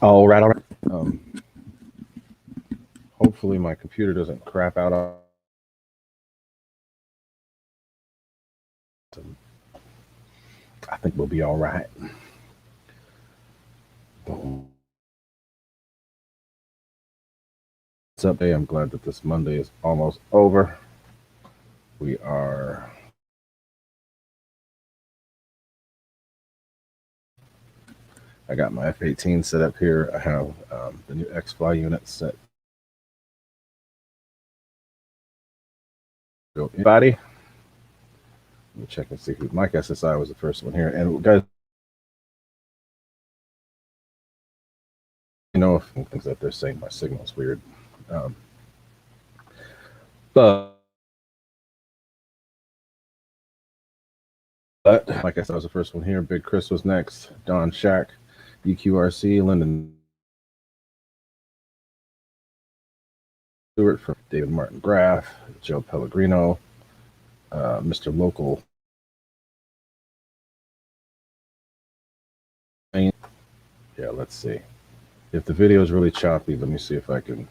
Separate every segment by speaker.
Speaker 1: All right, all right. Hopefully my computer doesn't crap out. I think we'll be all right. What's up, day? I'm glad that this Monday is almost over. We are. I got my F-18 set up here. I have the new Xfly unit set. Anybody? Let me check and see who. Mike SSI was the first one here. And guys, you know, if things that they're saying my signal's weird. But like I said, I was the first one here. Big Chris was next. Don Shack, EQRC, Lyndon Stewart from David Martin Graff, Joe Pellegrino, Mr. Local. Yeah, let's see. If the video is really choppy, let me see if I can.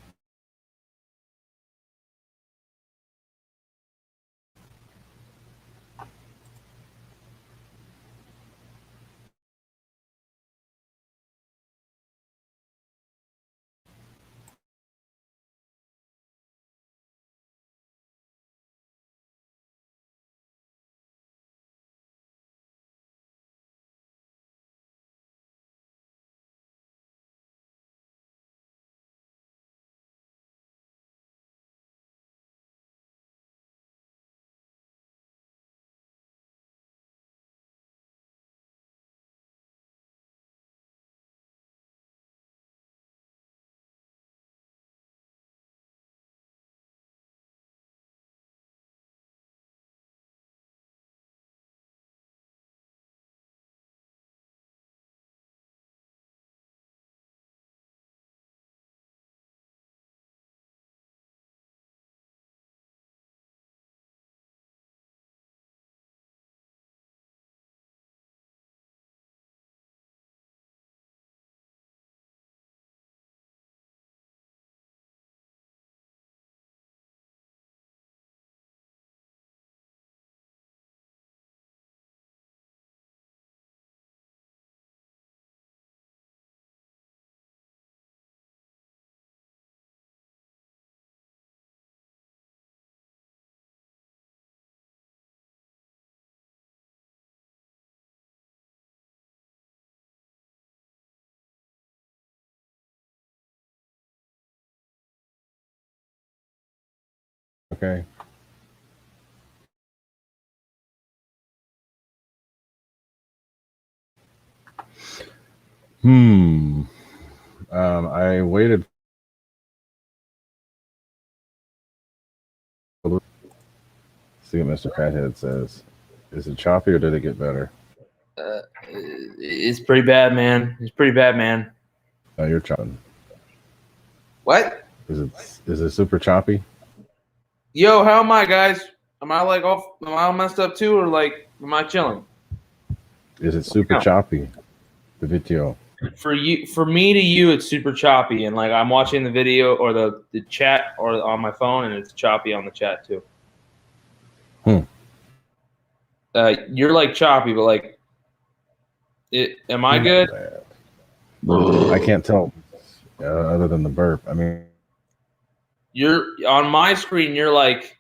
Speaker 1: Okay. I waited. See what Mr. Fathead says. Is it choppy or did it get better?
Speaker 2: It's pretty bad, man. It's pretty bad, man.
Speaker 1: Oh, you're chopping.
Speaker 2: What?
Speaker 1: Is it super choppy?
Speaker 2: Yo, how am I, guys? Am I like off? Am I all messed up too, or like am I chilling?
Speaker 1: Is it super choppy? The video.
Speaker 2: For me to you, it's super choppy, and like I'm watching the video or the chat or on my phone, and it's choppy on the chat too. You're like choppy, but like, am I good?
Speaker 1: I can't tell other than the burp. I mean,
Speaker 2: you're on my screen. You're like,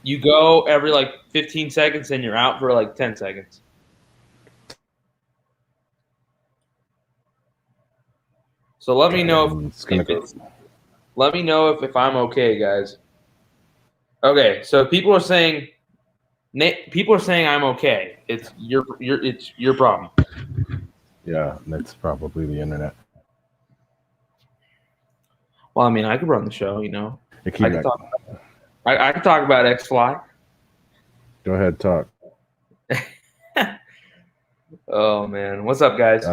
Speaker 2: you go every like 15 seconds, and you're out for like 10 seconds. So let me know let me know if I'm okay, guys. Okay, so people are saying I'm okay. It's your problem.
Speaker 1: Yeah, that's probably the internet.
Speaker 2: Well, I mean, I could run the show, you know. I could talk about Xfly.
Speaker 1: Go ahead, talk.
Speaker 2: Oh man, what's up, guys?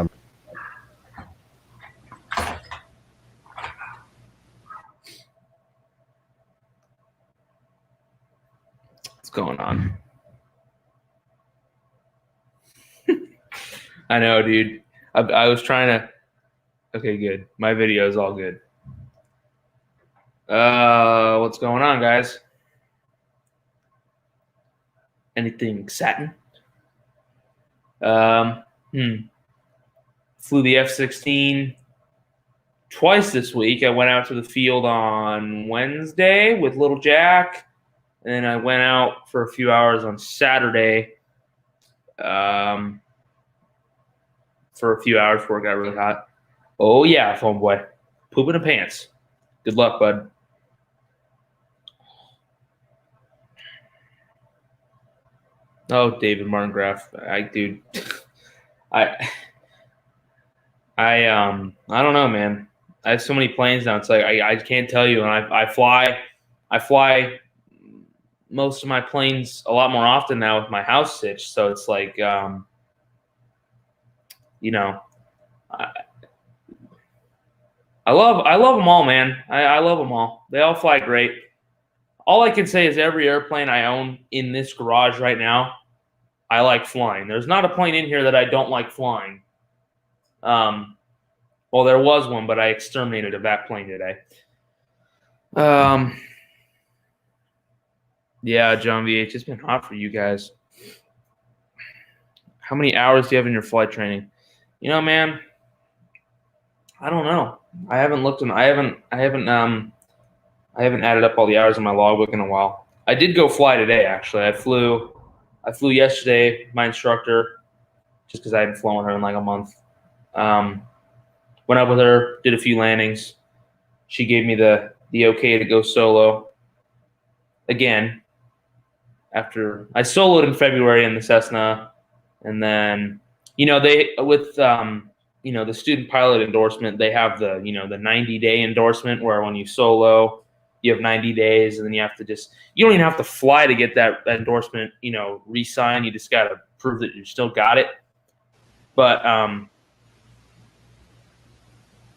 Speaker 2: What's going on? I know, dude. I was trying Okay, good. My video is all good. What's going on, guys? Anything exciting? Flew the F-16 twice this week. I went out to the field on Wednesday with little Jack, and then I went out for a few hours on Saturday. For a few hours before it got really hot. Oh yeah, phone boy, pooping the pants. Good luck, bud. Oh, David Martin Graff. Dude, I don't know, man. I have so many planes now. It's like I can't tell you. And I fly most of my planes a lot more often now with my house stitch. So it's like, you know, I love them all, man. I love them all. They all fly great. All I can say is every airplane I own in this garage right now, I like flying. There's not a plane in here that I don't like flying. Well, there was one, but I exterminated that plane today. Yeah, John VH, it's been hot for you guys. How many hours do you have in your flight training? You know, man, I don't know. I haven't looked and I haven't added up all the hours in my logbook in a while. I did go fly today, actually. I flew yesterday, my instructor, just because I hadn't flown her in like a month. Went up with her, did a few landings. She gave me the okay to go solo. Again, after I soloed in February in the Cessna, and then they with the student pilot endorsement, they have the the 90-day endorsement where when you solo, you have 90 days, and then you don't even have to fly to get that endorsement re-signed. You just got to prove that you still got it. But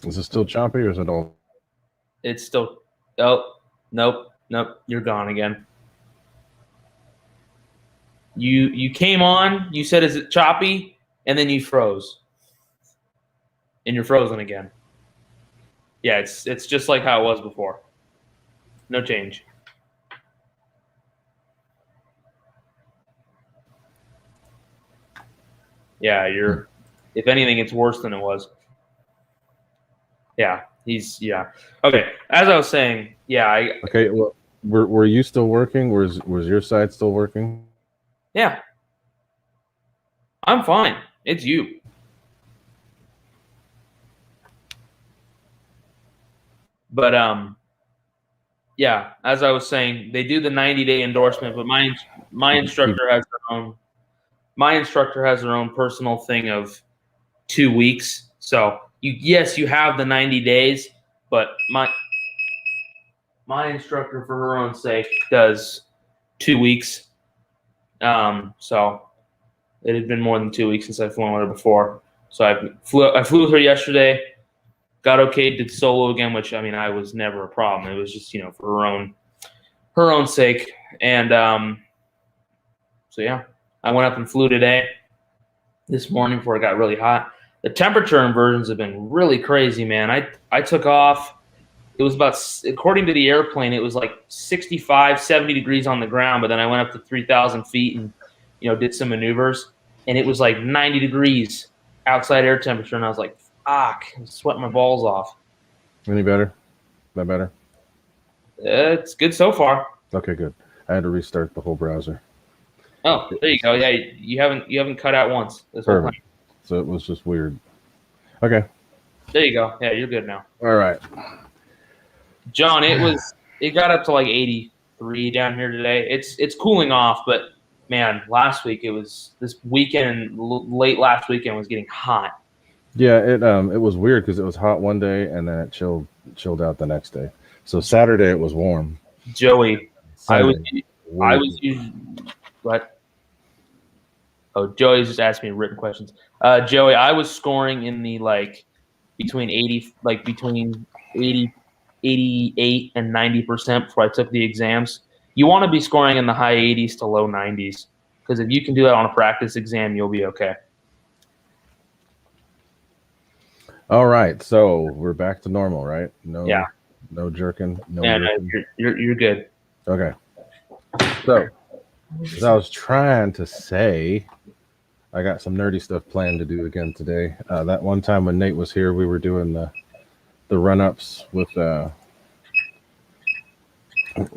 Speaker 1: is it still choppy or is it all?
Speaker 2: It's still. Oh, nope, you're gone again. You came on. You said, "Is it choppy?" And then you froze, and you're frozen again. Yeah, it's just like how it was before. No change. Yeah, if anything, it's worse than it was. Yeah, okay. As I was saying, yeah.
Speaker 1: Okay, well, were you still working? Was your side still working?
Speaker 2: Yeah, I'm fine. It's you. But yeah. As I was saying, they do the 90-day endorsement, but my instructor has their own. My instructor has their own personal thing of 2 weeks. So you have the 90 days, but my instructor, for her own sake, does 2 weeks. So it had been more than 2 weeks since I've flown with her before. So I flew with her yesterday, got okay, did solo again, which I was never a problem. It was just for her own sake. And so yeah, I went up and flew today, this morning before it got really hot. The temperature inversions have been really crazy, man. I took off. It was about, according to the airplane, it was like 65, 70 degrees on the ground, but then I went up to 3,000 feet and, did some maneuvers, and it was like 90 degrees outside air temperature, and I was like, fuck, I'm sweating my balls off.
Speaker 1: Any better? That better?
Speaker 2: It's good so far.
Speaker 1: Okay, good. I had to restart the whole browser.
Speaker 2: Oh, there you go. Yeah, you haven't cut out once this whole time.
Speaker 1: So it was just weird. Okay.
Speaker 2: There you go. Yeah, you're good now.
Speaker 1: All right.
Speaker 2: John, it got up to like 83 down here today. It's cooling off, but man, last week this weekend, late last weekend was getting hot.
Speaker 1: Yeah, it was weird because it was hot one day and then it chilled out the next day. So Saturday it was warm.
Speaker 2: Joey,
Speaker 1: Sunday,
Speaker 2: I was using what? Oh, Joey's just asking me written questions. Joey, I was scoring in the between 88 and 90% before I took the exams. You want to be scoring in the high 80s to low 90s because if you can do that on a practice exam, you'll be okay.
Speaker 1: All right, so we're back to normal, right? No,
Speaker 2: Yeah.
Speaker 1: no jerking, no
Speaker 2: Yeah, no,
Speaker 1: jerking.
Speaker 2: you're good.
Speaker 1: Okay. So, as I was trying to say, I got some nerdy stuff planned to do again today. That one time when Nate was here, we were doing the run-ups with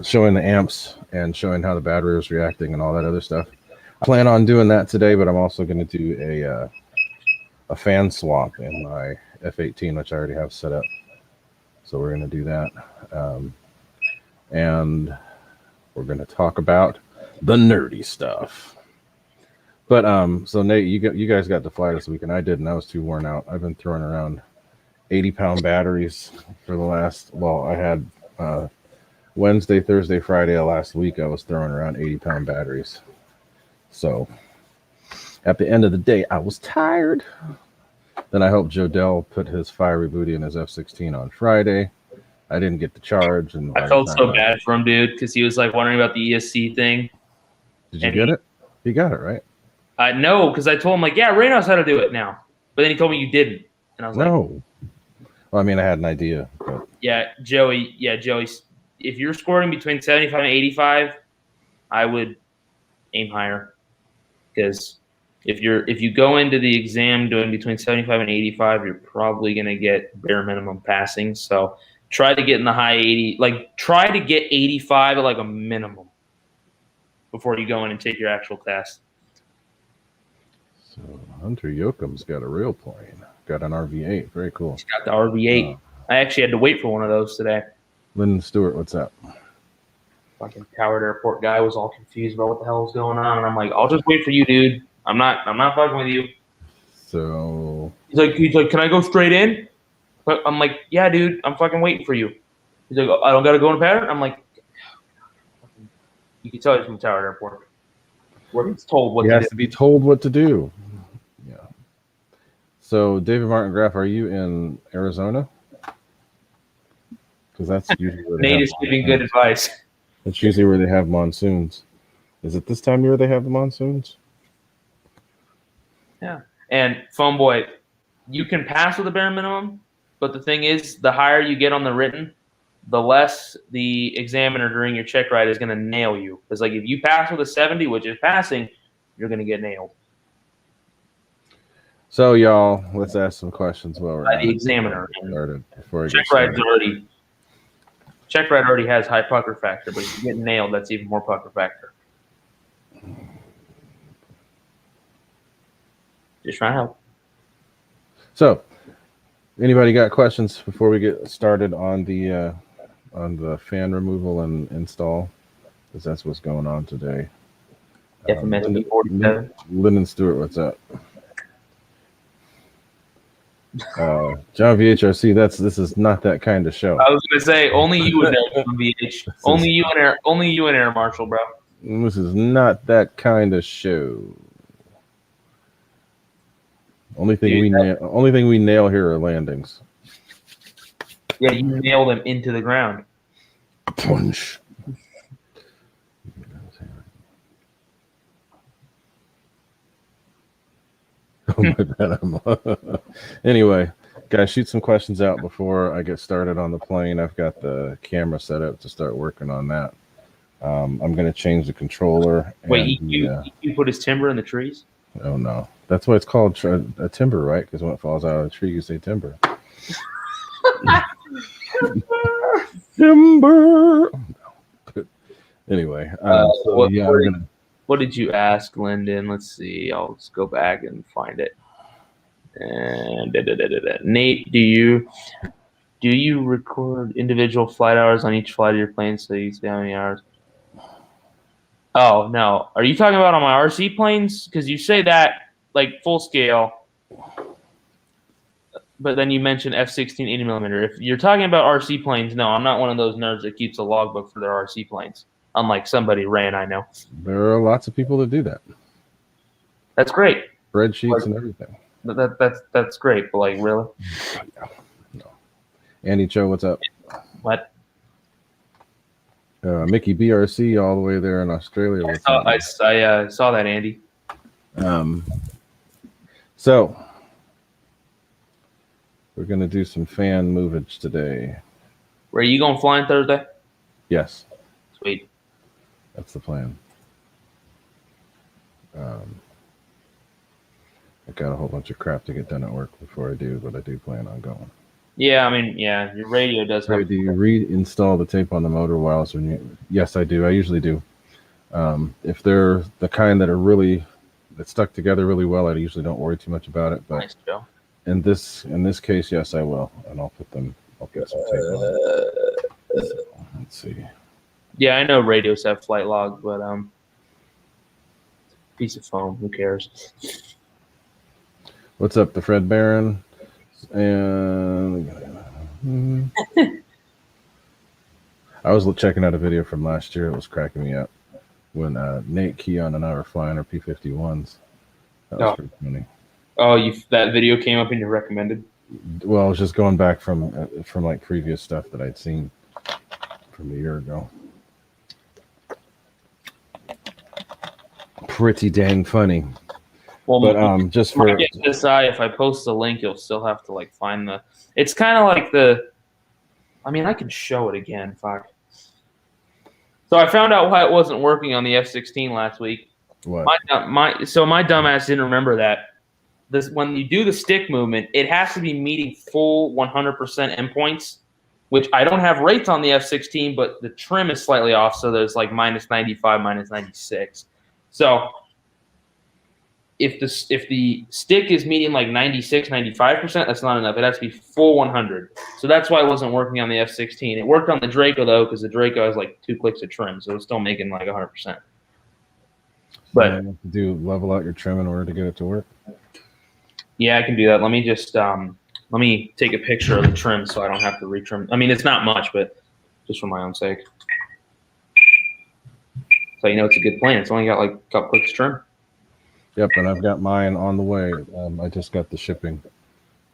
Speaker 1: showing the amps and showing how the battery was reacting and all that other stuff. I plan on doing that today, but I'm also going to do a fan swap in my F-18, which I already have set up. So we're going to do that, and we're going to talk about the nerdy stuff. But so Nate, you guys got to fly this weekend. I didn't. I was too worn out. I've been throwing around 80-pound batteries for the last. Well, I had Wednesday, Thursday, Friday of last week. I was throwing around 80-pound batteries. So at the end of the day, I was tired. Then I hope Jodell put his fiery booty in his F-16 on Friday. I didn't get the charge, and
Speaker 2: I felt so bad for him, dude, because he was like wondering about the ESC thing.
Speaker 1: Did you get it? He got it, right?
Speaker 2: No, because I told him like, yeah, Ray knows how to do it now. But then he told me you didn't, and I was like,
Speaker 1: no. Well, I mean, I had an idea. But...
Speaker 2: Yeah, Joey. If you're scoring between 75 and 85, I would aim higher, because if you go into the exam doing between 75 and 85, you're probably gonna get bare minimum passing. So try to get in the high 80, like try to get 85 at like a minimum before you go in and take your actual test.
Speaker 1: So Hunter Yoakum's got a real plane. Got an RV-8. Very cool.
Speaker 2: He's got the RV-8. I actually had to wait for one of those today.
Speaker 1: Lyndon Stewart, what's up?
Speaker 2: Fucking Howard Airport guy was all confused about what the hell was going on, and I'm like, I'll just wait for you, dude. I'm not fucking with you.
Speaker 1: So
Speaker 2: he's like, can I go straight in? But I'm like, yeah, dude, I'm fucking waiting for you. He's like, I don't gotta go in a pattern. I'm like, you can tell he's from Howard Airport. Where he's told what
Speaker 1: he
Speaker 2: to
Speaker 1: has
Speaker 2: do.
Speaker 1: to be told what to do. Yeah. So David Martin Graff, are you in Arizona? Because that's usually where
Speaker 2: Nate is giving good advice.
Speaker 1: That's usually where they have monsoons. Is it this time of year they have the monsoons?
Speaker 2: Yeah. And Phone Boy, you can pass with a bare minimum, but the thing is, the higher you get on the written, the less the examiner during your check ride is going to nail you. Because like if you pass with a 70, which is passing, you're going to get nailed.
Speaker 1: So y'all, let's ask some questions while we're
Speaker 2: by the examiner.
Speaker 1: Started before I
Speaker 2: check ride already has high pucker factor, but if you get nailed, that's even more pucker factor. Just trying to help.
Speaker 1: So, anybody got questions before we get started on the fan removal and install? Because that's what's going on today.
Speaker 2: FMSB 47.
Speaker 1: Lyndon Stewart, what's up? John VHRC, this is not that kind of show.
Speaker 2: I was gonna say only you would know from VH. Only you and Air Marshal, bro.
Speaker 1: This is not that kind of show. Only thing we nail here are landings.
Speaker 2: Yeah, you nail them into the ground.
Speaker 1: Punch. Oh my bad. Anyway, guys, shoot some questions out before I get started on the plane. I've got the camera set up to start working on that. I'm going to change the controller.
Speaker 2: Wait, you put his timber in the trees?
Speaker 1: Oh no, that's why it's called a timber, right? Because when it falls out of the tree, you say timber. Timber. Anyway,
Speaker 2: what did you ask, Lyndon? Let's see. I'll just go back and find it. And Nate, do you record individual flight hours on each flight of your plane so you see how many hours? Oh no, are you talking about on my RC planes? Because you say that like full scale, but then you mentioned F-16 80mm. If you're talking about RC planes, no, I'm not one of those nerds that keeps a logbook for their RC planes. Unlike somebody Ray and I know.
Speaker 1: There are lots of people that do that.
Speaker 2: That's great.
Speaker 1: Spreadsheets and everything.
Speaker 2: That's great, but like really?
Speaker 1: No. Andy Cho, what's up?
Speaker 2: What?
Speaker 1: Mickey BRC all the way there in Australia.
Speaker 2: I saw that, Andy.
Speaker 1: So We're gonna do some fan movage today.
Speaker 2: Where are you going flying Thursday?
Speaker 1: Yes.
Speaker 2: Sweet.
Speaker 1: That's the plan. I got a whole bunch of crap to get done at work before I do, but I do plan on going.
Speaker 2: Yeah, I mean, yeah, your radio does have.
Speaker 1: Do you reinstall the tape on the motor wireless when you? Yes, I do. I usually do. If they're the kind that are really that stuck together really well, I usually don't worry too much about it. But
Speaker 2: Nice, Joe.
Speaker 1: in this case, yes, I will, and I'll put them. I'll get some tape on. So, let's see.
Speaker 2: Yeah, I know radios have flight logs, but piece of foam. Who cares?
Speaker 1: What's up, the Fred Barron? And I was checking out a video from last year. It was cracking me up when Nate, Keon, and I were flying our P-51s. That was pretty funny.
Speaker 2: Oh, that video came up and you recommended?
Speaker 1: Well, I was just going back from like previous stuff that I'd seen from a year ago. Pretty dang funny.
Speaker 2: Well,
Speaker 1: but just for
Speaker 2: SI, if I post the link, you'll still have to like find the. It's kind of like the. I mean, I can show it again. Fuck. So I found out why it wasn't working on the F-16 last week.
Speaker 1: What?
Speaker 2: My dumbass didn't remember that. When you do the stick movement, it has to be meeting full 100% endpoints, which I don't have rates on the F-16, but the trim is slightly off, so there's like minus 95, minus 96. So if the stick is meeting like 96, 95%, that's not enough. It has to be full 100. So that's why it wasn't working on the F-16. It worked on the Draco, though, because the Draco has like 2 clicks of trim, so it's still making like 100%. But
Speaker 1: you have to do level out your trim in order to get it to work?
Speaker 2: Yeah, I can do that. Let me just let me take a picture of the trim so I don't have to retrim. I mean, it's not much, but just for my own sake. So you know it's a good plan. It's only got like a couple clicks trim.
Speaker 1: Yep, and I've got mine on the way. I just got the shipping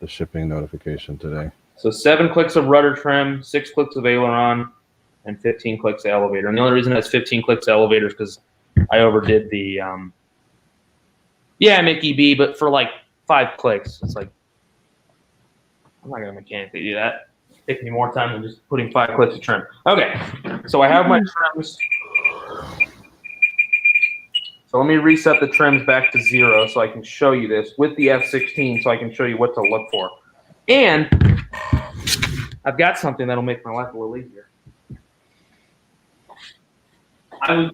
Speaker 1: notification today. So
Speaker 2: 7 clicks of rudder trim, 6 clicks of aileron, and 15 clicks of elevator. And the only reason that's 15 clicks of elevator is because I overdid the Mickey B, but for like 5 clicks. It's like I'm not gonna mechanically do that. It'll take me more time than just putting 5 clicks of trim. Okay, so I have my trims. So let me reset the trims back to 0 so I can show you this with the F-16 so I can show you what to look for. And I've got something that'll make my life a little easier. Out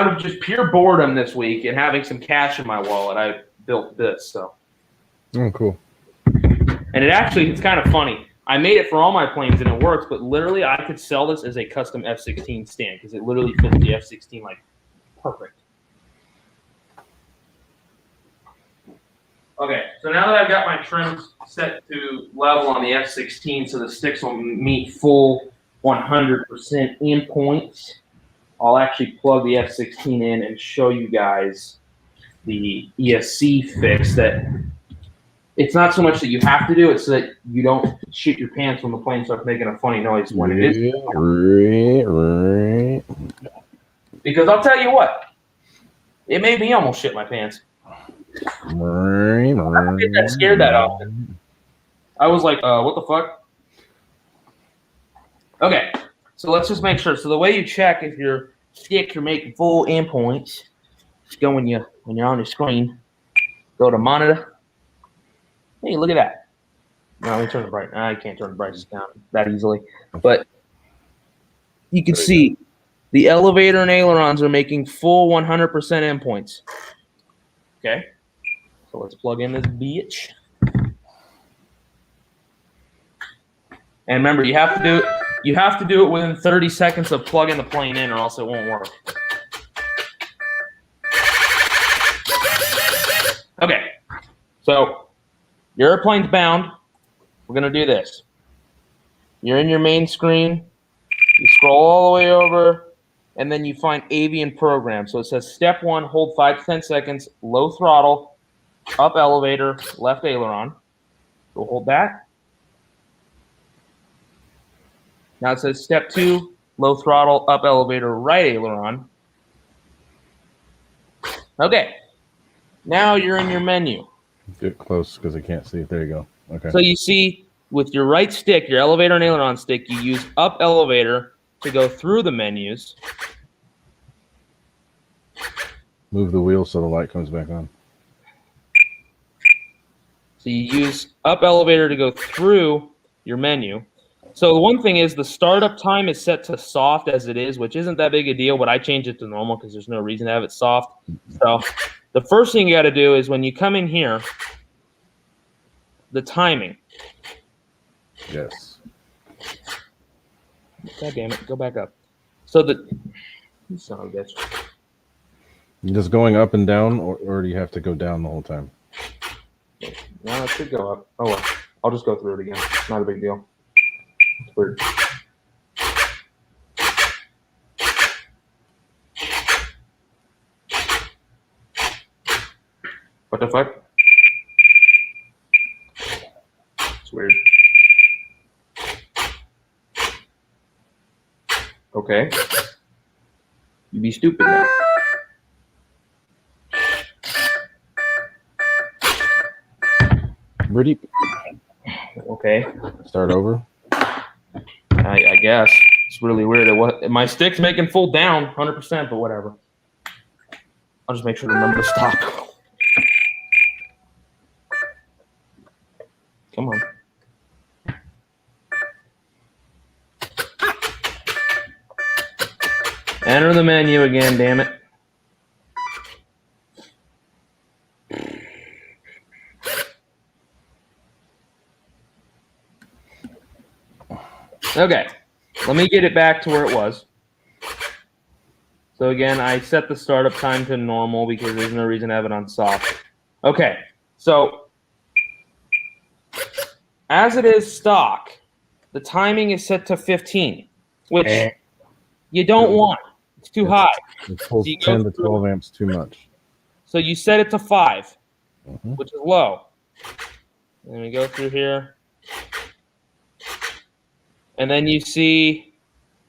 Speaker 2: of just pure boredom this week and having some cash in my wallet, I built this. So.
Speaker 1: Oh, cool.
Speaker 2: And it's kind of funny. I made it for all my planes and it works, but literally I could sell this as a custom F-16 stand because it literally fits the F-16 like perfect. Okay, so now that I've got my trims set to level on the F-16 so the sticks will meet full 100% endpoints, I'll actually plug the F-16 in and show you guys the ESC fix that it's not so much that you have to do, it's so that you don't shit your pants when the plane starts making a funny noise when it is. Because I'll tell you what, it made me almost shit my pants. I don't get that scared that often. I was like, what the fuck? Okay, so let's just make sure. So the way you check if your stick you're making full endpoints, just go when you're on your screen, go to monitor. Hey, look at that. No, let me turn the brightness. I can't turn the brightness down that easily. But you can see the elevator and ailerons are making full 100% endpoints. Okay. So let's plug in this bitch. And remember, you have to do it within 30 seconds of plugging the plane in or else it won't work. Okay. So your airplane's bound. We're going to do this. You're in your main screen. You scroll all the way over, and then you find avian program. So it says step 1, hold 5 to 10 seconds, low throttle, up elevator, left aileron. We'll hold that. Now it says step 2, low throttle, up elevator, right aileron. Okay. Now you're in your menu.
Speaker 1: Get close because I can't see it. There you go. Okay.
Speaker 2: So you see, with your right stick, your elevator and aileron stick, you use up elevator to go through the menus.
Speaker 1: Move the wheel so the light comes back on.
Speaker 2: So you use up elevator to go through your menu. So the one thing is the startup time is set to soft as it is, which isn't that big a deal, but I changed it to normal because there's no reason to have it soft. So the first thing you got to do is when you come in here, the timing.
Speaker 1: Yes.
Speaker 2: God damn it, go back up. So you son of a bitch.
Speaker 1: Just going up and down, or do you have to go down the whole time?
Speaker 2: No, it should go up. Oh well, I'll just go through it again. It's not a big deal. It's weird. What the fuck? It's weird. Okay. You be stupid now.
Speaker 1: Pretty.
Speaker 2: Okay.
Speaker 1: Start over.
Speaker 2: I guess. It's really weird. My stick's making full down 100%, but whatever. I'll just make sure to remember to stop. Come on. Enter the menu again, damn it. Okay, let me get it back to where it was. So again, I set the startup time to normal because there's no reason to have it on soft. Okay, so as it is stock, the timing is set to 15, which you don't want. It's too high.
Speaker 1: It pulls
Speaker 2: So
Speaker 1: 10 to 12 amps too much.
Speaker 2: So you set it to 5,
Speaker 1: Mm-hmm.
Speaker 2: which is low. And we go through here. And then you see,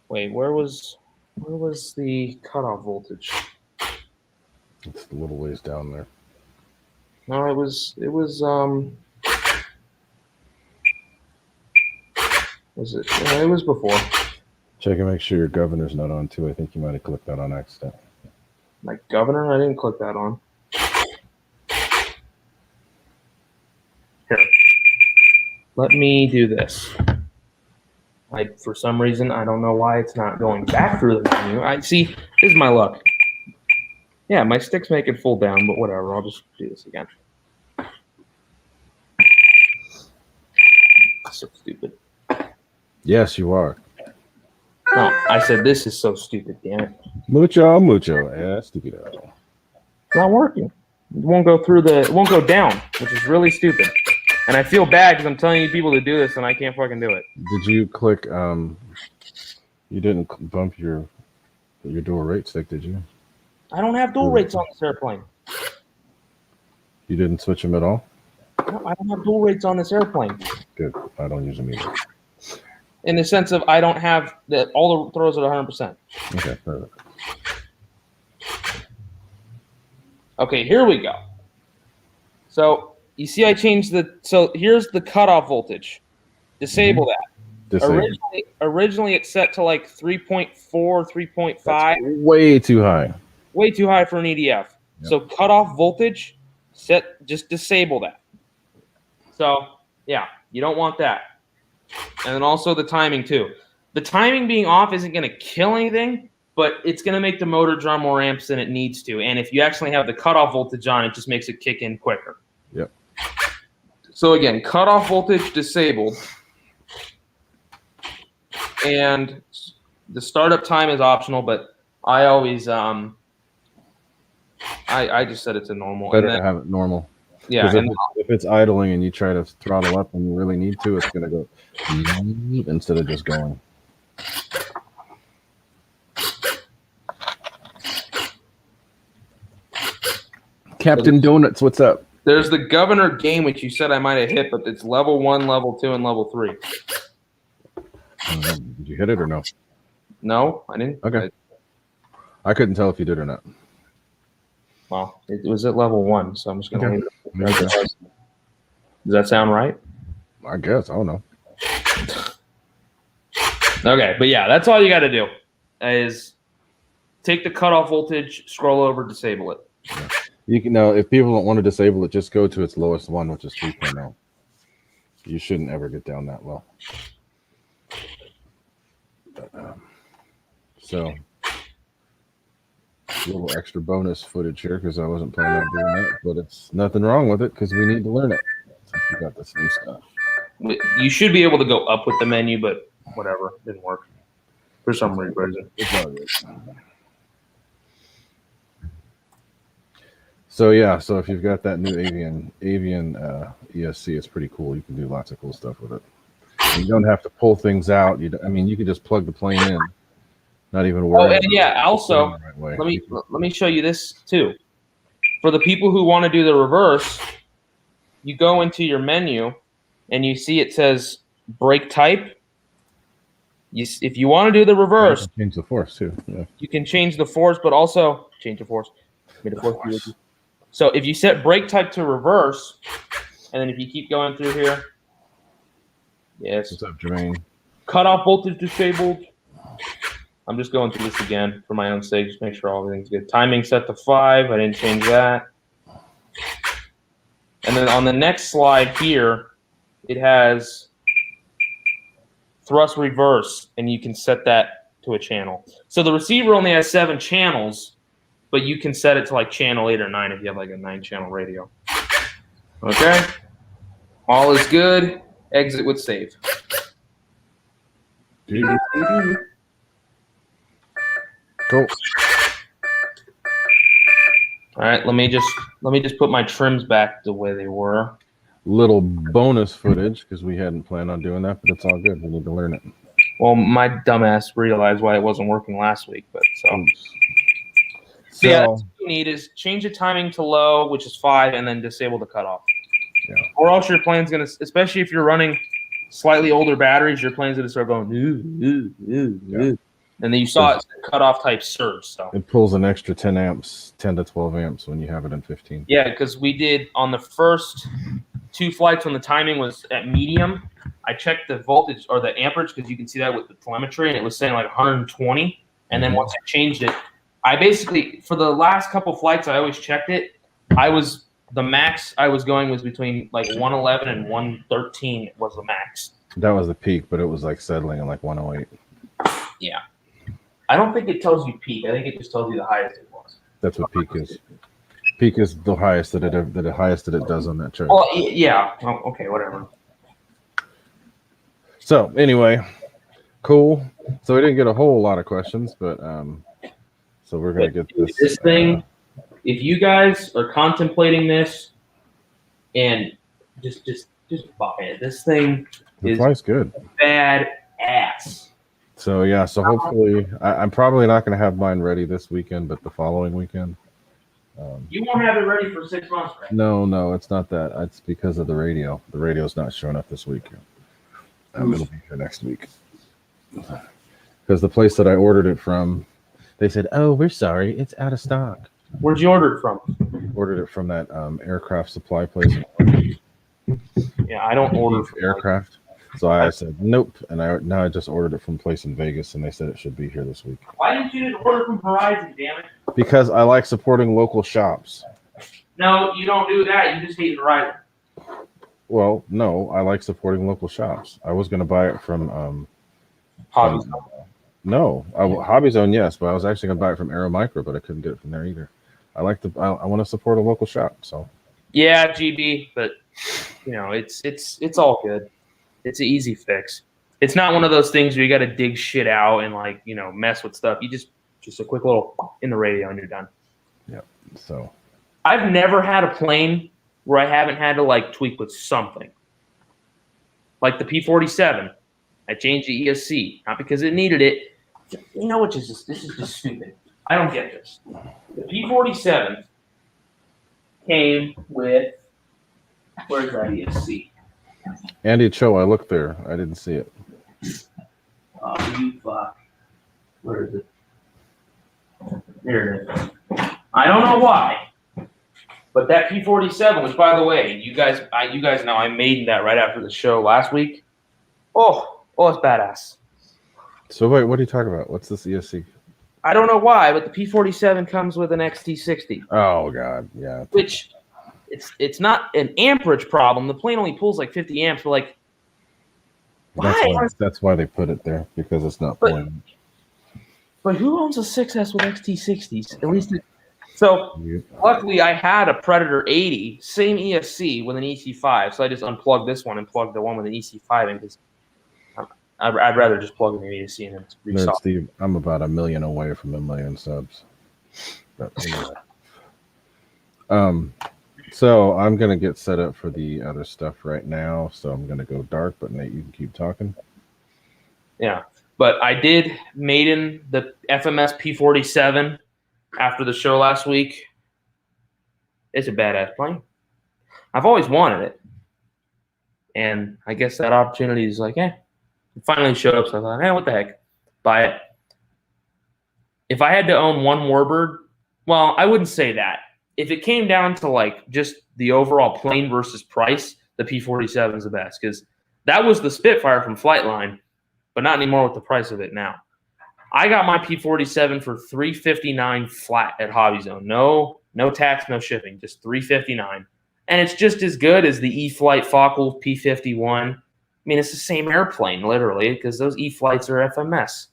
Speaker 2: wait, where was the cutoff voltage?
Speaker 1: It's a little ways down there.
Speaker 2: No, it was it? Yeah, it was before.
Speaker 1: Check and make sure your governor's not on too. I think you might have clicked that on accident.
Speaker 2: My governor? I didn't click that on. Here. Let me do this. For some reason, I don't know why it's not going back through the menu. I see, this is my luck. Yeah, my stick's making full down, but whatever. I'll just do this again. So stupid.
Speaker 1: Yes, you are.
Speaker 2: No, I said this is so stupid, damn it.
Speaker 1: Mucho. Yeah, stupido.
Speaker 2: It's not working. It won't go through it won't go down, which is really stupid. And I feel bad because I'm telling you people to do this and I can't fucking do it.
Speaker 1: Did you click, you didn't bump your dual rate stick, did you?
Speaker 2: I don't have dual rates on this airplane.
Speaker 1: You didn't switch them at all?
Speaker 2: No, I don't have dual rates on this airplane.
Speaker 1: Good. I don't use them either.
Speaker 2: In the sense of I don't have all the throws at 100%.
Speaker 1: Okay, perfect.
Speaker 2: Okay, here we go. So you see I changed so here's the cutoff voltage. Disable that.
Speaker 1: Disable.
Speaker 2: Originally it's set to like 3.4, 3.5.
Speaker 1: That's way too high.
Speaker 2: Way too high for an EDF. Yep. So cutoff voltage, just disable that. So yeah, you don't want that. And then also the timing too. The timing being off isn't going to kill anything, but it's going to make the motor draw more amps than it needs to. And if you actually have the cutoff voltage on, it just makes it kick in quicker.
Speaker 1: Yep.
Speaker 2: So again, cutoff voltage disabled. And the startup time is optional, but I always I just set it to normal.
Speaker 1: Better to have it normal.
Speaker 2: Yeah.
Speaker 1: If it's idling and you try to throttle up and you really need to, it's going to go instead of just going. Captain Donuts, what's up?
Speaker 2: There's the governor game, which you said I might have hit, but it's level 1, level 2, and level 3.
Speaker 1: Did you hit it or no?
Speaker 2: No, I didn't.
Speaker 1: Okay. I couldn't tell if you did or not.
Speaker 2: Well, it was at level 1, so I'm just going to leave it.
Speaker 1: Okay.
Speaker 2: Does that sound right?
Speaker 1: I guess. I don't know.
Speaker 2: Okay, but yeah, that's all you got to do is take the cutoff voltage, scroll over, disable it.
Speaker 1: Yeah. You can now, if people don't want to disable it, just go to its lowest one, which is 3.0. You shouldn't ever get down that low. But, so, a little extra bonus footage here because I wasn't planning on doing that, but it's nothing wrong with it because we need to learn it since we got this new stuff.
Speaker 2: You should be able to go up with the menu, but whatever, didn't work for some reason.
Speaker 1: It's all good. So yeah, so if you've got that new avian ESC, it's pretty cool. You can do lots of cool stuff with it. And you don't have to pull things out. You can just plug the plane in. Not even worry.
Speaker 2: Oh, and yeah, also let me show you this too. For the people who want to do the reverse, you go into your menu and you see it says brake type. If you want to do the reverse,
Speaker 1: change the force too. Yeah.
Speaker 2: You can change the force, but also change the force. So if you set brake type to reverse, and then if you keep going through here, yes.
Speaker 1: What's up, Jermaine?
Speaker 2: Cutoff voltage disabled. I'm just going through this again for my own sake, just make sure everything's good. Timing set to 5. I didn't change that. And then on the next slide here, it has thrust reverse, and you can set that to a channel. So the receiver only has 7 channels, but you can set it to like channel 8 or 9 if you have like a 9-channel radio. Okay. All is good. Exit with save.
Speaker 1: Cool.
Speaker 2: All right, let me just put my trims back the way they were.
Speaker 1: Little bonus footage because we hadn't planned on doing that, but it's all good. We need to learn it.
Speaker 2: Well, my dumbass realized why it wasn't working last week, but so
Speaker 1: So,
Speaker 2: yeah, that's what you need is change the timing to low, which is 5, and then disable the cutoff.
Speaker 1: Yeah.
Speaker 2: Or else your plane's gonna, especially if you're running slightly older batteries, your plane's gonna start going ooh. And then you saw it cutoff type surge. So
Speaker 1: it pulls an extra 10 to 12 amps when you have it in 15.
Speaker 2: Yeah, because we did on the first 2 flights when the timing was at medium. I checked the voltage or the amperage because you can see that with the telemetry, and it was saying like 120. And then once I changed it, I basically for the last couple flights I always checked it. The max I was going was between like 111 and 113 was the max.
Speaker 1: That was the peak, but it was like settling at like 108.
Speaker 2: Yeah. I don't think it tells you peak. I think it just tells you the highest it was.
Speaker 1: That's what peak is. Peak is the highest that it does on that chart.
Speaker 2: Well, yeah. Oh, okay, whatever.
Speaker 1: So anyway, cool. So we didn't get a whole lot of questions, but so we're gonna get this
Speaker 2: thing. If you guys are contemplating this, and just buy it. This thing
Speaker 1: is good.
Speaker 2: Bad ass.
Speaker 1: So yeah, so hopefully I'm probably not going to have mine ready this weekend, but the following weekend.
Speaker 2: You won't have it ready for 6 months, right?
Speaker 1: No, it's not that. It's because of the radio. The radio's not showing up this week. It'll be here next week. Because the place that I ordered it from, they said, "Oh, we're sorry, it's out of stock."
Speaker 2: Where'd you order it from?
Speaker 1: Ordered it from that aircraft supply place.
Speaker 2: Yeah, I don't order from
Speaker 1: aircraft. So I said nope, and now I just ordered it from a place in Vegas, and they said it should be here this week.
Speaker 2: Why didn't you just order from Verizon, damn it?
Speaker 1: Because I like supporting local shops.
Speaker 2: No, you don't do that. You just hate Verizon.
Speaker 1: Well, no, I like supporting local shops. I was going to buy it from
Speaker 2: Hobby
Speaker 1: Zone. No, Hobby Zone, yes, but I was actually going to buy it from Aero Micro, but I couldn't get it from there either. I want to support a local shop, so.
Speaker 2: Yeah, GB, but it's all good. It's an easy fix. It's not one of those things where you got to dig shit out and mess with stuff. You just a quick little in the radio and you're done.
Speaker 1: Yeah. So
Speaker 2: I've never had a plane where I haven't had to tweak with something. Like the P-47, I changed the ESC, not because it needed it. This is just stupid. I don't get this. The P-47 came with, where's that ESC?
Speaker 1: Andy Cho, I looked there. I didn't see it.
Speaker 2: Oh, you fuck. Where is it? Here it is. I don't know why, But that P47, which by the way, you guys know I made that right after the show last week. Oh, it's badass.
Speaker 1: So wait, what are you talking about? What's this ESC?
Speaker 2: I don't know why, but the P47 comes with an XT60.
Speaker 1: Oh God, yeah.
Speaker 2: Which it's not an amperage problem. The plane only pulls like 50 amps, but like why?
Speaker 1: That's why they put it there, because it's not pulling.
Speaker 2: But who owns a 6S with XT60s? At least luckily I had a Predator 80, same ESC with an EC5, so I just unplugged this one and plugged the one with an EC5 in because I'd rather just plug in the ESC and it's
Speaker 1: Nerd Steve, I'm about 1 million away from 1 million subs. But anyway. So I'm gonna get set up for the other stuff right now. So I'm gonna go dark, but Nate, you can keep talking.
Speaker 2: Yeah, but I did maiden the FMS P47 after the show last week. It's a badass plane. I've always wanted it, and I guess that opportunity is like, it finally showed up. So I thought, what the heck, buy it. If I had to own one warbird, well, I wouldn't say that. If it came down to like just the overall plane versus price, the P47 is the best because that was the Spitfire from Flightline, but not anymore with the price of it now. I got my P47 for $359 flat at Hobby Zone. No tax, no shipping, just $359, and it's just as good as the Eflite Focke P51. I mean, it's the same airplane literally because those Eflites are FMS.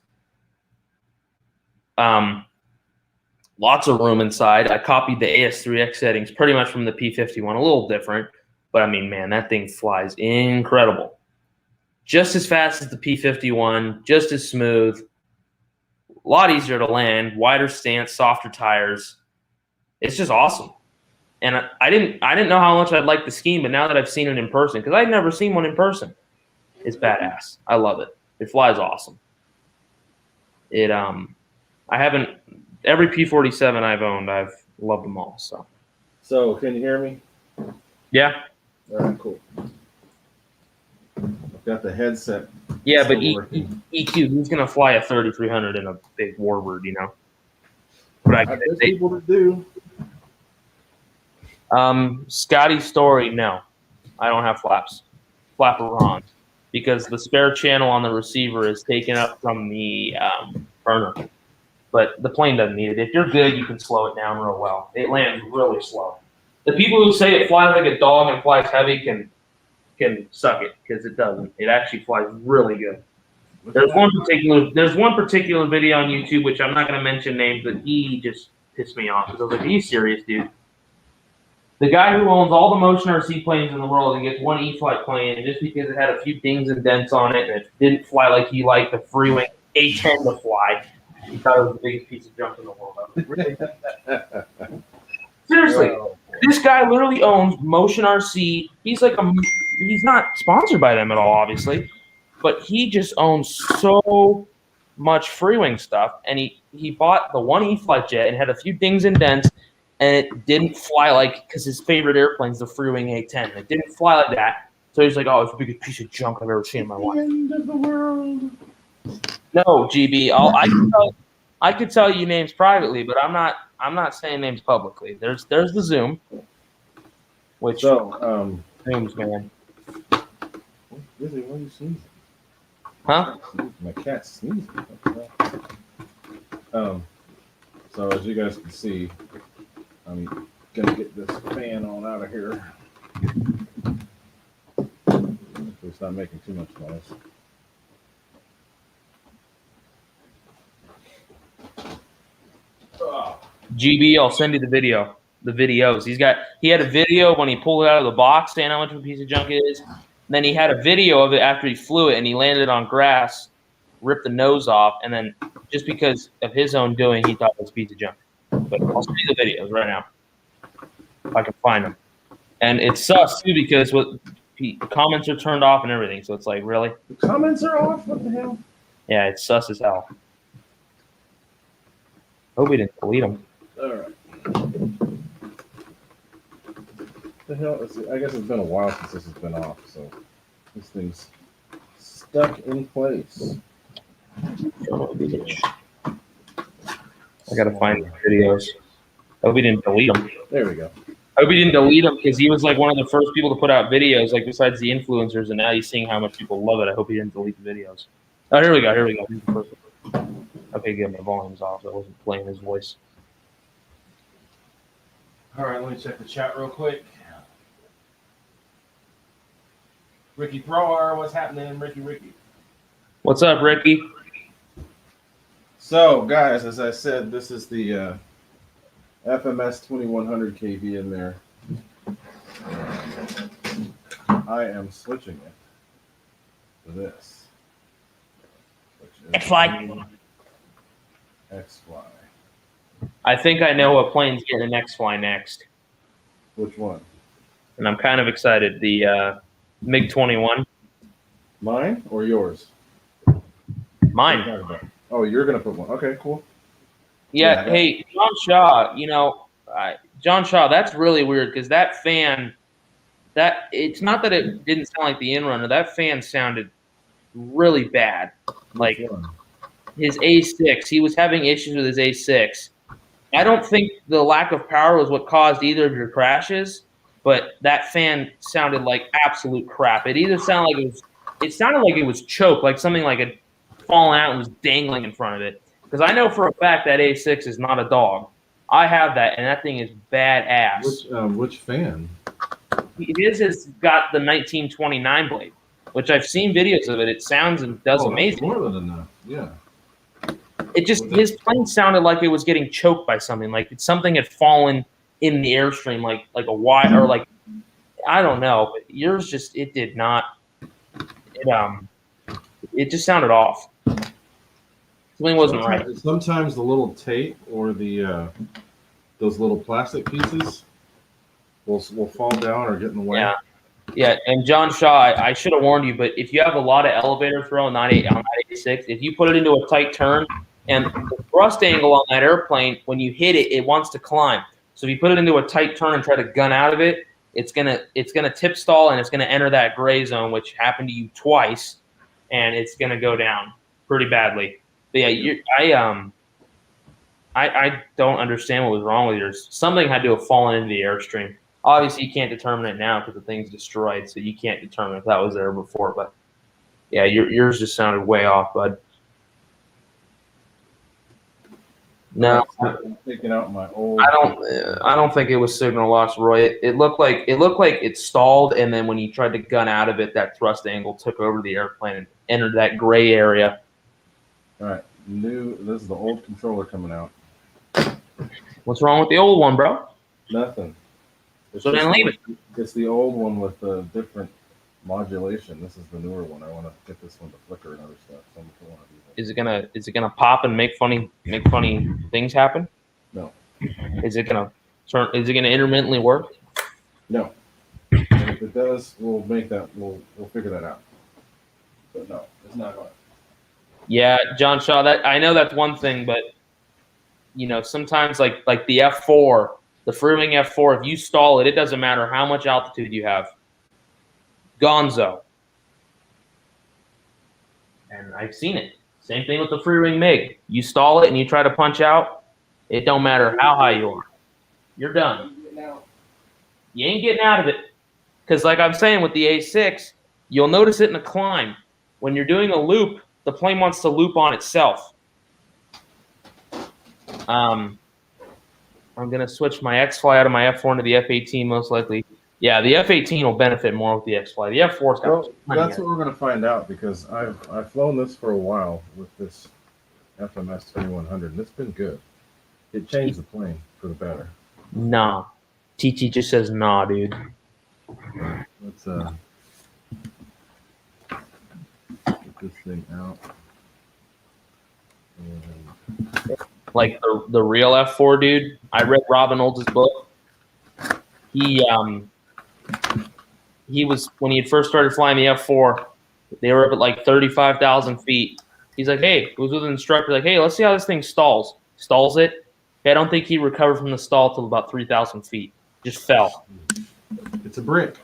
Speaker 2: Lots of room inside. I copied the AS3X settings pretty much from the P51, a little different. But, I mean, man, that thing flies incredible. Just as fast as the P51, just as smooth. A lot easier to land, wider stance, softer tires. It's just awesome. And I didn't know how much I'd like the scheme, but now that I've seen it in person, because I'd never seen one in person, it's badass. I love it. It flies awesome. Every P47 I've owned, I've loved them all.
Speaker 1: So can you hear me?
Speaker 2: Yeah.
Speaker 1: All right, cool. I've got the headset.
Speaker 2: Yeah, but EQ, who's gonna fly a 3300 in a big warbird, you know? But
Speaker 1: there's people that do.
Speaker 2: Scotty's story, no, I don't have flaperons, because the spare channel on the receiver is taken up from the burner. But the plane doesn't need it. If you're good, you can slow it down real well. It lands really slow. The people who say it flies like a dog and flies heavy can suck it, because it doesn't. It actually flies really good. There's one particular video on YouTube, which I'm not going to mention names, but he just pissed me off. Because I was like, are you serious, dude? The guy who owns all the motion RC planes in the world and gets one Eflite plane, and just because it had a few dings and dents on it and it didn't fly like he liked the Freewing A-10 to fly, he thought it was the biggest piece of junk in the world. Really? Seriously, this guy literally owns Motion RC. He's not sponsored by them at all, obviously, but he just owns so much Freewing stuff. And he bought the one E-Flight jet and had a few dings and dents, and it didn't fly because his favorite airplane's the Freewing A-10. It didn't fly like that. So he's like, oh, it's the biggest piece of junk I've ever seen in my life.
Speaker 1: End of the world.
Speaker 2: No, GB. I could tell you names privately, but I'm not saying names publicly. There's the Zoom, which Zoom's man.
Speaker 1: Really, why are you sneezing?
Speaker 2: Huh?
Speaker 1: My cat's sneezing. So as you guys can see, I'm gonna get this fan on out of here. Hopefully it's not making too much noise.
Speaker 2: GB, I'll send you the videos. He had a video when he pulled it out of the box saying how much of a piece of junk it is. And then he had a video of it after he flew it and he landed on grass, ripped the nose off, and then just because of his own doing, he thought it was a piece of junk. But I'll send you the videos right now if I can find them. And it's sus too because comments are turned off and everything. So it's like, really?
Speaker 1: The comments are off? What the hell?
Speaker 2: Yeah, it's sus as hell. Hope we didn't delete them.
Speaker 1: All right. The hell is it? I guess it's been a while since this has been off, so this thing's stuck in place.
Speaker 2: I gotta find the videos. Hope we didn't delete them.
Speaker 1: There we go.
Speaker 2: I hope he didn't delete him because he was like one of the first people to put out videos, like besides the influencers, and now he's seeing how much people love it. I hope he didn't delete the videos. Oh, here we go. Here's the first one. Okay, good. My volume's off. I wasn't playing his voice.
Speaker 1: All right, let me check the chat real quick. Ricky Proar, what's happening, Ricky?
Speaker 2: What's up, Ricky?
Speaker 1: So, guys, as I said, this is the FMS 2100 KV in there. I am switching it to this.
Speaker 2: Xfly.
Speaker 1: Xfly.
Speaker 2: I think I know what plane's getting an Xfly next.
Speaker 1: Which one?
Speaker 2: And I'm kind of excited. The MiG-21.
Speaker 1: Mine or yours?
Speaker 2: Mine.
Speaker 1: Oh, you're going to put one. Okay, cool.
Speaker 2: Yeah, hey, John Shaw, John Shaw, that's really weird because that fan, it's not that it didn't sound like the in-runner. That fan sounded really bad. Like his A6, he was having issues with his A6. I don't think the lack of power was what caused either of your crashes, but that fan sounded like absolute crap. It either sounded like it sounded like it was choked, like something like it fallen out and was dangling in front of it. Because I know for a fact that A6 is not a dog. I have that, and that thing is badass.
Speaker 1: Which fan?
Speaker 2: His has got the 1929 blade, which I've seen videos of it. It sounds and does amazing.
Speaker 1: More than enough, yeah.
Speaker 2: It just his plane sounded like it was getting choked by something, like something had fallen in the airstream, like a wire, or like I don't know. But yours just it did not. It just sounded off. Something wasn't right.
Speaker 1: Sometimes the little tape or the those little plastic pieces will fall down or get in the way.
Speaker 2: Yeah. And John Shaw, I should have warned you, but if you have a lot of elevator throw on that A6, if you put it into a tight turn, and the thrust angle on that airplane, when you hit it, it wants to climb. So if you put it into a tight turn and try to gun out of it, it's gonna tip stall and it's gonna enter that gray zone, which happened to you twice, and it's gonna go down pretty badly. But yeah, I don't understand what was wrong with yours. Something had to have fallen into the airstream. Obviously, you can't determine it now because the thing's destroyed, so you can't determine if that was there before. But yeah, yours just sounded way off, bud. No,
Speaker 1: I'm taking out my old.
Speaker 2: I don't think it was signal loss, Roy. It looked like it stalled, and then when you tried to gun out of it, that thrust angle took over the airplane and entered that gray area.
Speaker 1: All right, this is the old controller coming out.
Speaker 2: What's wrong with the old one, bro?
Speaker 1: Nothing.
Speaker 2: So then leave it.
Speaker 1: It's the old one with the different modulation. This is the newer one. I want to get this one to flicker and other stuff. So
Speaker 2: Is it gonna pop and make funny things happen?
Speaker 1: No.
Speaker 2: Is it gonna intermittently work?
Speaker 1: No. And if it does, we'll figure that out. But no, it's not going.
Speaker 2: Yeah, John Shaw. I know that's one thing, but sometimes like the F4, the free-wing F4, if you stall it, it doesn't matter how much altitude you have. Gonzo. And I've seen it. Same thing with the free-wing MiG. You stall it and you try to punch out, it don't matter how high you are. You're done. You ain't getting out of it. Because like I'm saying with the A6, you'll notice it in a climb. When you're doing a loop, the plane wants to loop on itself. I'm going to switch my Xfly out of my F4 into the F-18 most likely. Yeah, the F-18 will benefit more with the Xfly. The F4's got
Speaker 1: that's what we're going to find out because I've flown this for a while with this FMS 2100, and it's been good. It changed the plane for the better.
Speaker 2: Nah. TT just says nah, dude.
Speaker 1: Let's get this thing out.
Speaker 2: Like the real F4 dude. I read Robin Olds' book. He was, when he had first started flying the F4, they were up at like 35,000 feet. He's like, hey, it was with an instructor, like, hey, let's see how this thing stalls. Stalls it. I don't think he recovered from the stall till about 3,000 feet. Just fell.
Speaker 1: It's a brick.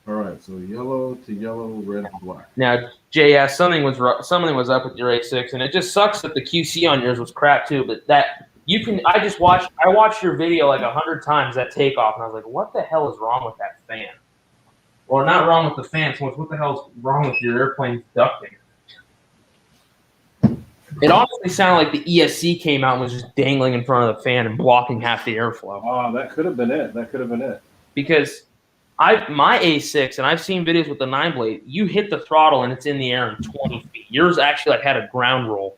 Speaker 1: All right, so yellow to yellow, red to black.
Speaker 2: Now, JS, something was up with your A6, and it just sucks that the QC on yours was crap too. But that You can. I watched your video like 100 times at takeoff, and I was like, "What the hell is wrong with that fan?" Well, not wrong with the fan so much. What the hell is wrong with your airplane's ducting? It honestly sounded like the ESC came out and was just dangling in front of the fan and blocking half the airflow.
Speaker 1: Oh, that could have been it. That could have been it.
Speaker 2: Because my A6, and I've seen videos with the 9-blade, you hit the throttle and it's in the air in 20 feet. Yours actually like had a ground roll.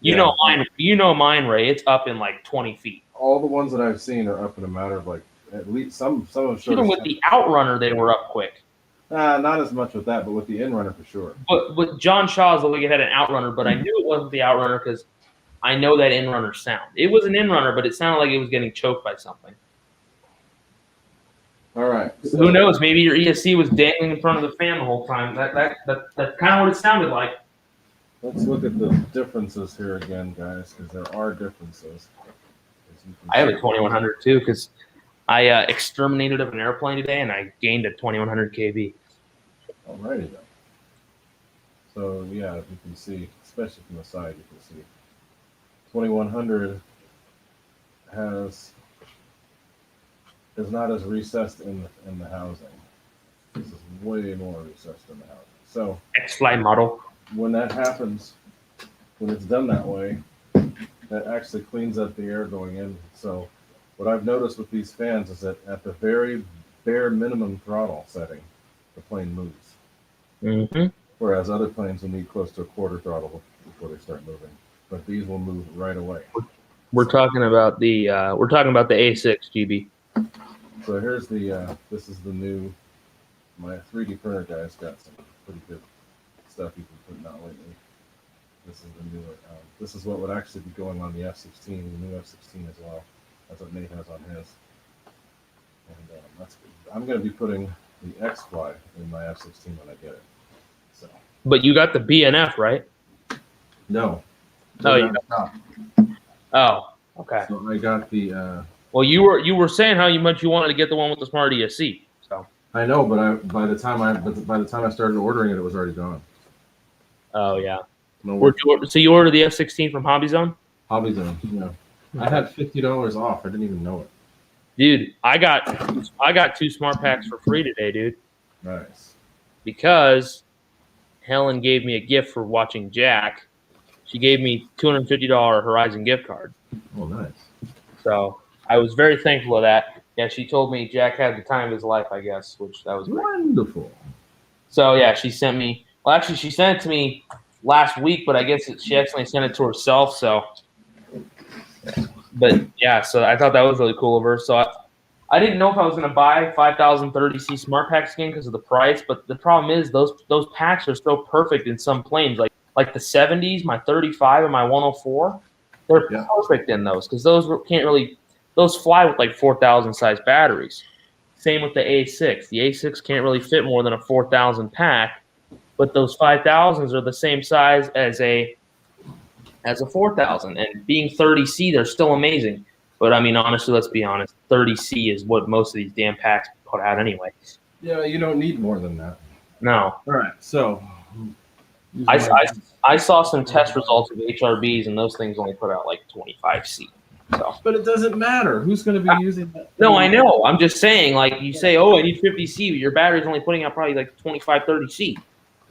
Speaker 2: You know mine, Ray. It's up in like 20 feet.
Speaker 1: All the ones that I've seen are up in a matter of like at least some of them.
Speaker 2: Even with the Outrunner, they were up quick.
Speaker 1: Not as much with that, but with the Inrunner for sure.
Speaker 2: But with John Shaw's, it had an Outrunner, but I knew it wasn't the Outrunner because I know that Inrunner sound. It was an Inrunner, but it sounded like it was getting choked by something.
Speaker 1: All right.
Speaker 2: So who knows? Maybe your ESC was dangling in front of the fan the whole time. That's kind of what it sounded like.
Speaker 1: Let's look at the differences here again, guys, because there are differences.
Speaker 2: I have a 2100 too because I exterminated an airplane today and I gained a 2100 kb.
Speaker 1: Alrighty then. So yeah, if you can see, especially from the side, you can see 2100 is not as recessed in the housing. This is way more recessed in the housing. So
Speaker 2: Xfly model.
Speaker 1: When that happens, when it's done that way, that actually cleans up the air going in. So what I've noticed with these fans is that at the very bare minimum throttle setting, the plane moves.
Speaker 2: Mm-hmm.
Speaker 1: Whereas other planes will need close to a quarter throttle before they start moving. But these will move right away.
Speaker 2: We're talking about the A6 GB.
Speaker 1: So here's this is the new, my 3D printer guy's got some pretty good stuff he's been putting out lately. This is the newer, this is what would actually be going on the F-16, the new F-16 as well. That's what Nate has on his. And that's good. I'm going to be putting the Xfly in my F-16 when I get it. So.
Speaker 2: But you got the BNF, right?
Speaker 1: No.
Speaker 2: Oh, you got. Oh, okay.
Speaker 1: So I got the.
Speaker 2: Well, you were saying how much you wanted to get the one with the smart ESC. So.
Speaker 1: I know, but by the time I started ordering it, it was already gone.
Speaker 2: Oh yeah.
Speaker 1: No.
Speaker 2: So you ordered the F-16 from Hobby Zone?
Speaker 1: Hobby Zone, yeah. I had $50 off. I didn't even know it.
Speaker 2: Dude, I got 2 smart packs for free today, dude.
Speaker 1: Nice.
Speaker 2: Because Helen gave me a gift for watching Jack. She gave me $250 Horizon gift card.
Speaker 1: Oh, nice.
Speaker 2: So I was very thankful of that. Yeah, she told me Jack had the time of his life, I guess, which that was great.
Speaker 1: Wonderful.
Speaker 2: So yeah, she sent me. Well, actually, she sent it to me last week, but I guess she accidentally sent it to herself. So, but yeah, so I thought that was really cool of her. So I didn't know if I was going to buy 5030C smart packs again because of the price. But the problem is those packs are so perfect in some planes, like the 70s, my 35 and my 104. They're perfect in those because those fly with like 4,000 size batteries. Same with the A6. The A6 can't really fit more than a 4,000 pack, but those 5,000s are the same size as a 4,000. And being 30C, they're still amazing. But I mean, honestly, let's be honest. 30C is what most of these damn packs put out anyway.
Speaker 1: Yeah, you don't need more than that.
Speaker 2: No.
Speaker 1: All right, so
Speaker 2: I saw some test results of HRBs, and those things only put out like 25C. So.
Speaker 1: But it doesn't matter. Who's going to be using that?
Speaker 2: No, I know. I'm just saying, like, you say, oh, I need 50C, but your battery's only putting out probably like 25, 30C.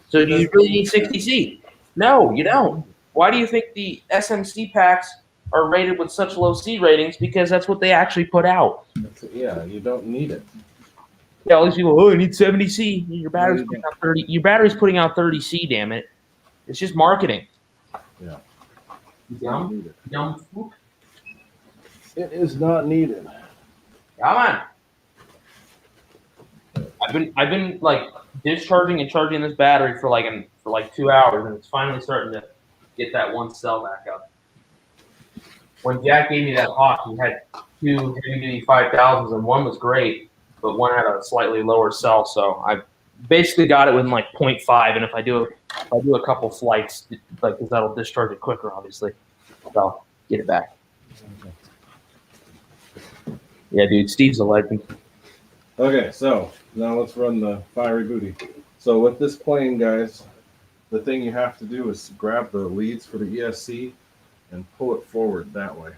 Speaker 2: So do you really need 60C? No, you don't. Why do you think the SMC packs are rated with such low C ratings? Because that's what they actually put out.
Speaker 1: Yeah, you don't need it.
Speaker 2: Yeah, all these people, oh, I need 70C. Your battery's putting out 30. Your battery's putting out 30C, damn it. It's just marketing.
Speaker 1: Yeah.
Speaker 2: Dumb.
Speaker 1: It is not needed.
Speaker 2: Come on. I've been like discharging and charging this battery for like 2 hours, and it's finally starting to get that one cell back up. When Jack gave me that Hawk, he had 2 heavy-duty 5,000s, and one was great, but one had a slightly lower cell. So I basically got it within like 0.5, and if I do a couple flights, like because that'll discharge it quicker, obviously. So I'll get it back. Yeah, dude, Steve's a legend.
Speaker 1: Okay, so now let's run the fiery booty. So with this plane, guys, the thing you have to do is grab the leads for the ESC and pull it forward that way.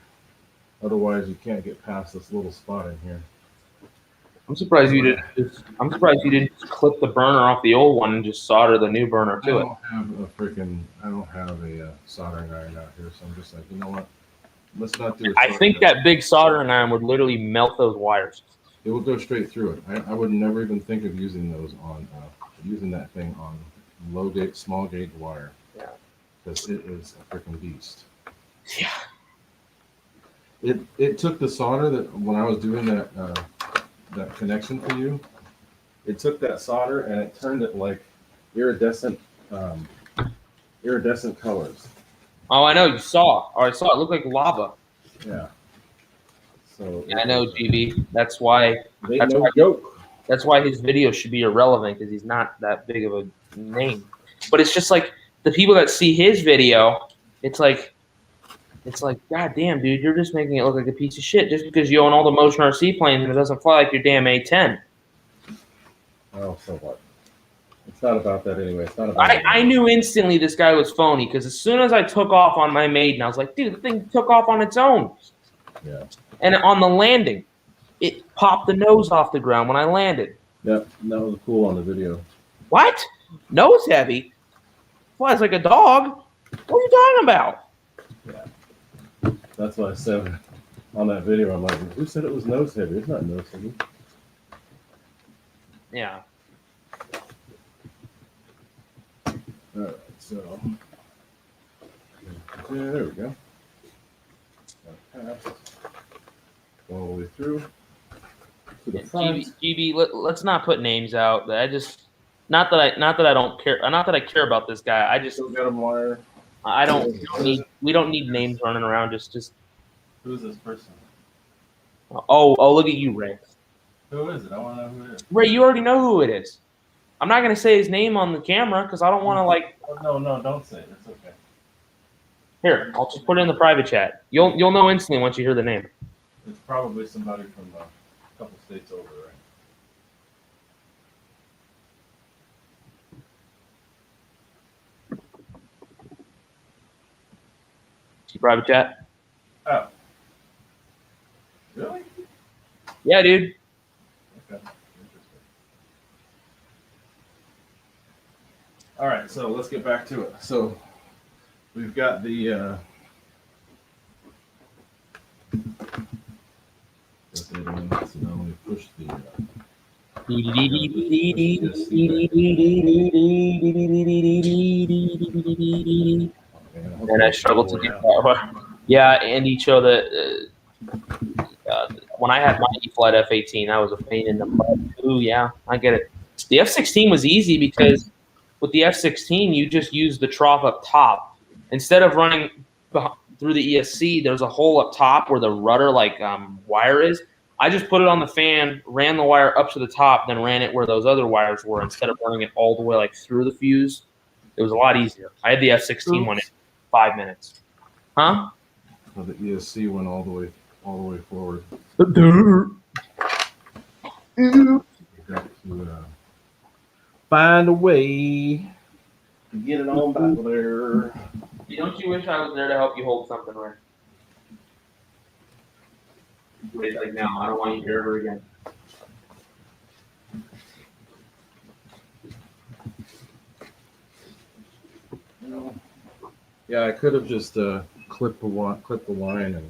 Speaker 1: Otherwise, you can't get past this little spot in here.
Speaker 2: I'm surprised you didn't. I'm surprised you didn't just clip the burner off the old one and just solder the new burner to it.
Speaker 1: I don't have a soldering iron out here, so I'm just like, you know what? Let's not do it.
Speaker 2: I think that big soldering iron would literally melt those wires.
Speaker 1: It would go straight through it. I would never even think of using those on using that thing on low gauge, small gauge wire.
Speaker 2: Yeah,
Speaker 1: because it is a freaking beast.
Speaker 2: Yeah.
Speaker 1: It took the solder that when I was doing that connection for you, it took that solder and it turned it like iridescent colors.
Speaker 2: Oh, I know. You saw. Or I saw it looked like lava.
Speaker 1: Yeah. So
Speaker 2: yeah, I know, GB. That's why. That's why his video should be irrelevant because he's not that big of a name. But it's just like the people that see his video, it's like, God damn, dude, you're just making it look like a piece of shit just because you own all the Motion RC planes and it doesn't fly like your damn A-10.
Speaker 1: Oh, so what? It's not about that anyway. It's not about
Speaker 2: I knew instantly this guy was phony because as soon as I took off on my Maiden, I was like, dude, the thing took off on its own.
Speaker 1: Yeah.
Speaker 2: And on the landing, it popped the nose off the ground when I landed.
Speaker 1: Yep, that was cool on the video.
Speaker 2: What? Nose heavy? Flies like a dog? What are you talking about?
Speaker 1: Yeah. That's what I said on that video. I'm like, who said it was nose heavy? It's not nose heavy.
Speaker 2: Yeah.
Speaker 1: All right, so yeah, there we go. Go all the way through to the front.
Speaker 2: GB, let's not put names out. I just not that I don't care. Not that I care about this guy. I just
Speaker 1: still got him wire.
Speaker 2: I don't need. We don't need names running around. Just.
Speaker 1: Who's this person?
Speaker 2: Oh, look at you, Ray.
Speaker 1: Who is it? I want to know who it is.
Speaker 2: Ray, you already know who it is. I'm not gonna say his name on the camera because I don't want to like.
Speaker 1: Oh, no, don't say it. It's okay.
Speaker 2: Here, I'll just put it in the private chat. You'll know instantly once you hear the name.
Speaker 1: It's probably somebody from a couple states over, right?
Speaker 2: Private chat.
Speaker 1: Oh. Really?
Speaker 2: Yeah, dude.
Speaker 1: Okay. Interesting. All right, so let's get back to it. So we've got the so now we push the
Speaker 2: and I struggled to get that. Yeah, Andy showed that when I had my Eflite F-18, I was a pain in the butt. Ooh, yeah, I get it. The F-16 was easy because with the F-16, you just use the trough up top. Instead of running through the ESC, there's a hole up top where the rudder wire is. I just put it on the fan, ran the wire up to the top, then ran it where those other wires were instead of running it all the way through the fuse. It was a lot easier. I had the F-16 one in 5 minutes. Huh?
Speaker 1: So the ESC went all the way forward. Got to find a way to get it on back there.
Speaker 2: Don't you wish I was there to help you hold something, right? Wait, now, I don't want you to hear her again.
Speaker 1: Yeah, I could have just clipped the line and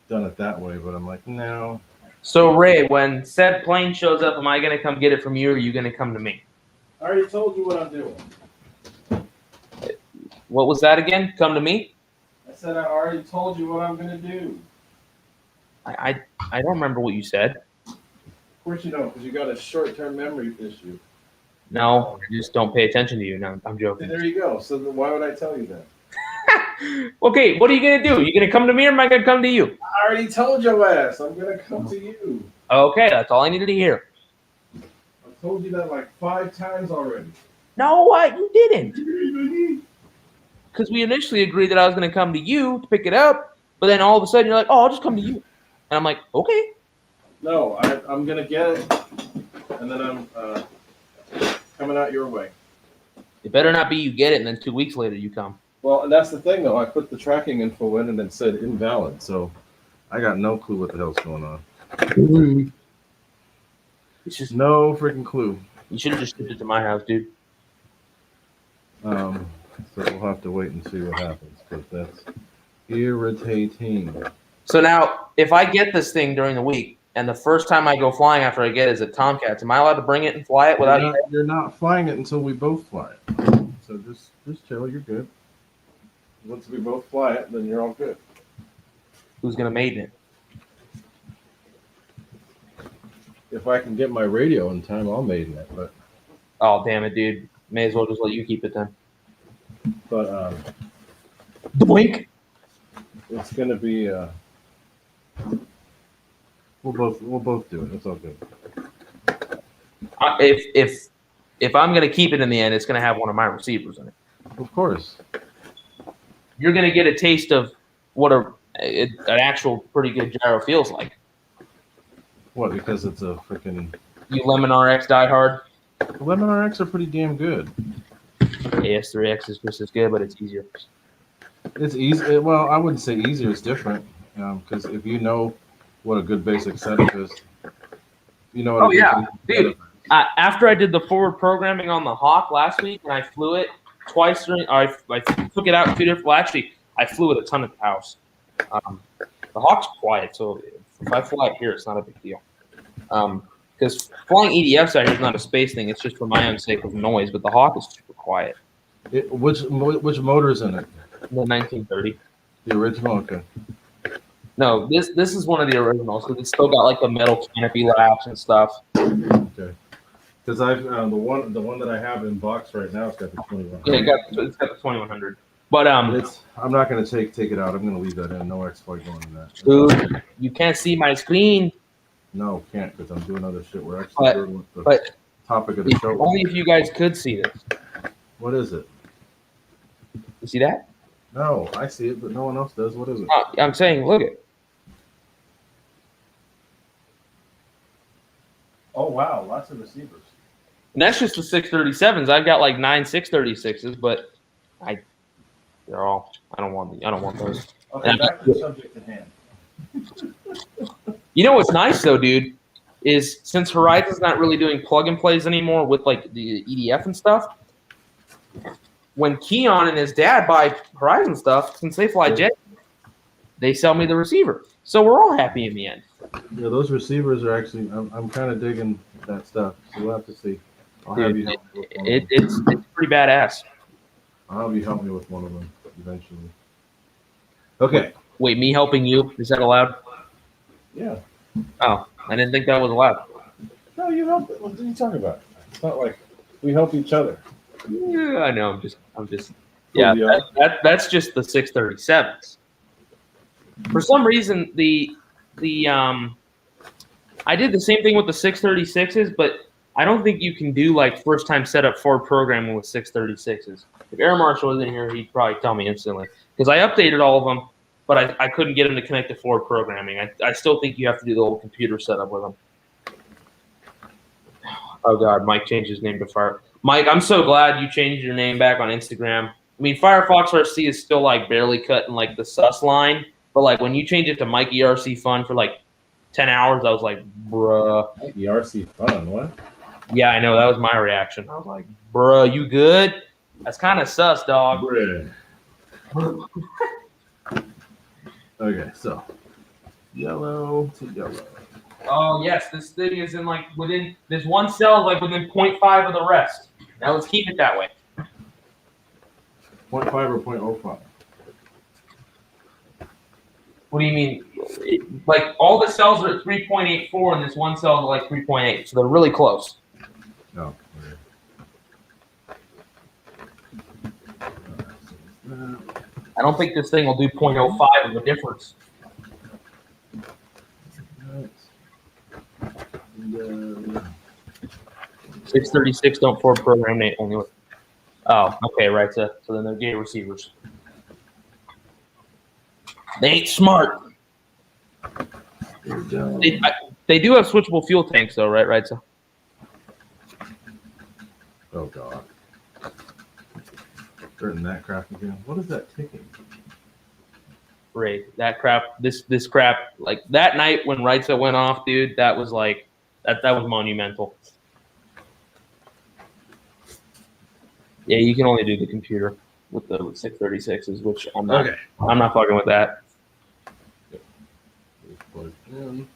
Speaker 1: done it that way, but I'm like, no.
Speaker 2: So Ray, when said plane shows up, am I gonna come get it from you, or are you gonna come to me?
Speaker 1: I already told you what I'm doing.
Speaker 2: What was that again? Come to me?
Speaker 1: I said I already told you what I'm gonna do.
Speaker 2: I don't remember what you said.
Speaker 1: Of course you don't, because you got a short-term memory issue.
Speaker 2: No, I just don't pay attention to you. No, I'm joking.
Speaker 1: And there you go. So then why would I tell you that?
Speaker 2: Okay, what are you gonna do? You gonna come to me, or am I gonna come to you?
Speaker 1: I already told your ass. I'm gonna come to you.
Speaker 2: Okay, that's all I needed to hear.
Speaker 1: I've told you that like 5 times already.
Speaker 2: No, what? You didn't. Because we initially agreed that I was gonna come to you to pick it up, but then all of a sudden you're like, "Oh, I'll just come to you," and I'm like, "Okay."
Speaker 1: No, I'm gonna get it, and then I'm coming out your way.
Speaker 2: It better not be you get it, and then 2 weeks later you come.
Speaker 1: Well, and that's the thing, though. I put the tracking info in, and it said invalid. So I got no clue what the hell's going on.
Speaker 2: It's just
Speaker 1: No freaking clue.
Speaker 2: you should have just shipped it to my house, dude.
Speaker 1: So we'll have to wait and see what happens because that's irritating.
Speaker 2: So now, if I get this thing during the week, and the first time I go flying after I get it is at Tomcats, am I allowed to bring it and fly it without you?
Speaker 1: You're not flying it until we both fly it. So just chill. You're good. Once we both fly it, then you're all good.
Speaker 2: Who's gonna maiden it?
Speaker 1: If I can get my radio in time, I'll maiden it. But
Speaker 2: Oh damn it, dude! May as well just let you keep it then.
Speaker 1: but
Speaker 2: Doink.
Speaker 1: it's gonna be we'll both do it. It's all good.
Speaker 2: If I'm gonna keep it in the end, it's gonna have one of my receivers in it.
Speaker 1: Of course.
Speaker 2: You're gonna get a taste of what an actual pretty good gyro feels like.
Speaker 1: What? Because it's a freaking.
Speaker 2: You Lemon RX diehard.
Speaker 1: Lemon RX are pretty damn good.
Speaker 2: AS3X is just as good, but it's easier.
Speaker 1: It's easy. Well, I wouldn't say easier. It's different. Because if you know what a good basic setup is, you know what.
Speaker 2: Oh yeah, dude. After I did the forward programming on the Hawk last week, and I flew it twice during, I took it out 2 different. Well, actually, I flew it a ton at the house. The Hawk's quiet, so if I fly it here, it's not a big deal. Because flying EDFs out here is not a space thing; it's just for my own sake of noise. But the Hawk is super quiet.
Speaker 1: Which motor is in it?
Speaker 2: The 1930.
Speaker 1: The original. Okay.
Speaker 2: No, this is one of the originals because it's still got like the metal canopy laps and stuff.
Speaker 1: Okay. Because I've the one that I have in box right now has got the 2100.
Speaker 2: Yeah, it's got the 2100. But
Speaker 1: I'm not going to take it out. I'm going to leave that in. No Xfly going in that.
Speaker 2: Dude, you can't see my screen.
Speaker 1: No, can't because I'm doing other shit. We're actually doing the topic of the show.
Speaker 2: Only if you guys could see this.
Speaker 1: What is it?
Speaker 2: You see that?
Speaker 1: No, I see it, but no one else does. What is it?
Speaker 2: I'm saying, look it.
Speaker 1: Oh wow, lots of receivers.
Speaker 2: And that's just the 637s. I've got like 9 636s, but I don't want those.
Speaker 1: Okay, back to the subject at hand.
Speaker 2: You know what's nice though, dude, is since Horizon's not really doing plug and plays anymore with like the EDF and stuff. When Keon and his dad buy Horizon stuff, since they fly jet, they sell me the receiver. So we're all happy in the end.
Speaker 1: Yeah, those receivers are actually. I'm kind of digging that stuff. So we'll have to see. I'll have you help me with one.
Speaker 2: It's pretty badass.
Speaker 1: I'll have you help me with one of them eventually. Okay.
Speaker 2: Wait, me helping you? Is that allowed?
Speaker 1: Yeah.
Speaker 2: Oh, I didn't think that was allowed.
Speaker 1: No, you help. What are you talking about? It's not like we help each other.
Speaker 2: Yeah, I know. I'm just. Yeah, that's just the 637s. For some reason, I did the same thing with the 636s, but I don't think you can do like first time setup forward programming with 636s. If Air Marshal was in here, he'd probably tell me instantly because I updated all of them, but I couldn't get him to connect to forward programming. I still think you have to do the whole computer setup with them. Oh God, Mike changed his name to Fire. Mike, I'm so glad you changed your name back on Instagram. I mean, Firefox RC is still like barely cutting like the sus line, but like when you change it to Mikey RC Fun for like 10 hours, I was like, bruh.
Speaker 1: Mikey RC Fun, what?
Speaker 2: Yeah, I know. That was my reaction. I was like, bruh, you good? That's kind of sus, dog.
Speaker 1: Bruh. Okay, so yellow to yellow.
Speaker 2: Oh, yes. This thing is in like within, this one cell is like within 0.5 of the rest. Now let's keep it that way.
Speaker 1: 0.5 or 0.05?
Speaker 2: What do you mean? Like all the cells are at 3.84 and this one cell is like 3.8. So they're really close.
Speaker 1: No.
Speaker 2: I don't think this thing will do 0.05 of the difference. 636 don't forward program Nate only with. Oh, okay, right. So then they're gate receivers. They ain't smart. They do have switchable fuel tanks though, right? Right. So.
Speaker 1: Oh God. Starting that crap again. What is that ticking?
Speaker 2: break. That crap, this crap, like that night when Reitza went off, dude, that was like that was monumental. Yeah, you can only do the computer with the 636s, which I'm not.
Speaker 1: Okay.
Speaker 2: I'm not fucking with that.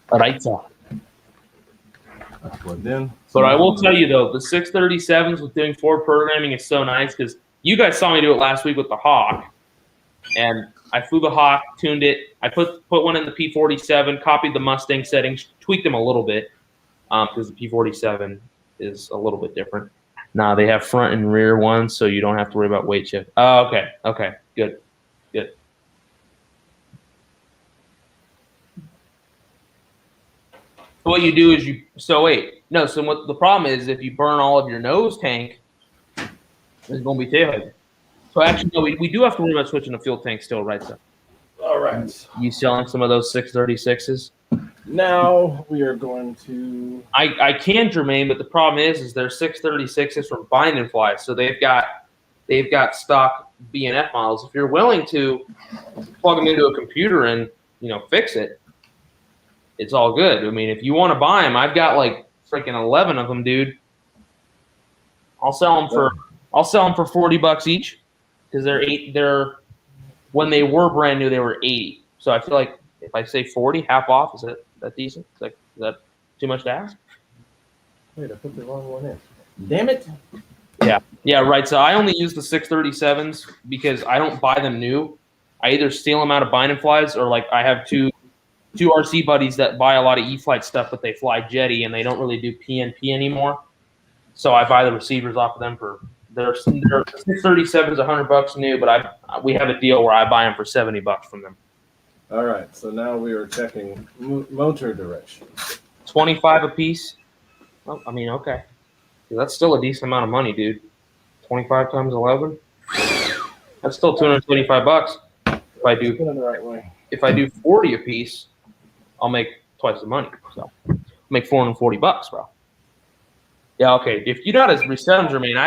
Speaker 2: Reitza.
Speaker 1: Plugged in.
Speaker 2: But I will tell you though, the 637s with doing forward programming is so nice because you guys saw me do it last week with the Hawk, and I flew the Hawk, tuned it. I put one in the P47, copied the Mustang settings, tweaked them a little bit because the P47 is a little bit different. Nah, they have front and rear ones, so you don't have to worry about weight shift. Oh, okay, good. So what you do is so what the problem is if you burn all of your nose tank, it's going to be tail heavy. So actually, no, we do have to worry about switching to fuel tank still, right? So,
Speaker 1: All right.
Speaker 2: you selling some of those 636s?
Speaker 1: Now we are going to.
Speaker 2: I can, Jermaine, but the problem is they're 636s from Bind and Fly, so they've got stock B&F models. If you're willing to plug them into a computer and fix it, it's all good. I mean, if you want to buy them, I've got like freaking 11 of them, dude. I'll sell them for $40 each because they're when they were brand new they were 80. So I feel like if I say 40, half off, is that decent? Is that too much to ask?
Speaker 1: Wait, I put the wrong one in. Damn it.
Speaker 2: Yeah, right. So I only use the 637s because I don't buy them new. I either steal them out of Bind and Flies or like I have two RC buddies that buy a lot of Eflite stuff, but they fly Jetty and they don't really do PNP anymore. So I buy the receivers off of them for their 637s $100 new, but we have a deal where I buy them for $70 from them.
Speaker 1: All right, so now we are checking motor direction.
Speaker 2: 25 a piece. Well, I mean, okay, that's still a decent amount of money, dude. 25 times 11. That's still $225. If I do
Speaker 1: the right way.
Speaker 2: If I do 40 a piece, I'll make twice the money. So I'll make $440, bro. Yeah, okay. If you know how to reset them, Jermaine,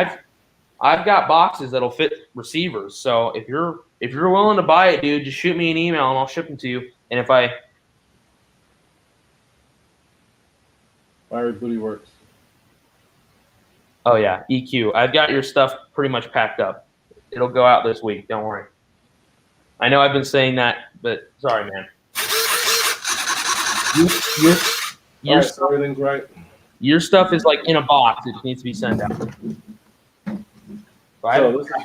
Speaker 2: I've got boxes that'll fit receivers. So if you're willing to buy it, dude, just shoot me an email and I'll ship them to you. And if
Speaker 1: Fiery Booty Works.
Speaker 2: Oh yeah, EQ. I've got your stuff pretty much packed up. It'll go out this week. Don't worry. I know I've been saying that, but sorry, man. Your
Speaker 1: stuff, everything's right.
Speaker 2: Your stuff is like in a box. It just needs to be sent out. I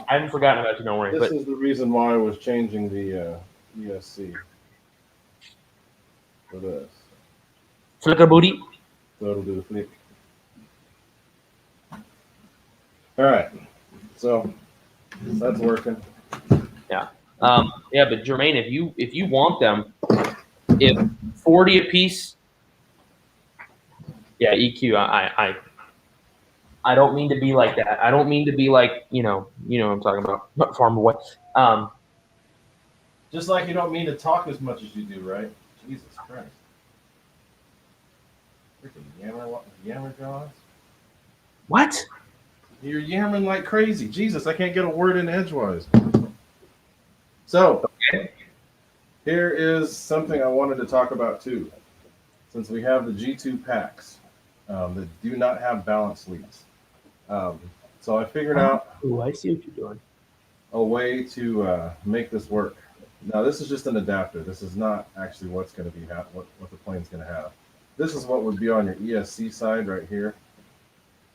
Speaker 2: haven't forgotten about you. Don't worry.
Speaker 1: This is the reason why I was changing the ESC for this.
Speaker 2: Flicker booty.
Speaker 1: So it'll do the flick. All right. So that's working.
Speaker 2: Yeah. Yeah, but Jermaine, if you want them, if 40 a piece, yeah, EQ. I don't mean to be like that. I don't mean to be like you know what I'm talking about. Not Farm Boy.
Speaker 1: Just like you don't mean to talk as much as you do, right? Jesus Christ. Freaking yammer jaws.
Speaker 2: What?
Speaker 1: You're yammering like crazy. Jesus, I can't get a word in edgewise. So, here is something I wanted to talk about too. Since we have the G2 packs that do not have balance leads. So I figured out
Speaker 2: I see what you're doing.
Speaker 1: a way to make this work. Now, this is just an adapter. This is not actually what's going to be what the plane's going to have. This is what would be on your ESC side right here.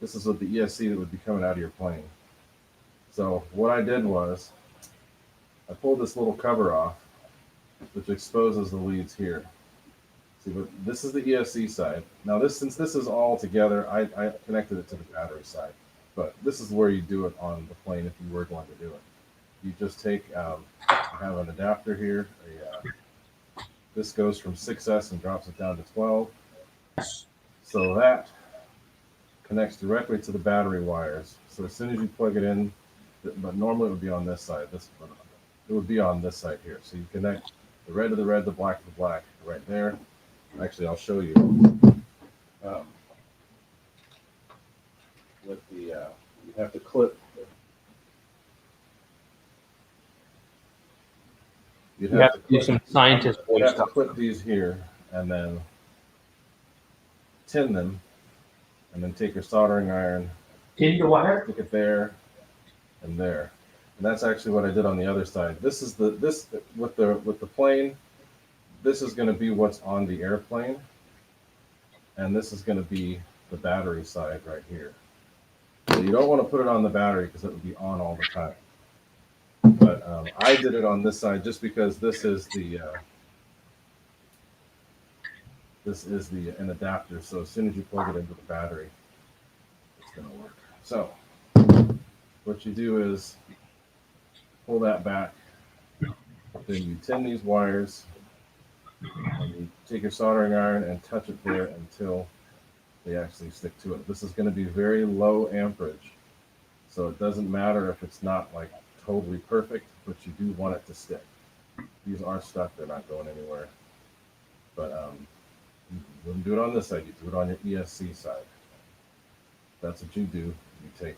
Speaker 1: This is what the ESC that would be coming out of your plane. So what I did was I pulled this little cover off, which exposes the leads here. See, but this is the ESC side. Now, since this is all together, I connected it to the battery side. But this is where you do it on the plane if you were going to do it. You just take, I have an adapter here. This goes from 6S and drops it down to 12. So that connects directly to the battery wires. So as soon as you plug it in, but normally it would be on this side. It would be on this side here. So you connect the red to the red, the black to the black, right there. Actually, I'll show you. With the you have to clip. You'd
Speaker 2: You have to do some scientist
Speaker 1: you'd
Speaker 2: boy
Speaker 1: have to
Speaker 2: stuff.
Speaker 1: put these here and then tin them, and then take your soldering iron,
Speaker 2: Tin the wire?
Speaker 1: stick it there and there. And that's actually what I did on the other side. This is this with the plane. This is going to be what's on the airplane, and this is going to be the battery side right here. So you don't want to put it on the battery because it would be on all the time. But I did it on this side just because this is an adapter. So as soon as you plug it into the battery, it's going to work. So what you do is pull that back, then you tin these wires, and you take your soldering iron and touch it there until they actually stick to it. This is going to be very low amperage, so it doesn't matter if it's not like totally perfect, but you do want it to stick. These are stuck, they're not going anywhere. But you wouldn't do it on this side, you do it on your ESC side. That's what you do. You take,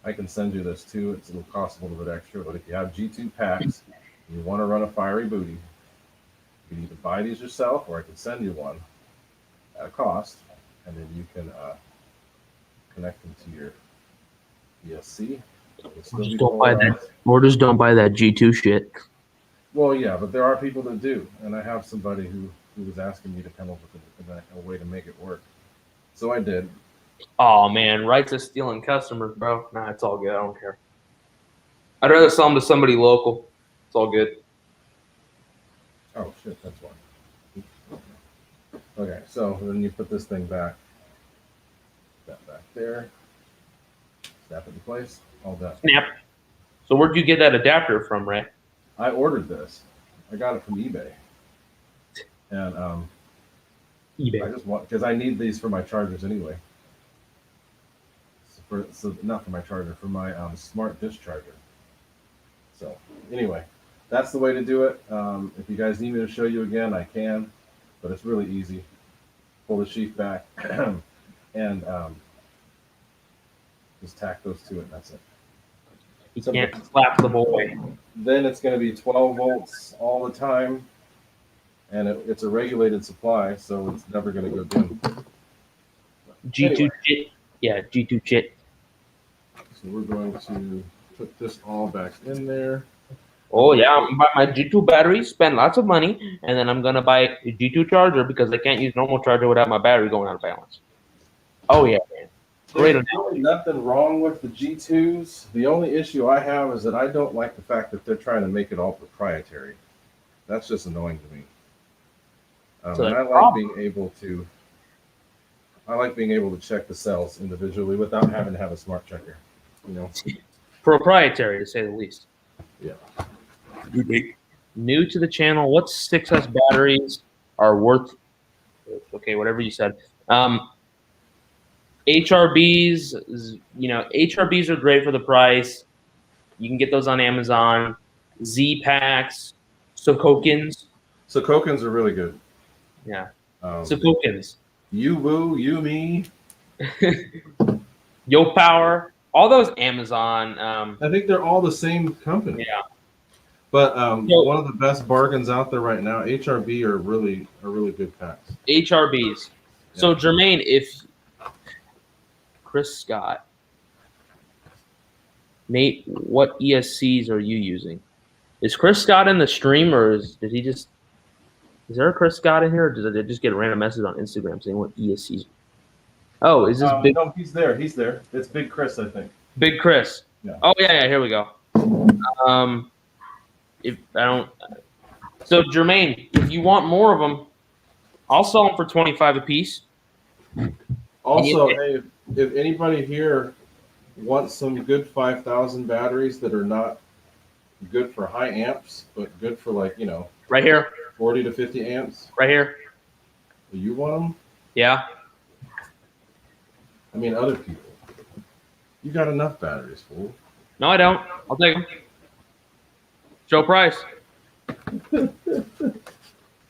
Speaker 1: I can send you this too, it'll cost a little bit extra, but if you have G2 packs and you want to run a fiery booty, you can either buy these yourself or I can send you one at a cost, and then you can connect them to your ESC.
Speaker 2: Or just don't buy that G2 shit.
Speaker 1: Well, yeah, but there are people that do, and I have somebody who was asking me to come up with a way to make it work. So I did.
Speaker 2: Oh man, rights of stealing customers, bro. Nah, it's all good. I don't care. I'd rather sell them to somebody local. It's all good.
Speaker 1: Oh shit, that's one. Okay, so then you put this thing back. That back there. Snap it in place. All done.
Speaker 2: Snap. So where'd you get that adapter from, Ray?
Speaker 1: I ordered this. I got it from eBay. And
Speaker 2: eBay.
Speaker 1: I just want, because I need these for my chargers anyway. So not for my charger, for my smart dish charger. So anyway, that's the way to do it. If you guys need me to show you again, I can, but it's really easy. Pull the sheath back and just tack those to it. And that's it.
Speaker 2: You can't slap the boy.
Speaker 1: Then it's going to be 12 volts all the time, and it's a regulated supply, so it's never going to go dim.
Speaker 2: G2
Speaker 1: Anyway.
Speaker 2: chit. Yeah, G2 chit.
Speaker 1: So we're going to put this all back in there.
Speaker 2: Oh yeah, I'm gonna buy my G2 battery, spend lots of money, and then I'm gonna buy a G2 charger because I can't use normal charger without my battery going out of balance. Oh yeah, man. Great.
Speaker 1: There's really nothing wrong with the G2s. The only issue I have is that I don't like the fact that they're trying to make it all proprietary. That's just annoying to me.
Speaker 2: So
Speaker 1: and I like being able to. I like being able to check the cells individually without having to have a smart checker. You know,
Speaker 2: proprietary to say the least.
Speaker 1: Yeah.
Speaker 2: New to the channel, what 6S batteries are worth? Okay, whatever you said. HRBs, HRBs are great for the price. You can get those on Amazon. Z packs, Sokokins.
Speaker 1: Sokokins are really good.
Speaker 2: Yeah. Sokokins.
Speaker 1: You woo, you me.
Speaker 2: Yo Power. All those Amazon.
Speaker 1: I think they're all the same company.
Speaker 2: Yeah.
Speaker 1: But one of the best bargains out there right now, HRB are really good packs.
Speaker 2: HRBs. Yeah. So Jermaine, if Chris Scott, Nate, what ESCs are you using? Is Chris Scott in the stream, or did he just? Is there a Chris Scott in here, or did I just get a random message on Instagram saying what ESCs? Oh, is this big?
Speaker 1: No, he's there. He's there. It's Big Chris, I think.
Speaker 2: Big Chris.
Speaker 1: Yeah.
Speaker 2: Oh yeah. Here we go. If I don't, so Jermaine, if you want more of them, I'll sell them for $25 a piece.
Speaker 1: Also, hey, if anybody here wants some good 5,000 batteries that are not good for high amps, but good for
Speaker 2: right here,
Speaker 1: 40 to 50 amps,
Speaker 2: right here.
Speaker 1: Do you want them?
Speaker 2: Yeah.
Speaker 1: I mean, other people. You got enough batteries, fool.
Speaker 2: No, I don't. I'll take them. Show price.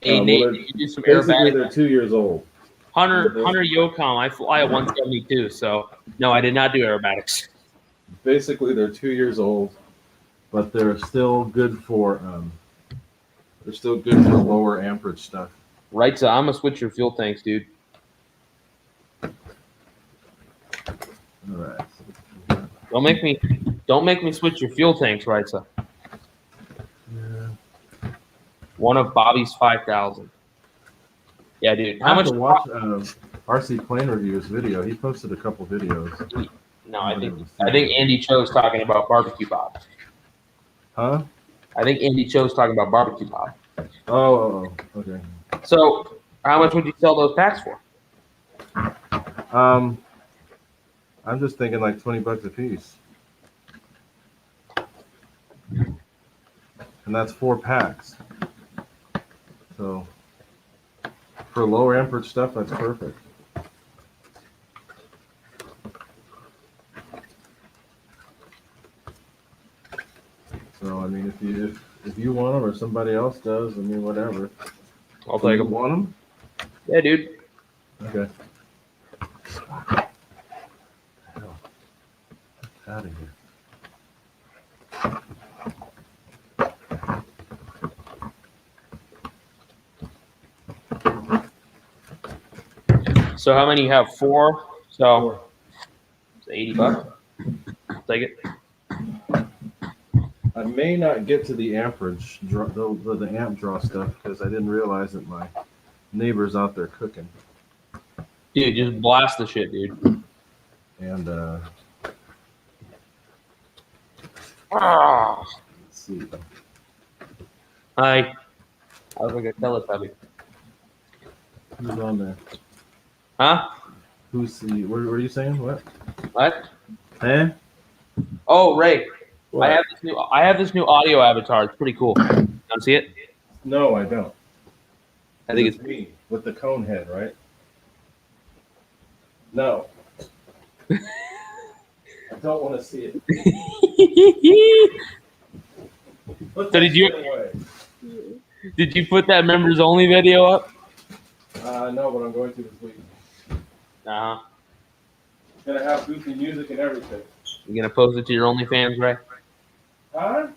Speaker 2: Hey, Nate, you do some
Speaker 1: basically, they're 2 years old.
Speaker 2: Hunter Yocom, I fly at 172, so no, I did not do aerobatics.
Speaker 1: Basically, they're 2 years old, but they're still good for They're still good for lower amperage stuff.
Speaker 2: Right, so I'm gonna switch your fuel tanks, dude.
Speaker 1: All right.
Speaker 2: Don't make me switch your fuel tanks, right, so.
Speaker 1: Yeah.
Speaker 2: One of Bobby's 5,000. Yeah, dude.
Speaker 1: I have to watch RC Plane Reviews video. He posted a couple videos.
Speaker 2: No, I think Andy Cho's talking about barbecue Bob.
Speaker 1: Huh?
Speaker 2: I think Andy Cho's talking about barbecue Bob.
Speaker 1: Oh, okay.
Speaker 2: So, how much would you sell those packs for?
Speaker 1: I'm just thinking like $20 a piece. And that's 4 packs. So for lower amperage stuff, that's perfect. So I mean, if you want them or somebody else does, I mean, whatever.
Speaker 2: I'll take them.
Speaker 1: Want them?
Speaker 2: Yeah, dude.
Speaker 1: Okay. Out of here.
Speaker 2: So how many you have? 4. So it's $80. Take it.
Speaker 1: I may not get to the amperage, the amp draw stuff, because I didn't realize that my neighbor's out there cooking.
Speaker 2: Dude, just blast the shit, dude.
Speaker 1: And
Speaker 2: Ah.
Speaker 1: let's see.
Speaker 2: Hi. I was like a Teletubby.
Speaker 1: Who's on there?
Speaker 2: Huh?
Speaker 1: Who's the? What are you saying? What?
Speaker 2: What?
Speaker 1: Eh?
Speaker 2: Oh, Ray.
Speaker 1: What?
Speaker 2: I have this new audio avatar. It's pretty cool. You want to see it?
Speaker 1: No, I don't.
Speaker 2: I think it's
Speaker 1: me with the cone head, right? No. I don't want to see it.
Speaker 2: So did you put that members only video up?
Speaker 1: No, but I'm going to this week.
Speaker 2: Uh-huh.
Speaker 1: It's gonna have goofy music and everything.
Speaker 2: You gonna post it to your OnlyFans, Ray?
Speaker 1: Huh?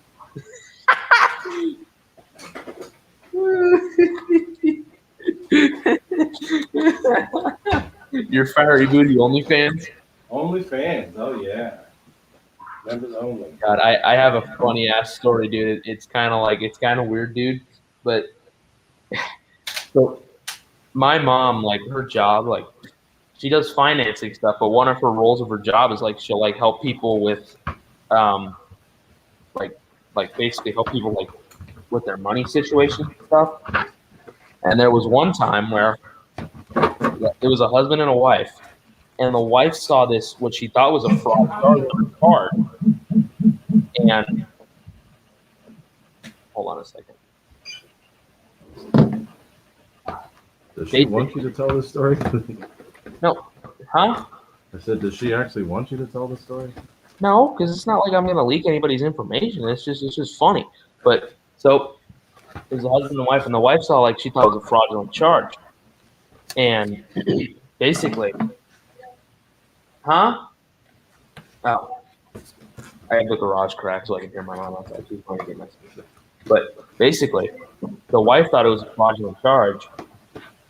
Speaker 2: Your fiery booty OnlyFans?
Speaker 1: OnlyFans, oh yeah. Members only.
Speaker 2: God, I have a funny ass story, dude. It's kind of weird, dude. But so my mom, like her job, like she does financing stuff, but one of her roles of her job is like she'll like help people with, like basically help people like with their money situation and stuff. And there was one time where it was a husband and a wife, and the wife saw this what she thought was a fraud card. And hold on a second.
Speaker 1: Does she want you to tell this story?
Speaker 2: No, huh?
Speaker 1: I said, does she actually want you to tell the story?
Speaker 2: No, because it's not like I'm gonna leak anybody's information. It's just funny. But so it was a husband and wife, and the wife saw like she thought it was a fraudulent charge, and basically, huh? Oh, I have the garage crack so I can hear my mom outside. She's going to get my sister. But basically, the wife thought it was a fraudulent charge,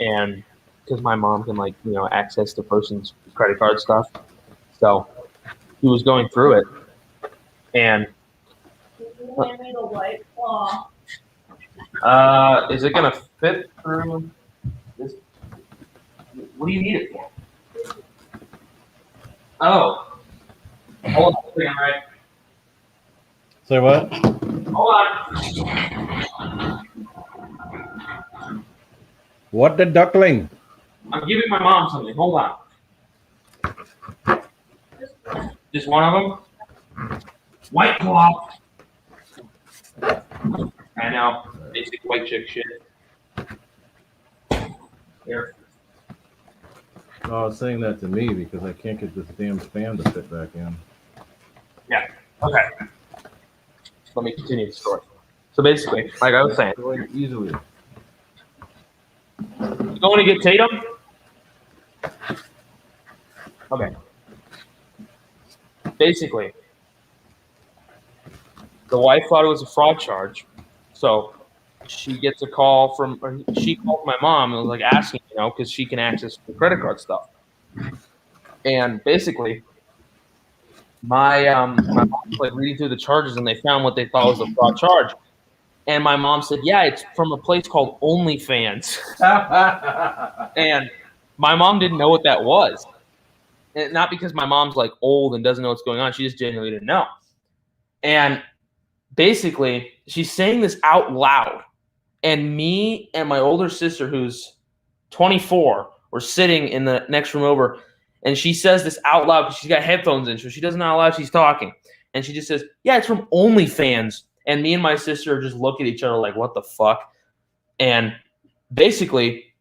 Speaker 2: and because my mom can access the person's credit card stuff, so he was going through it, and is it gonna fit through this? What do you need it for? Oh, hold on a second, right?
Speaker 1: Say what?
Speaker 2: Hold on.
Speaker 1: What the duckling?
Speaker 2: I'm giving my mom something. Hold on. Just one of them? White Claw. I know. Basic white chick shit. Here.
Speaker 1: Oh, I was saying that to me because I can't get this damn fan to fit back in.
Speaker 2: Yeah. Okay. Let me continue the story. So basically, like I was saying,
Speaker 1: Going easily.
Speaker 2: you going to get Tatum? Okay. Basically, the wife thought it was a fraud charge, so she gets a call she called my mom and was like asking, because she can access the credit card stuff. And basically, my mom was like reading through the charges and they found what they thought was a fraud charge. And my mom said, yeah, it's from a place called OnlyFans. And my mom didn't know what that was. And not because my mom's like old and doesn't know what's going on. She just genuinely didn't know. And basically, she's saying this out loud. And me and my older sister, who's 24, were sitting in the next room over. And she says this out loud because she's got headphones in, so she doesn't know how loud she's talking. And she just says, yeah, it's from OnlyFans. And me and my sister just look at each other like, what the fuck? And basically,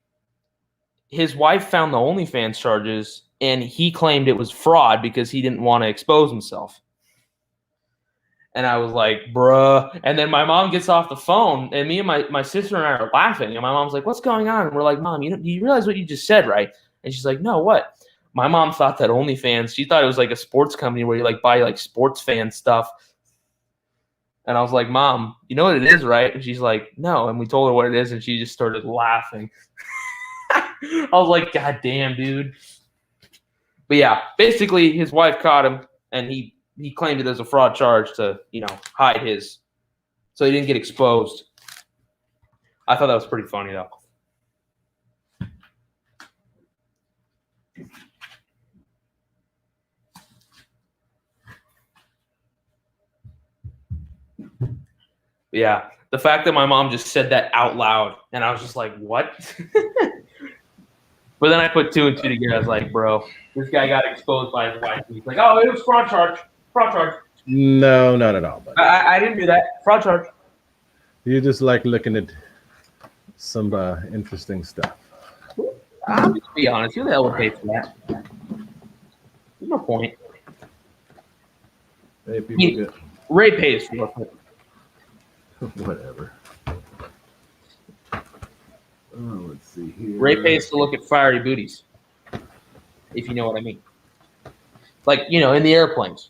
Speaker 2: his wife found the OnlyFans charges, and he claimed it was fraud because he didn't want to expose himself. And I was like, bruh. And then my mom gets off the phone, and me and my sister and I are laughing. And my mom's like, what's going on? And we're like, Mom, you realize what you just said, right? And she's like, no, what? My mom thought that OnlyFans, she thought it was like a sports company where you like buy like sports fan stuff. And I was like, Mom, you know what it is, right? And she's like, no. And we told her what it is, and she just started laughing. I was like, God damn, dude. But yeah, basically his wife caught him, and he claimed it as a fraud charge to, hide his, so he didn't get exposed. I thought that was pretty funny, though. Yeah, the fact that my mom just said that out loud, and I was just like, what? But then I put two and two together. I was like, bro, this guy got exposed by his wife. He's like, oh, it was fraud charge. Fraud charge.
Speaker 1: No, not at all. Buddy.
Speaker 2: I didn't do that. Fraud charge.
Speaker 1: You just like looking at some interesting stuff.
Speaker 2: I'm just be honest. Who the hell would pay for that? There's no point.
Speaker 1: Hey,
Speaker 2: Ray pays for it.
Speaker 1: Whatever. Let's see here.
Speaker 2: Ray pays to look at fiery booties, if you know what I mean. Like, in the airplanes.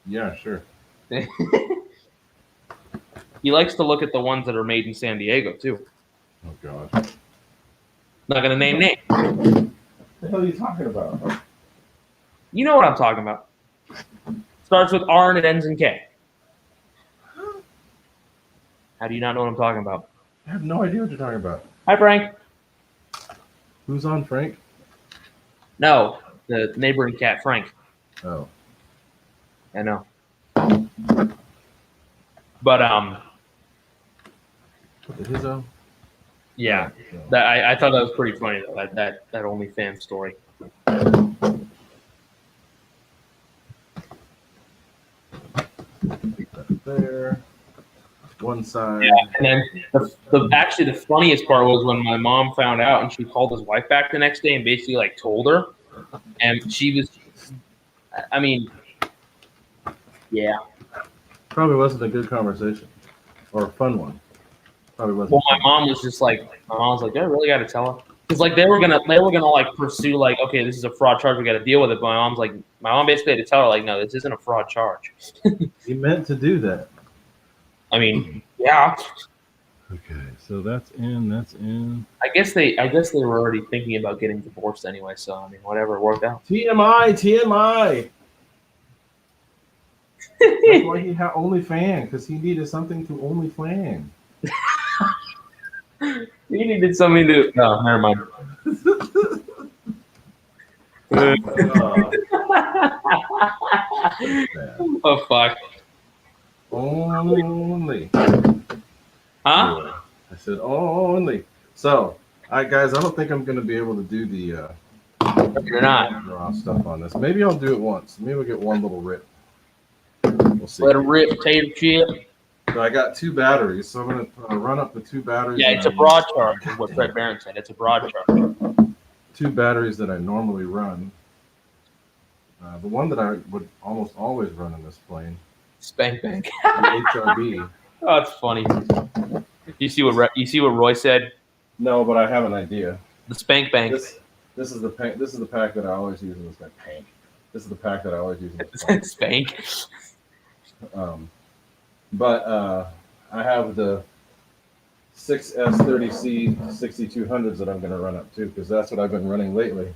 Speaker 1: Yeah, sure.
Speaker 2: He likes to look at the ones that are made in San Diego, too.
Speaker 1: Oh, God.
Speaker 2: Not going to name names.
Speaker 1: What the hell are you talking about?
Speaker 2: You know what I'm talking about. Starts with R and it ends in K. How do you not know what I'm talking about?
Speaker 1: I have no idea what you're talking about.
Speaker 2: Hi, Frank.
Speaker 1: Who's on, Frank?
Speaker 2: No, the neighboring cat, Frank.
Speaker 1: Oh.
Speaker 2: I know. But
Speaker 1: His own?
Speaker 2: yeah,
Speaker 1: No.
Speaker 2: that I thought that was pretty funny though. That OnlyFans story.
Speaker 1: There. One side.
Speaker 2: Yeah, and then the funniest part was when my mom found out and she called his wife back the next day and basically like told her, and she was, I mean, yeah.
Speaker 1: Probably wasn't a good conversation or a fun one. Probably wasn't.
Speaker 2: Well, my mom was like, I really got to tell her, because like they were gonna like pursue like, okay, this is a fraud charge, we got to deal with it. But my mom basically had to tell her like, no, this isn't a fraud charge.
Speaker 1: He meant to do that.
Speaker 2: I mean, yeah.
Speaker 1: Okay, so that's in.
Speaker 2: I guess they were already thinking about getting divorced anyway. So I mean, whatever, it worked out.
Speaker 1: TMI. That's why he had OnlyFans, because he needed something to OnlyFans.
Speaker 2: You needed something to. No, never mind. Oh fuck.
Speaker 1: Only.
Speaker 2: Huh?
Speaker 1: Anyway, I said only. So, guys, I don't think I'm going to be able to do the
Speaker 2: You're not.
Speaker 1: raw stuff on this. Maybe I'll do it once. Maybe we'll get one little rip. We'll see.
Speaker 2: Let it rip, potato chip.
Speaker 1: So I got 2 batteries, so I'm going to run up the 2 batteries.
Speaker 2: Yeah, it's a broad charge, is what Fred Barron said. It's a broad charge.
Speaker 1: 2 batteries that I normally run. The one that I would almost always run in this plane.
Speaker 2: Spank bank.
Speaker 1: The HRB.
Speaker 2: Oh, it's funny. You see what Roy said?
Speaker 1: No, but I have an idea.
Speaker 2: The spank bank.
Speaker 1: This is the pack that I always use in this pack. This is the pack that I always use in this pack.
Speaker 2: Spank.
Speaker 1: But I have the 6S30C 6200s that I'm going to run up to, because that's what I've been running lately.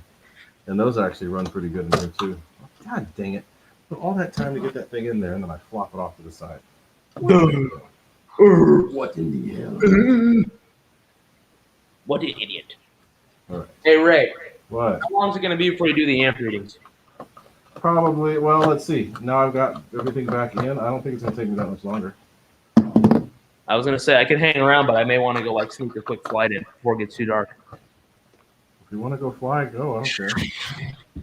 Speaker 1: And those actually run pretty good in there too. God dang it. Took all that time to get that thing in there, and then I flop it off to the side. What in the hell?
Speaker 2: What an idiot.
Speaker 1: All right.
Speaker 2: Hey, Ray.
Speaker 1: What?
Speaker 2: How long is it going to be before you do the amp readings?
Speaker 1: Probably, well, let's see. Now I've got everything back in. I don't think it's going to take me that much longer.
Speaker 2: I was going to say I could hang around, but I may want to go like sneak a quick flight in before it gets too dark.
Speaker 1: If you want to go fly, go. I don't care.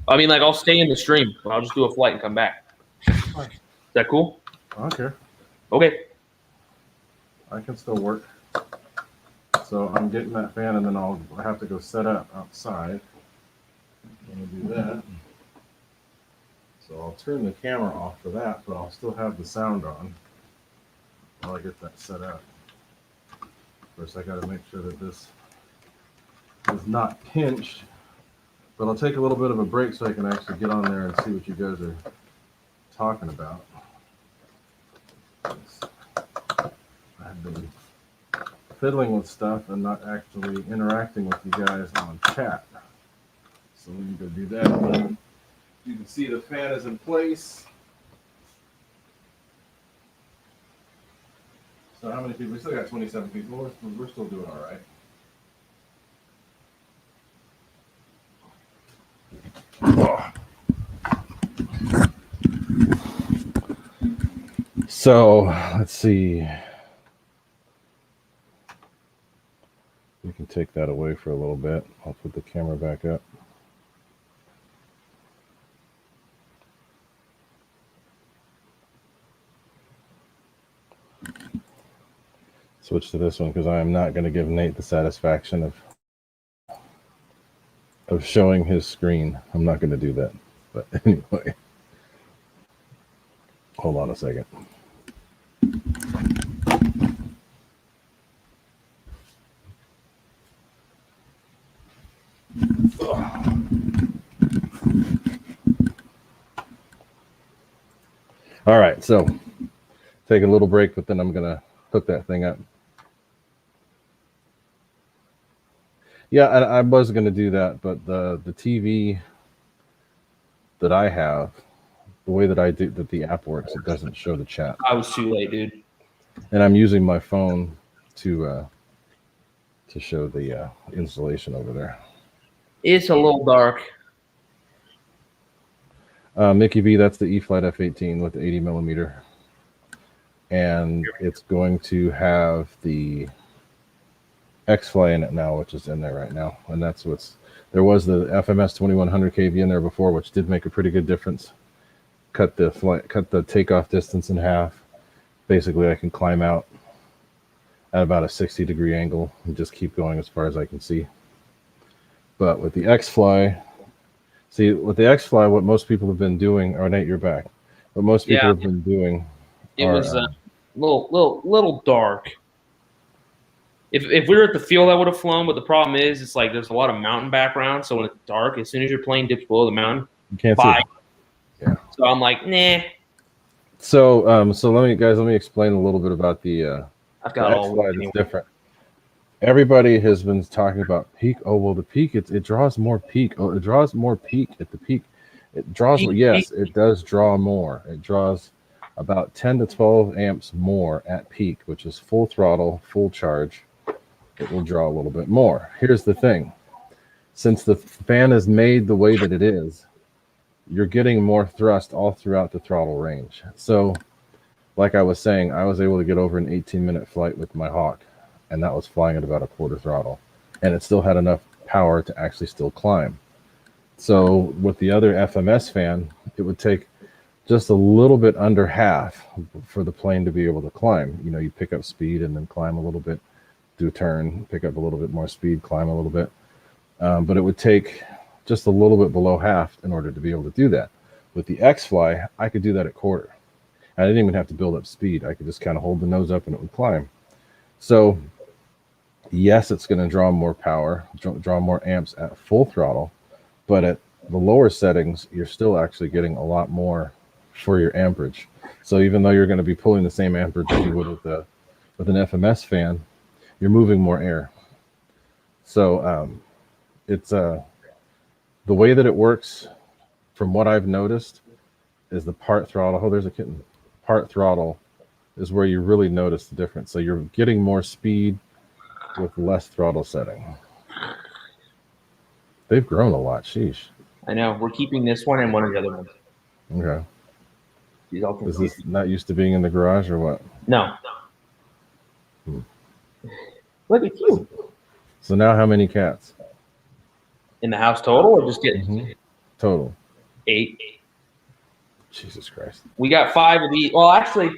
Speaker 2: I mean, like, I'll stay in the stream. But I'll just do a flight and come back. Is that cool?
Speaker 1: I don't care.
Speaker 2: Okay.
Speaker 1: I can still work. So I'm getting that fan, and then I'll have to go set up outside. I'm going to do that. So I'll turn the camera off for that, but I'll still have the sound on while I get that set up. First, I got to make sure that this is not pinched, but I'll take a little bit of a break so I can actually get on there and see what you guys are talking about. I've been fiddling with stuff and not actually interacting with you guys on chat. So let me go do that. You can see the fan is in place. So how many people? We still got 27 people. We're still doing all right. So let's see. We can take that away for a little bit. I'll put the camera back up. Switch to this one because I am not going to give Nate the satisfaction of showing his screen. I'm not going to do that. But anyway, hold on a second. All right, so take a little break, but then I'm going to hook that thing up. Yeah, I was going to do that, but the TV that I have, the way that I do that the app works, it doesn't show the chat.
Speaker 2: I was too late, dude.
Speaker 1: And I'm using my phone to show the installation over there.
Speaker 2: It's a little dark.
Speaker 1: Mickey V, that's the Eflite F-18 with the 80 millimeter. And it's going to have the Xfly in it now, which is in there right now. And that's there was the FMS 2100 kV in there before, which did make a pretty good difference. Cut the takeoff distance in half. Basically, I can climb out at about a 60-degree angle and just keep going as far as I can see. But with the Xfly, what most people have been doing, or Nate, you're back. What most people have been doing,
Speaker 2: it was a little dark. If we were at the field, I would have flown. But the problem is, it's like there's a lot of mountain background. So when it's dark, as soon as your plane dips below the mountain,
Speaker 1: you can't see it. Yeah.
Speaker 2: So I'm like, nah.
Speaker 1: So let me explain a little bit about the
Speaker 2: I've got all
Speaker 1: Xfly that's different. Everybody has been talking about peak. Oh well, the peak it draws more peak. Oh, it draws more peak at the peak. It draws yes, it does draw more. It draws about 10 to 12 amps more at peak, which is full throttle, full charge. It will draw a little bit more. Here's the thing. Since the fan is made the way that it is, you're getting more thrust all throughout the throttle range. So, like I was saying, I was able to get over an 18-minute flight with my Hawk, and that was flying at about a quarter throttle. And it still had enough power to actually still climb. So, with the other FMS fan, it would take just a little bit under half for the plane to be able to climb. You know, you pick up speed and then climb a little bit, do a turn, pick up a little bit more speed, climb a little bit. But it would take just a little bit below half in order to be able to do that. With the Xfly, I could do that at quarter. I didn't even have to build up speed. I could just kind of hold the nose up and it would climb. So, yes, it's going to draw more power, draw more amps at full throttle, but at the lower settings, you're still actually getting a lot more for your amperage. So even though you're going to be pulling the same amperage as you would with an FMS fan, you're moving more air. So it's the way that it works, from what I've noticed, is the part throttle. Oh, there's a kitten. Part throttle is where you really notice the difference. So you're getting more speed with less throttle setting. They've grown a lot. Sheesh.
Speaker 2: I know. We're keeping this one and one of the other ones.
Speaker 1: Okay.
Speaker 2: These all
Speaker 1: Is this not used to being in the garage or what?
Speaker 2: No. Look at you.
Speaker 1: So now how many cats?
Speaker 2: In the house total or just kittens?
Speaker 1: Total.
Speaker 2: 8.
Speaker 1: Jesus Christ.
Speaker 2: We got 5 of these. Well, actually,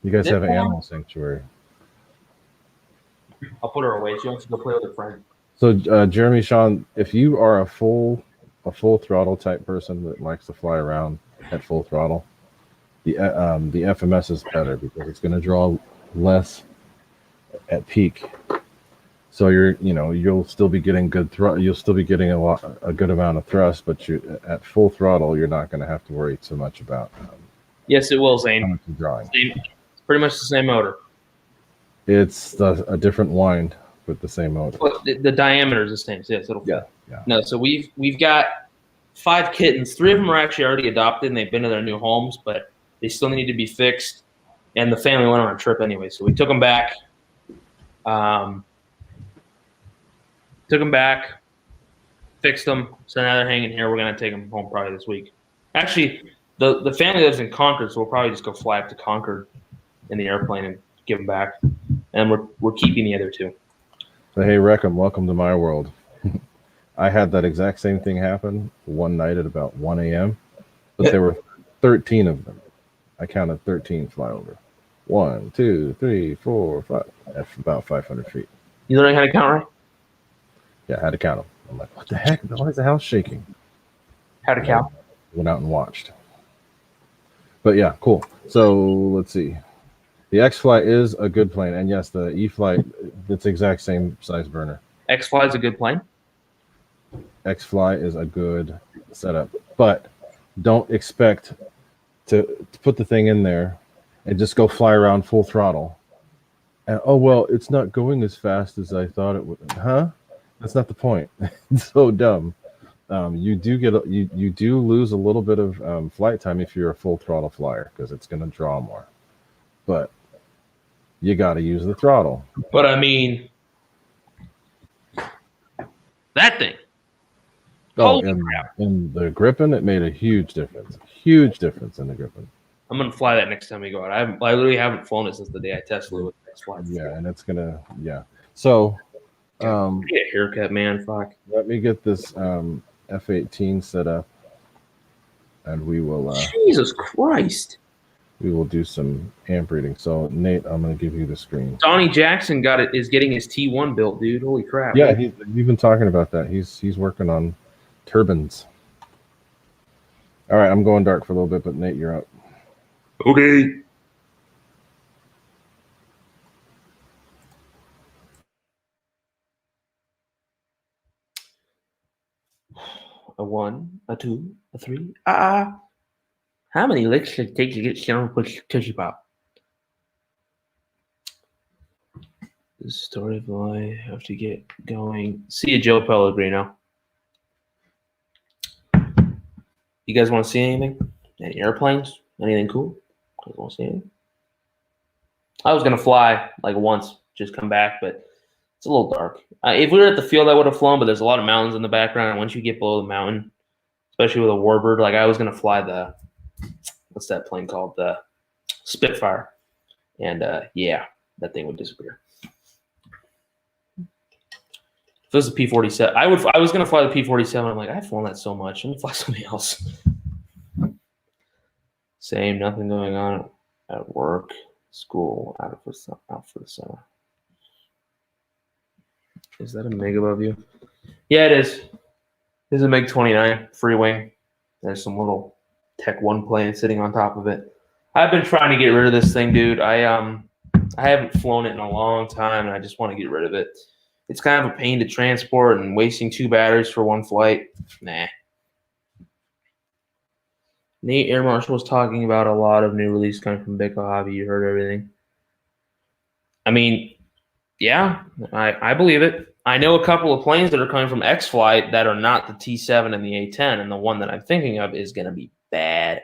Speaker 1: you guys have an animal sanctuary.
Speaker 2: I'll put her away. She wants to go play with her friend.
Speaker 1: So, Jeremy, Sean, if you are a full throttle type person that likes to fly around at full throttle, the FMS is better because it's going to draw less at peak. So you'll still be getting good you'll still be getting a good amount of thrust, but at full throttle, you're not going to have to worry too much about.
Speaker 2: Yes, it will, Zane.
Speaker 1: Drawing.
Speaker 2: It's pretty much the same motor.
Speaker 1: It's a different wind with the same motor.
Speaker 2: But the diameter is the same. So yes, it'll fit.
Speaker 1: Yeah.
Speaker 2: No, so we've got 5 kittens. 3 of them are actually already adopted, and they've been to their new homes, but they still need to be fixed. And the family went on a trip anyway, so we took them back. Fixed them. So now they're hanging here. We're gonna take them home probably this week. Actually, the family lives in Concord, so we'll probably just go fly up to Concord in the airplane and give them back. And we're keeping the other 2.
Speaker 1: So hey, Reckham, welcome to my world. I had that exact same thing happen one night at about 1 a.m., but there were 13 of them. I counted 13 fly over. 1, 2, 3, 4, 5. At about 500 feet.
Speaker 2: You learning how to count, right?
Speaker 1: Yeah, I had to count them. I'm like, what the heck? Why is the house shaking?
Speaker 2: How to count?
Speaker 1: Went out and watched. But yeah, cool. So let's see. The Xfly is a good plane, and yes, the Eflite, it's the exact same size burner.
Speaker 2: Xfly is a good plane.
Speaker 1: Xfly is a good setup, but don't expect to put the thing in there and just go fly around full throttle. And oh well, it's not going as fast as I thought it would. Huh? That's not the point. It's so dumb. You do lose a little bit of flight time if you're a full throttle flyer because it's going to draw more. But you got to use the throttle.
Speaker 2: But I mean, that thing.
Speaker 1: Oh, and the Griffin, it made a huge difference. Huge difference in the Griffin.
Speaker 2: I'm gonna fly that next time we go out. I literally haven't flown it since the day I tested it with Xfly.
Speaker 1: Yeah, and it's gonna So,
Speaker 2: get a haircut, man. Fuck.
Speaker 1: Let me get this F-18 set up, and we will.
Speaker 2: Jesus Christ.
Speaker 1: We will do some amp reading. So, Nate, I'm gonna give you the screen.
Speaker 2: Donnie Jackson is getting his T1 built, dude. Holy crap.
Speaker 1: Yeah, we've been talking about that. He's working on turbines. All right, I'm going dark for a little bit, but Nate, you're up.
Speaker 2: Okay. A 1, a 2, a 3. How many licks should it take to get Sharon push tissue pop? The story of life. Have to get going. See you, Joe Pellegrino. You guys want to see anything? Any airplanes? Anything cool? You guys want to see anything? I was gonna fly like once, just come back, but it's a little dark. If we were at the field, I would have flown, but there's a lot of mountains in the background. And once you get below the mountain, especially with a warbird, like I was gonna fly the what's that plane called? The Spitfire, and yeah, that thing would disappear. If it was a P-47, I was gonna fly the P-47. I'm like, I've flown that so much. Let me fly something else. Same, nothing going on at work, school, out for the summer. Is that a MiG above you? Yeah, it is. This is a MiG-29 free wing. There's some little Tech 1 plane sitting on top of it. I've been trying to get rid of this thing, dude. I haven't flown it in a long time, and I just want to get rid of it. It's kind of a pain to transport, and wasting 2 batteries for 1 flight. Nah. Nate Air Marshal was talking about a lot of new release coming from Bickel Hobby. You heard everything. I mean, Yeah, I believe it. I know a couple of planes that are coming from Xfly that are not the T7 and the A-10, and the one that I'm thinking of is going to be badass.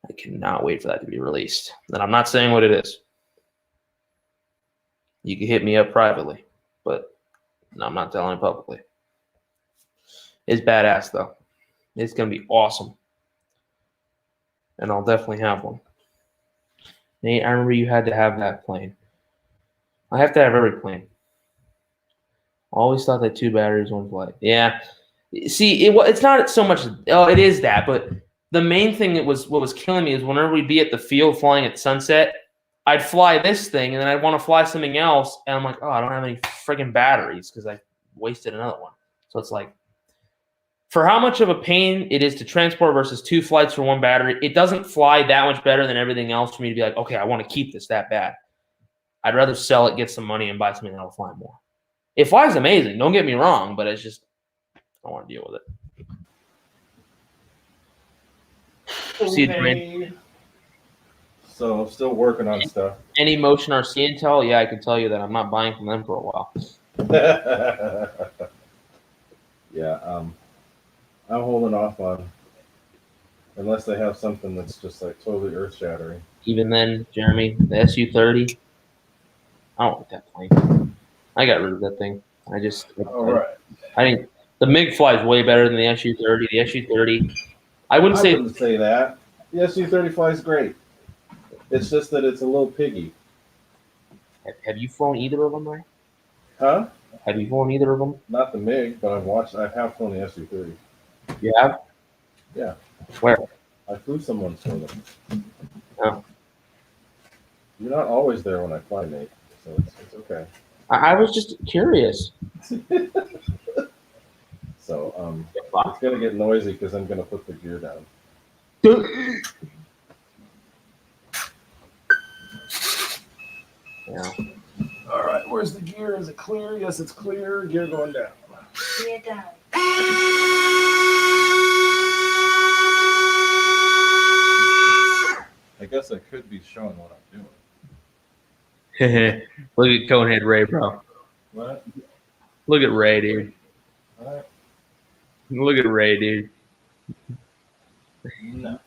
Speaker 2: I cannot wait for that to be released. And I'm not saying what it is. You can hit me up privately, but I'm not telling it publicly. It's badass, though. It's going to be awesome. And I'll definitely have one. Nate, I remember you had to have that plane. I have to have every plane. Always thought that 2 batteries, 1 flight. Yeah. See, it's not so much. Oh, it is that, but the main thing that was what was killing me is whenever we'd be at the field flying at sunset, I'd fly this thing and then I'd want to fly something else, and I'm like, oh, I don't have any friggin' batteries because I wasted another one. So it's like, for how much of a pain it is to transport versus 2 flights for 1 battery, it doesn't fly that much better than everything else for me to be like, okay, I want to keep this that bad. I'd rather sell it, get some money, and buy something that'll fly more. It flies amazing. Don't get me wrong, but it's just I don't want to deal with it. See it, Dwayne?
Speaker 1: So I'm still working on stuff.
Speaker 2: Any Motion RC intel? Yeah, I can tell you that I'm not buying from them for a while.
Speaker 1: Yeah, I'm holding off on unless they have something that's just like totally earth shattering.
Speaker 2: Even then, Jeremy, the SU-30, I don't like that plane. I got rid of that thing. I think the MiG flies way better than the SU-30. The SU-30, I wouldn't
Speaker 1: say that. The SU-30 flies great. It's just that it's a little piggy.
Speaker 2: Have you flown either of them, Ray?
Speaker 1: Huh?
Speaker 2: Have you flown either of them?
Speaker 1: Not the MiG, but I have flown the SU-30.
Speaker 2: You have?
Speaker 1: Yeah.
Speaker 2: Where?
Speaker 1: I flew someone for them.
Speaker 2: Oh.
Speaker 1: You're not always there when I fly, Nate, so it's okay.
Speaker 2: I was just curious.
Speaker 1: So it's gonna get noisy because I'm gonna put the gear down.
Speaker 2: Yeah.
Speaker 1: All right, where's the gear? Is it clear? Yes, it's clear. Gear going down.
Speaker 3: Gear down.
Speaker 1: I guess I could be showing what I'm doing.
Speaker 2: Look at Conehead Ray, bro.
Speaker 1: What?
Speaker 2: Look at Ray, dude.
Speaker 1: What?
Speaker 2: Look at Ray, dude.
Speaker 1: No.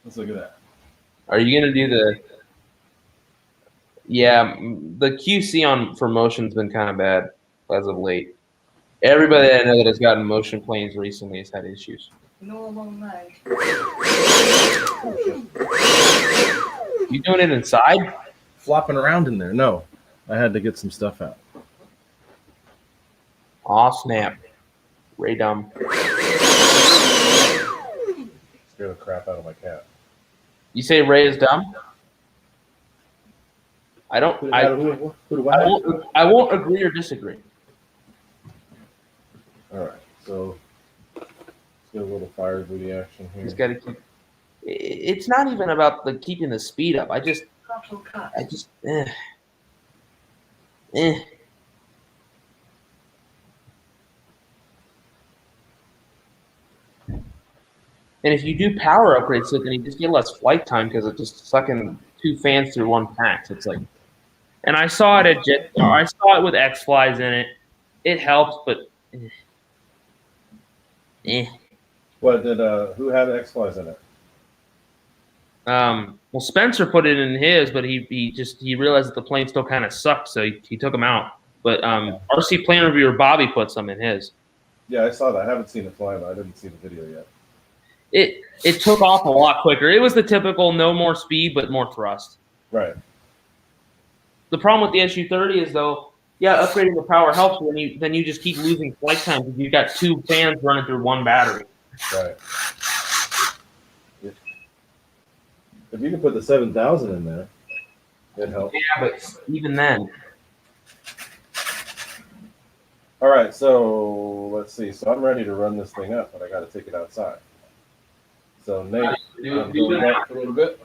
Speaker 1: Let's look at that.
Speaker 2: Are you gonna do the? Yeah, the QC for motion's been kind of bad as of late. Everybody that I know that has gotten motion planes recently has had issues.
Speaker 3: Normal mode.
Speaker 2: You doing it inside?
Speaker 1: Flopping around in there. No, I had to get some stuff out.
Speaker 2: Aw, snap. Ray dumb.
Speaker 1: Scare the crap out of my cat.
Speaker 2: You say Ray is dumb? I don't. I won't agree or disagree.
Speaker 1: All right, so let's get a little fire booty action here.
Speaker 2: He's got to keep. It's not even about keeping the speed up.
Speaker 3: Throttle cut.
Speaker 2: And if you do power upgrades, so then you just get less flight time because it's just sucking 2 fans through 1 pack. So it's like, and I saw it at I saw it with Xflies in it. It helps, but
Speaker 1: What did who had Xflies in it?
Speaker 2: Well, Spencer put it in his, but he realized that the plane still kind of sucked, so he took them out. But RC Plane Reviewer Bobby put some in his.
Speaker 1: Yeah, I saw that. I haven't seen it fly, but I didn't see the video yet.
Speaker 2: It took off a lot quicker. It was the typical no more speed, but more thrust.
Speaker 1: Right.
Speaker 2: The problem with the SU-30 is, though, yeah, upgrading the power helps, but then you just keep losing flight time because you've got 2 fans running through 1 battery.
Speaker 1: Right. If you can put the 7,000 in there, it helps.
Speaker 2: Yeah, but even then.
Speaker 1: All right, so let's see. So I'm ready to run this thing up, but I got to take it outside. So Nate,
Speaker 2: Do
Speaker 1: I'm
Speaker 2: it
Speaker 1: going
Speaker 2: in
Speaker 1: back for a little bit.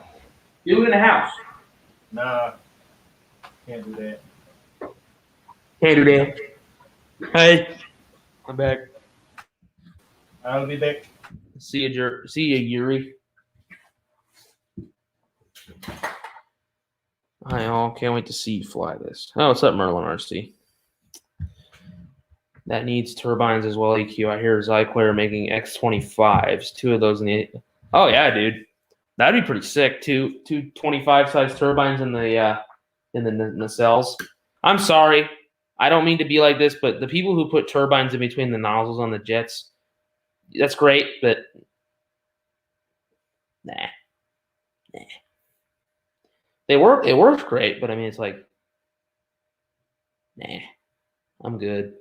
Speaker 2: Do it in the house.
Speaker 1: Nah, can't do that.
Speaker 2: Can't do that. Hey, I'm back.
Speaker 1: I'll be back.
Speaker 2: See you, Yuri. I all can't wait to see you fly this. Oh, what's up, Merlin RC? That needs turbines as well, EQ. I hear Zyclair making X25s. 2 of those in the. Oh yeah, dude, that'd be pretty sick. Two 25 size turbines in the nacelles. I'm sorry, I don't mean to be like this, but the people who put turbines in between the nozzles on the jets, that's great, but nah. It works great, but I mean, it's like, nah, I'm good.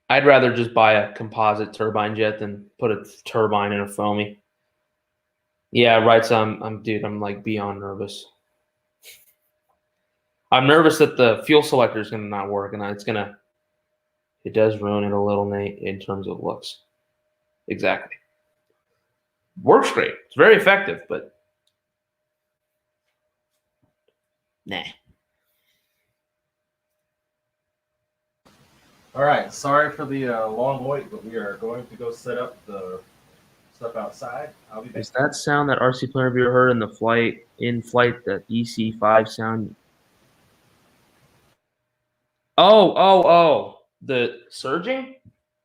Speaker 2: I'd rather just buy a composite turbine jet than put a turbine in a foamy. Yeah, right. So I'm like beyond nervous. I'm nervous that the fuel selector is going to not work, and it does ruin it a little, Nate, in terms of looks. Exactly. Works great. It's very effective, but nah.
Speaker 1: All right, sorry for the long wait, but we are going to go set up the stuff outside. I'll be back.
Speaker 2: Is that sound that RC player viewer heard in flight, that EC5 sound? Oh, the surging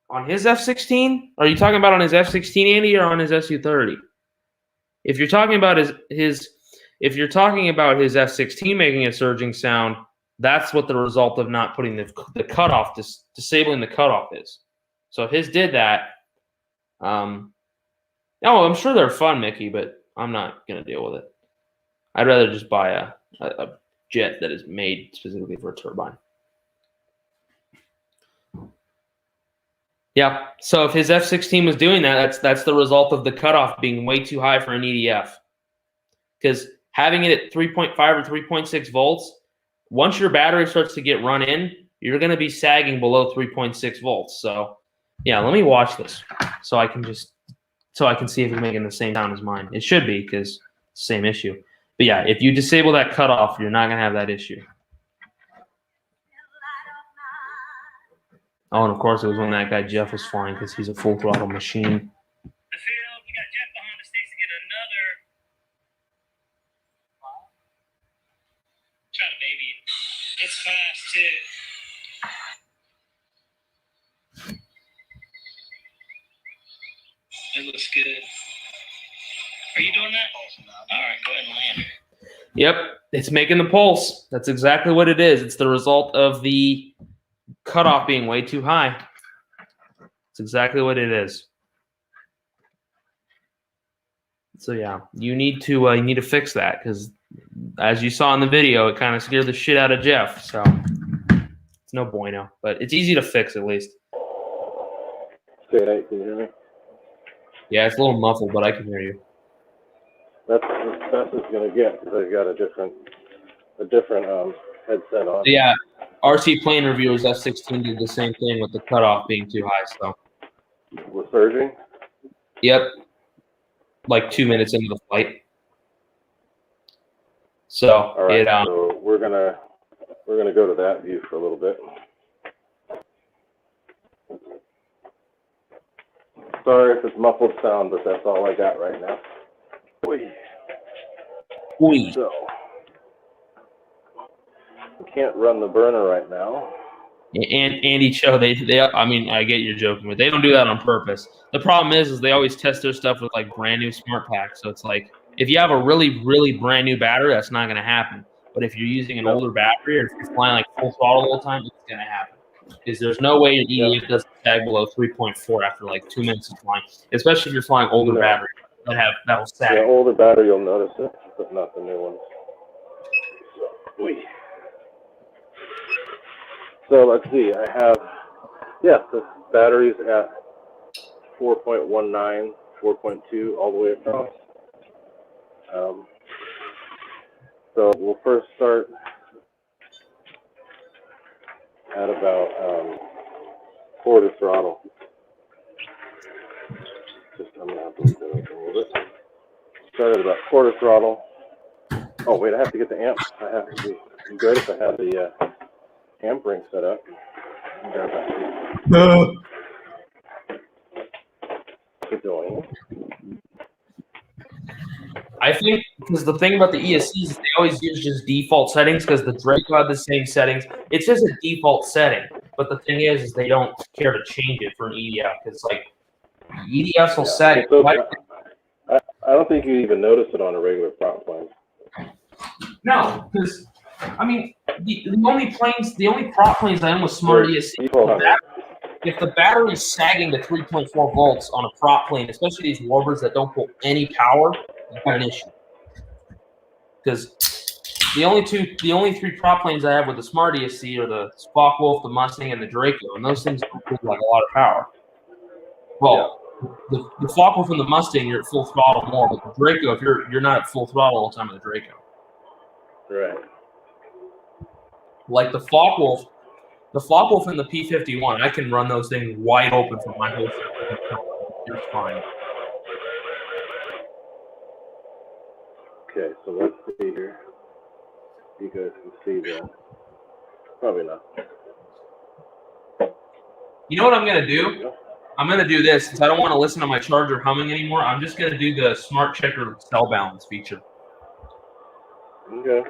Speaker 2: on his F-16? Are you talking about on his F-16, Andy, or on his Su-30? If you're talking about his F-16 making a surging sound, that's what the result of not putting the cutoff, disabling the cutoff is. So if his did that, I'm sure they're fun, Mickey, but I'm not going to deal with it. I'd rather just buy a jet that is made specifically for a turbine. Yeah, so if his F-16 was doing that, that's the result of the cutoff being way too high for an EDF. Because having it at 3.5 or 3.6 volts, once your battery starts to get run in, you're going to be sagging below 3.6 volts. So, yeah, let me watch this so I can see if it's making the same sound as mine. It should be because it's the same issue. But yeah, if you disable that cutoff, you're not going to have that issue. Oh, and of course it was when that guy Jeff was flying because he's a full throttle machine.
Speaker 4: The field, we got Jeff behind the sticks to get another. Try to baby it. It's fast too. It looks good. Are you doing that? All right, go ahead and land it.
Speaker 2: Yep, it's making the pulse. That's exactly what it is. It's the result of the cutoff being way too high. It's exactly what it is. So yeah, you need to fix that because, as you saw in the video, it kind of scared the shit out of Jeff. So it's no bueno, but it's easy to fix at least.
Speaker 1: Say hey, can you hear me?
Speaker 2: Yeah, it's a little muffled, but I can hear you.
Speaker 1: That's as best it's gonna get because I've got a different headset on.
Speaker 2: Yeah, RC plane reviewers F-16 did the same thing with the cutoff being too high. So
Speaker 1: We're surging.
Speaker 2: yep, like 2 minutes into the flight. So
Speaker 1: All right, so we're gonna go to that view for a little bit. Sorry if it's muffled sound, but that's all I got right now. So we can't run the burner right now.
Speaker 2: And Andy Cho, I mean, I get you're joking, but they don't do that on purpose. The problem is they always test their stuff with like brand new smart packs. So it's like if you have a really, really brand new battery, that's not going to happen. But if you're using an older battery or if you're flying like full throttle all the time, it's going to happen. Because there's no way your EDF doesn't sag below 3.4 after like 2 minutes of flying, especially if you're flying older battery that will sag.
Speaker 1: Yeah, older battery you'll notice it, but not the new ones. So let's see, I have, the battery's at 4.19, 4.2 all the way across. So we'll first start at about quarter throttle. I'm going to have to leave that open a little bit. Start at about quarter throttle. Oh, wait, I have to get the amp. I have to be great if I have the amp ring set up. Keep going.
Speaker 2: because the thing about the ESCs is they always use just default settings because the Draco had the same settings. It's just a default setting. But the thing is they don't care to change it for an EDF because like EDFs will set it.
Speaker 1: I don't think you even notice it on a regular prop plane.
Speaker 2: No, because I mean the only prop planes I own with smart ESC. If the battery is sagging to 3.4 volts on a prop plane, especially these warbirds that don't pull any power, you've got an issue. Because the only three prop planes I have with the smart ESC are the Focke-Wulf, the Mustang, and the Draco, and those things don't pull like a lot of power. Well, the Focke-Wulf and the Mustang, you're at full throttle more, but the Draco, if you're not at full throttle all the time with the Draco.
Speaker 1: Right.
Speaker 2: Like the Focke-Wulf and the P-51, I can run those things wide open from my whole system. You're fine.
Speaker 1: Okay, so let's see here. You guys can see that. Probably not.
Speaker 2: You know what I'm going to do? I'm going to do this. Since I don't want to listen to my charger humming anymore, I'm just going to do the Smart Checker cell balance feature.
Speaker 1: Okay.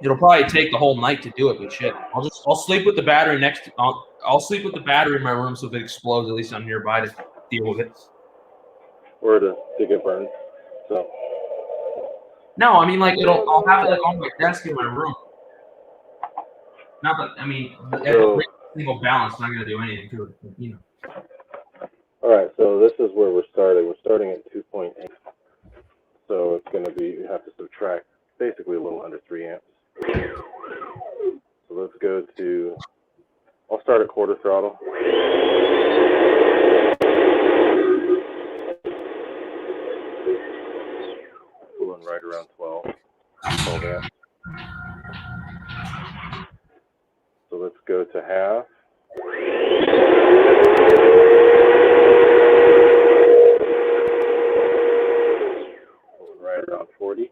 Speaker 2: It'll probably take the whole night to do it, but shit. I'll sleep with the battery I'll sleep with the battery in my room so if it explodes, at least I'm nearby to deal with it.
Speaker 1: Or to get burned. So.
Speaker 2: No, I mean like I'll have it like on my desk in my room. Not that I mean every single balance is not gonna do anything to it, you know.
Speaker 1: Alright, so this is where we're starting. We're starting at 2.8. So it's gonna be you have to subtract basically a little under 3 amps. So let's go to I'll start at quarter throttle. Pulling right around 12. Hold that. So let's go to half. Pulling right around 40.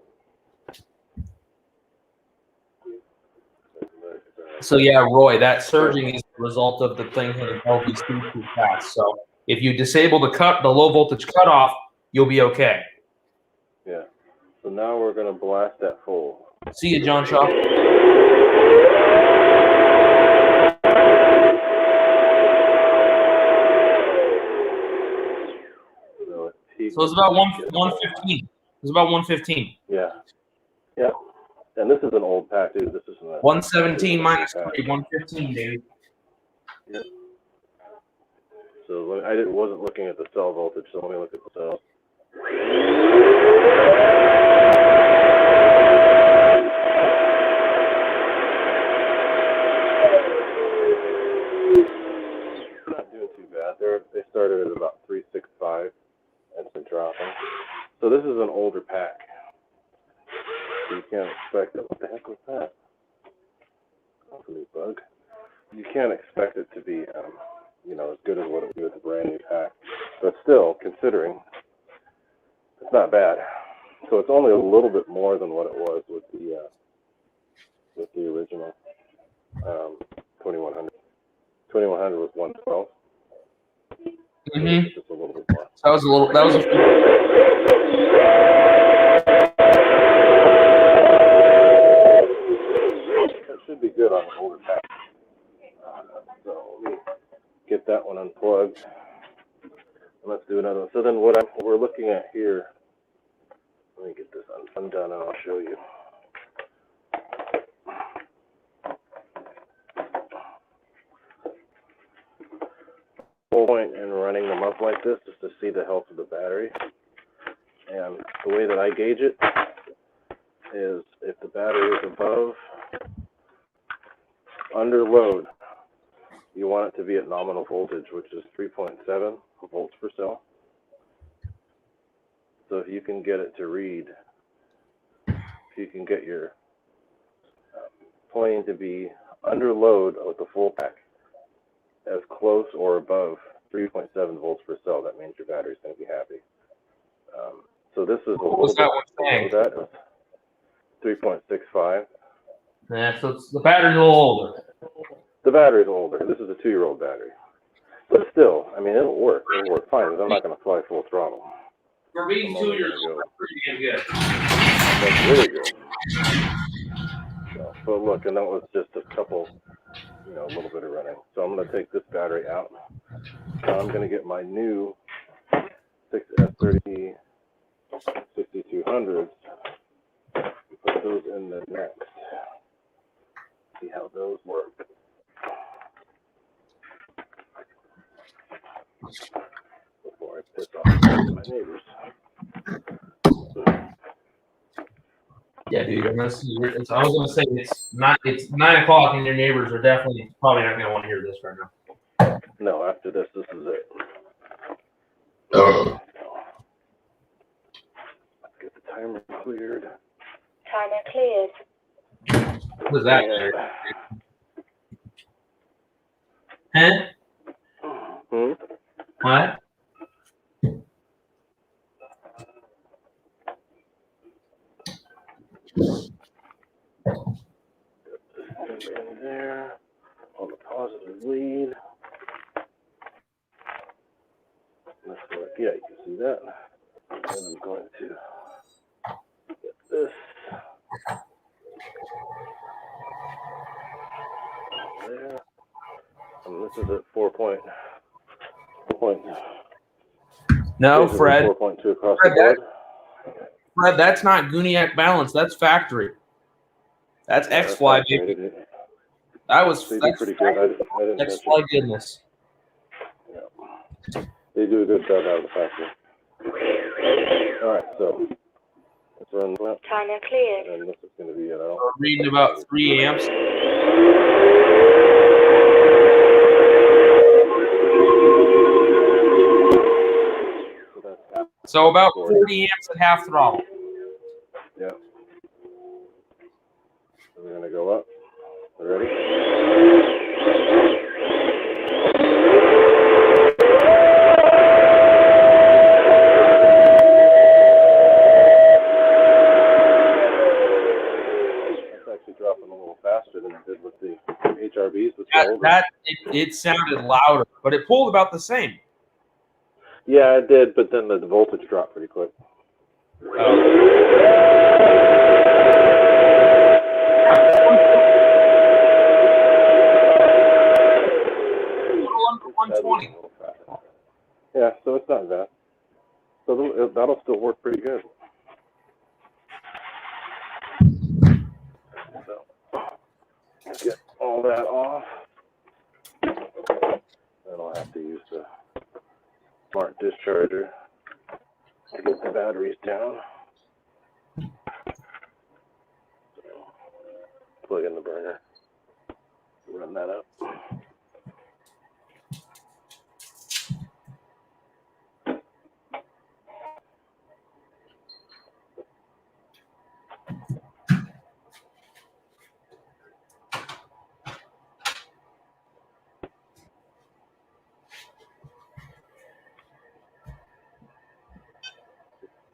Speaker 2: So yeah, Roy, that surging is the result of the thing hitting LVC too fast. So if you disable the low voltage cutoff, you'll be okay.
Speaker 1: Yeah. So now we're gonna blast that full.
Speaker 2: See you, John Shaw. So it's about 115. It's about 115.
Speaker 1: Yeah. Yeah. And this is an old pack, dude. This isn't a
Speaker 2: 117 minus 3, 115, dude.
Speaker 1: Yeah. So I wasn't looking at the cell voltage, so let me look at the cell. Not doing too bad. They started at about 365 and it's been dropping. So this is an older pack. So you can't expect it. What the heck was that? That's a new bug. You can't expect it to be, as good as what it would be with a brand new pack. But still, considering, it's not bad. So it's only a little bit more than what it was with the original 2100. 2100 was 112.
Speaker 2: Mm-hmm.
Speaker 1: Just a little bit more.
Speaker 2: That was
Speaker 1: That should be good on an older pack. So let me get that one unplugged. And let's do another one. So then what we're looking at here, let me get this undone and I'll show you. The whole point in running them up like this is to see the health of the battery. And the way that I gauge it is if the battery is above, under load, you want it to be at nominal voltage, which is 3.7 volts per cell. So if you can get it to read, if you can get your plane to be under load with the full pack, as close or above 3.7 volts per cell, that means your battery's going to be happy. So this is a little bit below that. It's 3.65.
Speaker 2: Yeah, so the battery's a little older.
Speaker 1: The battery's older. This is a 2-year-old battery. But still, I mean, it'll work. It'll work fine. I'm not going to fly full throttle.
Speaker 2: For being
Speaker 1: I'm
Speaker 2: 2
Speaker 1: only
Speaker 2: years
Speaker 1: gonna
Speaker 2: old,
Speaker 1: go.
Speaker 2: that's pretty damn good.
Speaker 1: That's really good. So, but look, and that was just a couple, a little bit of running. So I'm going to take this battery out. Now I'm going to get my new 6S30 6200s. Put those in the next. See how those work. Before I piss off my neighbors.
Speaker 2: Yeah, dude. Unless I was gonna say it's 9 o'clock and your neighbors are definitely probably not gonna want to hear this right now.
Speaker 1: No, after this is it.
Speaker 2: Oh.
Speaker 1: Let's get the timer cleared.
Speaker 3: Timer cleared.
Speaker 2: What is that? Huh? What?
Speaker 1: In there on the positive lead. Let's look. Yeah, you can see that. And I'm going to get this there. And this is at 4.4.
Speaker 2: No, Fred.
Speaker 1: 4.2 across the board.
Speaker 2: Fred, that's not Guniac balance. That's factory. That's Xfly, baby. That's
Speaker 1: pretty good. I didn't touch
Speaker 2: Xfly
Speaker 1: it.
Speaker 2: goodness.
Speaker 1: Yeah. They do a good job out of the factory. All right, so let's run that.
Speaker 3: Timer cleared.
Speaker 1: And this is going to be it.
Speaker 2: We're reading about 3 amps. So about 40 amps at half throttle.
Speaker 1: Yeah. So we're going to go up. Ready? That's actually dropping a little faster than it did with the HRBs.
Speaker 2: It sounded louder, but it pulled about the same.
Speaker 1: Yeah, it did, but then the voltage dropped pretty quick.
Speaker 2: 120.
Speaker 1: Yeah, so it's not bad. So that'll still work pretty good. So get all that off. Then I'll have to use the smart discharger to get the batteries down. So plug in the burner, run that up.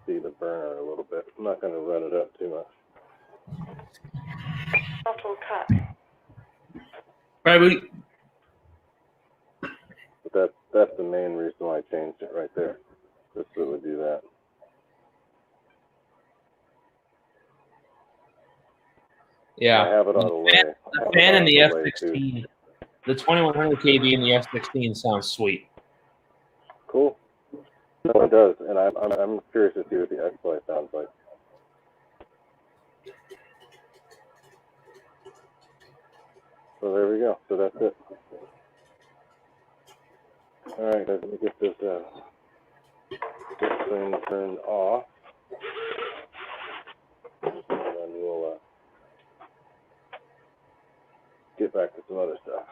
Speaker 1: See the burner a little bit. I'm not going to run it up too much.
Speaker 3: Throttle cut.
Speaker 2: Right,
Speaker 1: But that's the main reason why I changed it right there. Just so it would do that.
Speaker 2: yeah.
Speaker 1: I have it on delay.
Speaker 2: The fan in the F16, the 2100 kV in the F16 sounds sweet.
Speaker 1: Cool. No, it does, and I'm curious to see what the Xfly sounds like. So there we go. So that's it. All right, guys, let me get this thing turned off, and then we'll get back to some other stuff.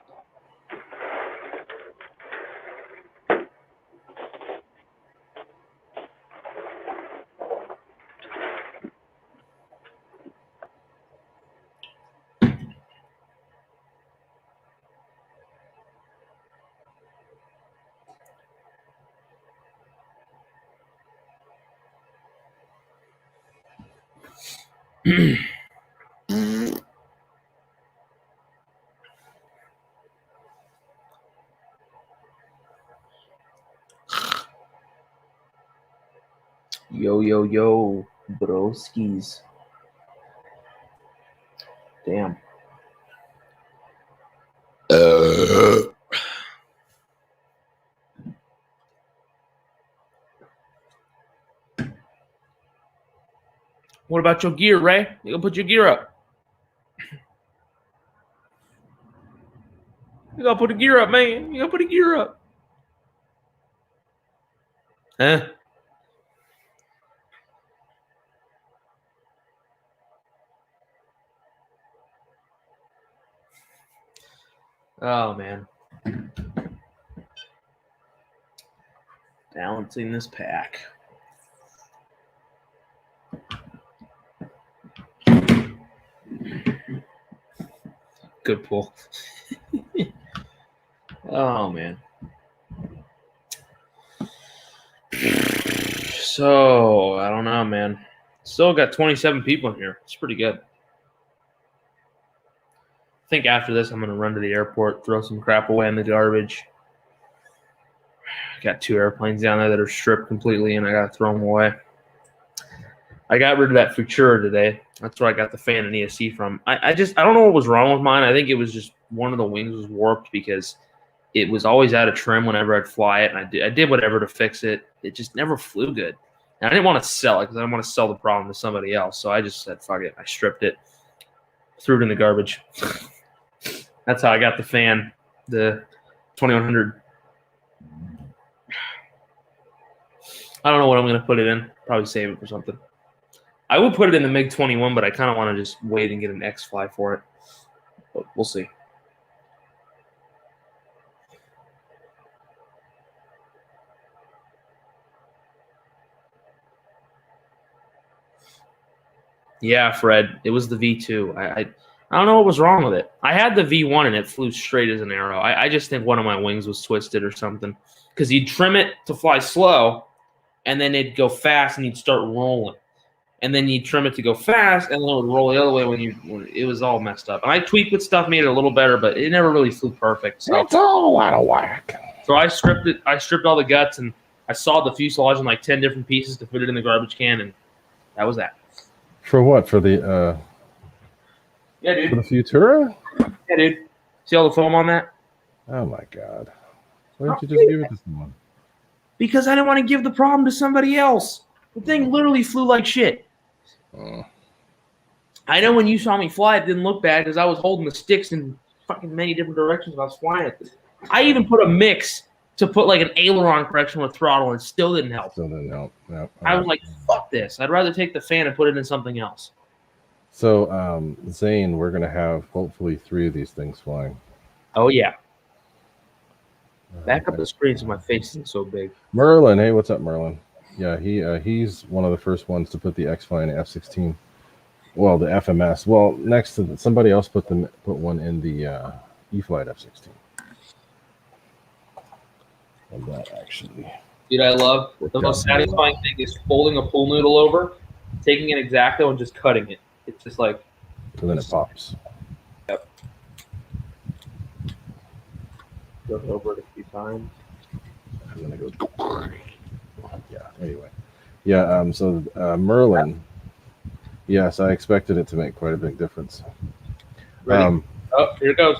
Speaker 2: Yo, yo, yo, broskies. Damn. What about your gear, Ray? You gonna put your gear up? You gotta put the gear up, man. You gotta put the gear up. Huh? Oh, man. Balancing this pack. Good pull. Oh, man. So, I don't know, man. Still got 27 people in here. It's pretty good. I think after this, I'm going to run to the airport, throw some crap away in the garbage. Got 2 airplanes down there that are stripped completely, and I got to throw them away. I got rid of that Futura today. That's where I got the fan and ESC from. I don't know what was wrong with mine. I think it was just one of the wings was warped because it was always out of trim whenever I'd fly it, and I did whatever to fix it. It just never flew good. And I didn't want to sell it because I didn't want to sell the problem to somebody else. So I just said, fuck it. I stripped it, threw it in the garbage. That's how I got the fan, the 2100. I don't know what I'm going to put it in. Probably save it for something. I would put it in the MiG-21, but I kind of want to just wait and get an Xfly for it. But we'll see. Yeah, Fred, it was the V2. I don't know what was wrong with it. I had the V1 and it flew straight as an arrow. I just think one of my wings was twisted or something. Because you'd trim it to fly slow, and then it'd go fast and you'd start rolling. And then you'd trim it to go fast, and then it would roll the other way when it was all messed up. And I tweaked with stuff, made it a little better, but it never really flew perfect. So
Speaker 1: it's all out of whack.
Speaker 2: So I stripped it. I stripped all the guts, and I sawed the fuselage in like 10 different pieces to put it in the garbage can, and that was that.
Speaker 1: For what? For the
Speaker 2: Yeah, dude.
Speaker 1: for the Futura?
Speaker 2: Yeah, dude. See all the foam on that?
Speaker 1: Oh my god! Why didn't you just give it to someone?
Speaker 2: Because I didn't want to give the problem to somebody else. The thing literally flew like shit.
Speaker 1: Oh.
Speaker 2: I know when you saw me fly, it didn't look bad because I was holding the sticks in fucking many different directions when I was flying it. I even put a mix to put like an aileron correction with throttle, and it still didn't help.
Speaker 1: Still didn't help. No.
Speaker 2: I was like, fuck this. I'd rather take the fan and put it in something else.
Speaker 1: So, Zane, we're gonna have hopefully 3 of these things flying.
Speaker 2: Oh, yeah. Back up the screen so my face isn't so big.
Speaker 1: Merlin, hey, what's up, Merlin? Yeah, he's one of the first ones to put the Xfly in the F-16. Well, the FMS. Well, next to somebody else put one in the E-Flight F-16. And that actually.
Speaker 2: Dude, I love the most satisfying thing is folding a pool noodle over, taking an X-Acto, and just cutting it. It's just like.
Speaker 1: And then it pops.
Speaker 2: Yep. Go over it a few times.
Speaker 1: And then it goes. Yeah. Anyway. Yeah. So Merlin. Yes, I expected it to make quite a big difference.
Speaker 2: Ready? Oh, here it goes.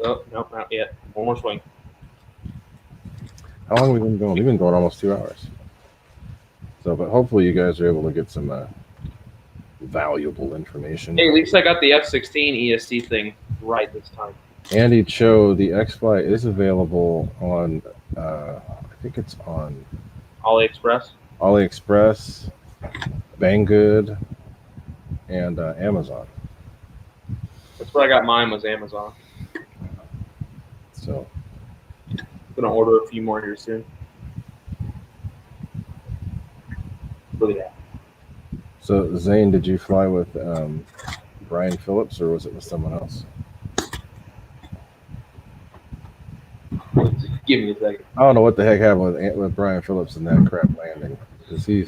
Speaker 2: Oh, no, not yet. One more swing.
Speaker 1: How long have we been going? We've been going almost 2 hours. So, but hopefully you guys are able to get some valuable information.
Speaker 2: Hey, at least I got the F-16 ESC thing right this time.
Speaker 1: Andy Cho, the Xfly is available on, I think it's on AliExpress, Banggood, and Amazon.
Speaker 2: That's where I got mine, was Amazon.
Speaker 1: So
Speaker 2: I'm gonna order a few more here soon. Really happy.
Speaker 1: So Zane, did you fly with Brian Phillips or was it with someone else?
Speaker 2: Give me a second.
Speaker 1: I don't know what the heck happened with Brian Phillips in that crap landing. Because
Speaker 2: dude,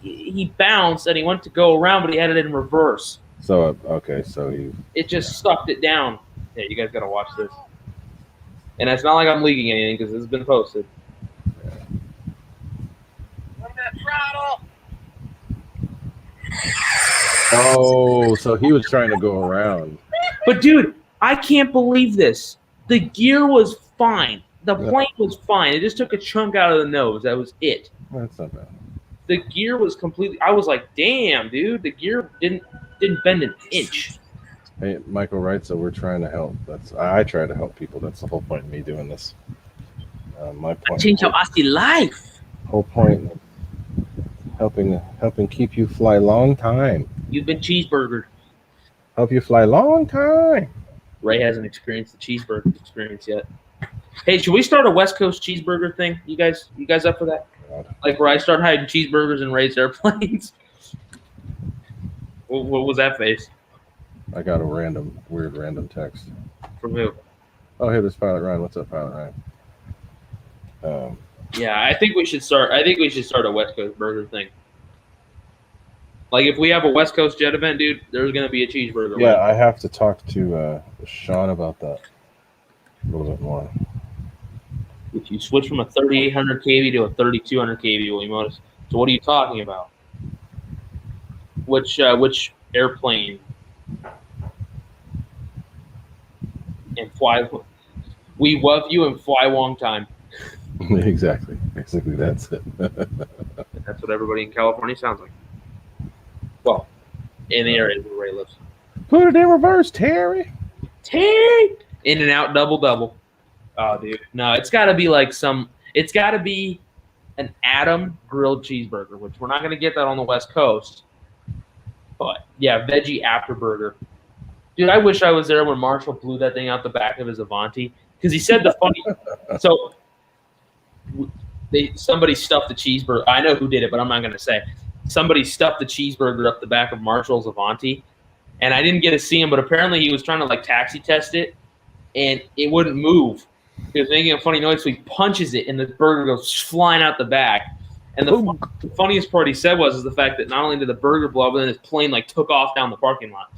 Speaker 2: he bounced and he went to go around, but he had it in reverse.
Speaker 1: So okay, so
Speaker 2: it just sucked it down. Yeah, you guys gotta watch this. And it's not like I'm leaking anything because it's been posted.
Speaker 4: throttle.
Speaker 1: Oh, so he was trying to go around.
Speaker 2: But dude, I can't believe this. The gear was fine. The
Speaker 1: Yeah.
Speaker 2: plane was fine. It just took a chunk out of the nose. That was it.
Speaker 1: That's not bad.
Speaker 2: The gear was completely. I was like, damn, dude. The gear didn't bend an inch.
Speaker 1: Hey, Michael Wright, so we're trying to help. I try to help people. That's the whole point of me doing this. My point.
Speaker 2: Change how I see life.
Speaker 1: Whole point. Helping keep you fly long time.
Speaker 2: You've been cheeseburgered.
Speaker 1: Help you fly long time.
Speaker 2: Ray hasn't experienced the cheeseburger experience yet. Hey, should we start a West Coast cheeseburger thing? You guys up for that?
Speaker 1: God.
Speaker 2: Like where I start hiding cheeseburgers in Ray's airplanes? What was that face?
Speaker 1: I got a weird random text.
Speaker 2: From who?
Speaker 1: Oh, hey, there's Pilot Ryan. What's up, Pilot Ryan?
Speaker 2: Yeah, I think we should start a West Coast burger thing. Like if we have a West Coast jet event, dude, there's gonna be a cheeseburger.
Speaker 1: Yeah, I have to talk to Sean about that a little bit more.
Speaker 2: If you switch from a 3800 kV to a 3200 kV, will you notice? So what are you talking about? Which airplane? And fly. We love you and fly long time.
Speaker 1: Exactly. That's it.
Speaker 2: That's what everybody in California sounds like. Well, in the area where Ray lives.
Speaker 1: Put it in reverse, Terry.
Speaker 2: Terry! In and out, double. Oh, dude. No, it's got to be like it's got to be an Adam grilled cheeseburger, which we're not going to get that on the West Coast. But, yeah, veggie afterburger. Dude, I wish I was there when Marshall blew that thing out the back of his Avanti. Because he said the funny... So, somebody stuffed the cheeseburger. I know who did it, but I'm not going to say. Somebody stuffed the cheeseburger up the back of Marshall's Avanti. And I didn't get to see him, but apparently he was trying to, like, taxi test it. And it wouldn't move. He was making a funny noise, so he punches it, and the burger goes flying out the back. And the funniest part he said was the fact that not only did the burger blow up, but then his plane like took off down the parking lot.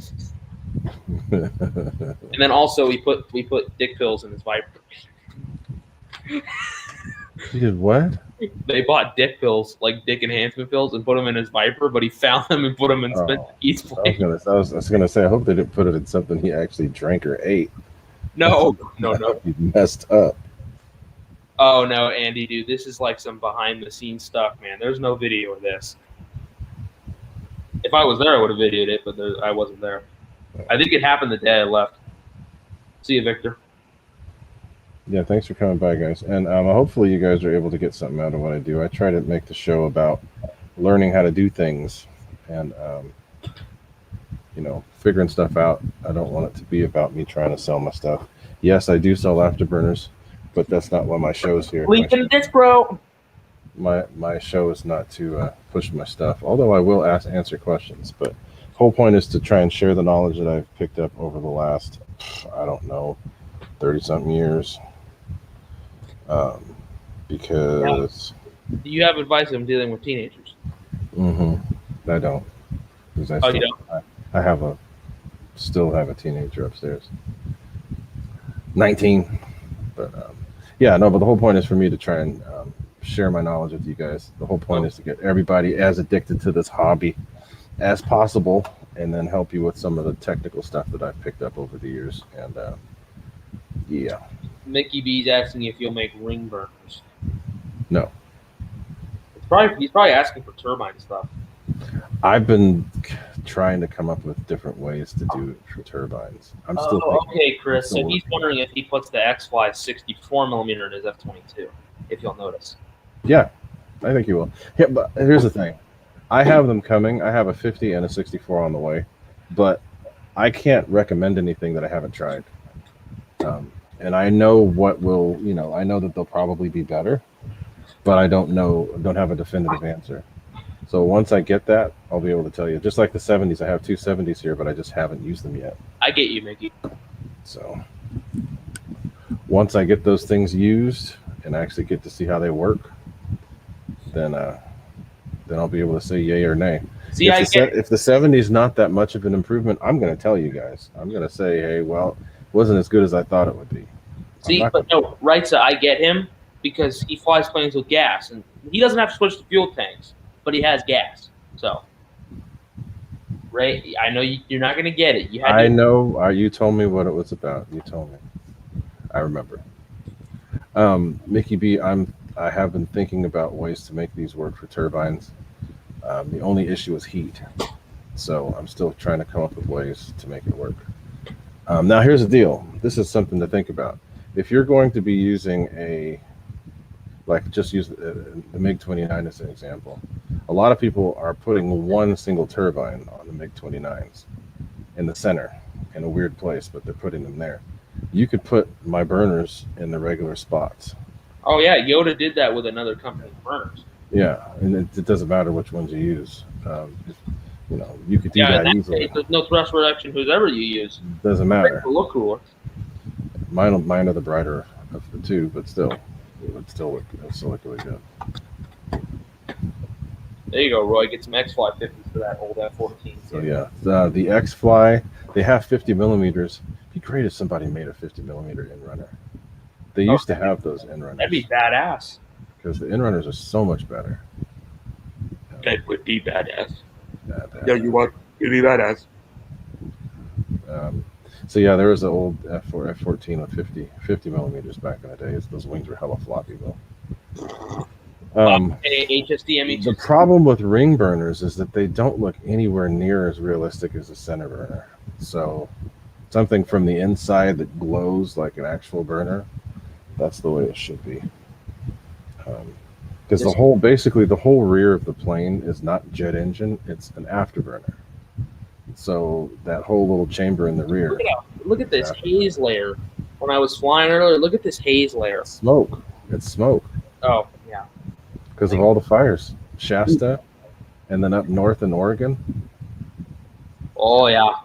Speaker 2: And then also we put dick pills in his Viper.
Speaker 1: You did what?
Speaker 2: They bought dick pills, like dick enhancement pills, and put them in his Viper, but he found them and put them in East's plane.
Speaker 1: I was gonna say, I hope they didn't put it in something he actually drank or ate.
Speaker 2: No.
Speaker 1: He messed up.
Speaker 2: Oh no, Andy, dude, this is like some behind the scenes stuff, man. There's no video of this. If I was there, I would have videoed it, but I wasn't there. I think it happened the day I left. See you, Victor.
Speaker 1: Yeah, thanks for coming by, guys. And hopefully you guys are able to get something out of what I do. I try to make the show about learning how to do things and, figuring stuff out. I don't want it to be about me trying to sell my stuff. Yes, I do sell afterburners, but that's not what my show is here.
Speaker 2: Link in this, bro.
Speaker 1: My show is not to push my stuff, although I will answer questions. But whole point is to try and share the knowledge that I've picked up over the last, 30-something years. Because...
Speaker 2: Do you have advice on dealing with teenagers?
Speaker 1: I don't.
Speaker 2: You don't?
Speaker 1: I still have a teenager upstairs. 19. But, but the whole point is for me to try and share my knowledge with you guys. The whole point is to get everybody as addicted to this hobby as possible and then help you with some of the technical stuff that I've picked up over the years. And,
Speaker 2: Mickey B's asking if you'll make ring burners.
Speaker 1: No.
Speaker 2: He's probably asking for turbine stuff.
Speaker 1: I've been trying to come up with different ways to do it for turbines. I'm still thinking.
Speaker 2: Okay, Chris. So he's wondering if he puts the Xfly 64mm in his F-22, if you'll notice.
Speaker 1: Yeah, I think you will. Yeah, but here's the thing. I have them coming. I have a 50 and a 64 on the way, but I can't recommend anything that I haven't tried. And I know what will, I know that they'll probably be better, but I don't have a definitive answer. So once I get that, I'll be able to tell you. Just like the 70s, I have two 70s here, but I just haven't used them yet.
Speaker 2: I get you, Mickey.
Speaker 1: So once I get those things used and actually get to see how they work, then I'll be able to say yay or nay.
Speaker 2: See,
Speaker 1: if the 70 is not that much of an improvement, I'm going to tell you guys. I'm going to say, hey, well, it wasn't as good as I thought it would be.
Speaker 2: See, but no, right, so I get him because he flies planes with gas, and he doesn't have to switch to fuel tanks. but he has gas. So, Ray, I know you're not going to get it. You had
Speaker 1: I know. You told me what it was about. You told me. I remember. Mickey B, I have been thinking about ways to make these work for turbines. The only issue is heat. So I'm still trying to come up with ways to make it work. Now here's the deal. This is something to think about. If you're going to be using just use the MiG-29 as an example, a lot of people are putting one single turbine on the MiG-29s in the center in a weird place, but they're putting them there. You could put my burners in the regular spots.
Speaker 2: Oh yeah, Yoda did that with another company's burners.
Speaker 1: Yeah, and it doesn't matter which ones you use. You could do that easily.
Speaker 2: Case, there's no thrust reduction whoever you use.
Speaker 1: Doesn't matter.
Speaker 2: It'll look cooler.
Speaker 1: Mine are the brighter of the two, but still, it would still look really good.
Speaker 2: There you go, Roy. Get some Xfly 50s for that old F-14.
Speaker 1: So yeah, the Xfly, they have 50 millimeters. It'd be great if somebody made a 50 millimeter in runner. They used to have those in runners.
Speaker 2: That'd be badass.
Speaker 1: Because the in runners are so much better.
Speaker 2: That would be badass.
Speaker 1: Yeah,
Speaker 2: you want to be badass.
Speaker 1: So yeah, there was an old F-14 with 50 millimeters back in the days. Those wings were hella floppy though.
Speaker 2: HSD,
Speaker 1: the problem with ring burners is that they don't look anywhere near as realistic as a center burner. So something from the inside that glows like an actual burner, that's the way it should be. Because basically the whole rear of the plane is not jet engine, it's an afterburner. So that whole little chamber in the rear.
Speaker 2: Look at this haze layer. When I was flying earlier, look at this haze layer.
Speaker 1: Smoke. It's smoke.
Speaker 2: Oh, yeah.
Speaker 1: Because of all the fires. Shasta, and then up north in Oregon.
Speaker 2: Oh, yeah.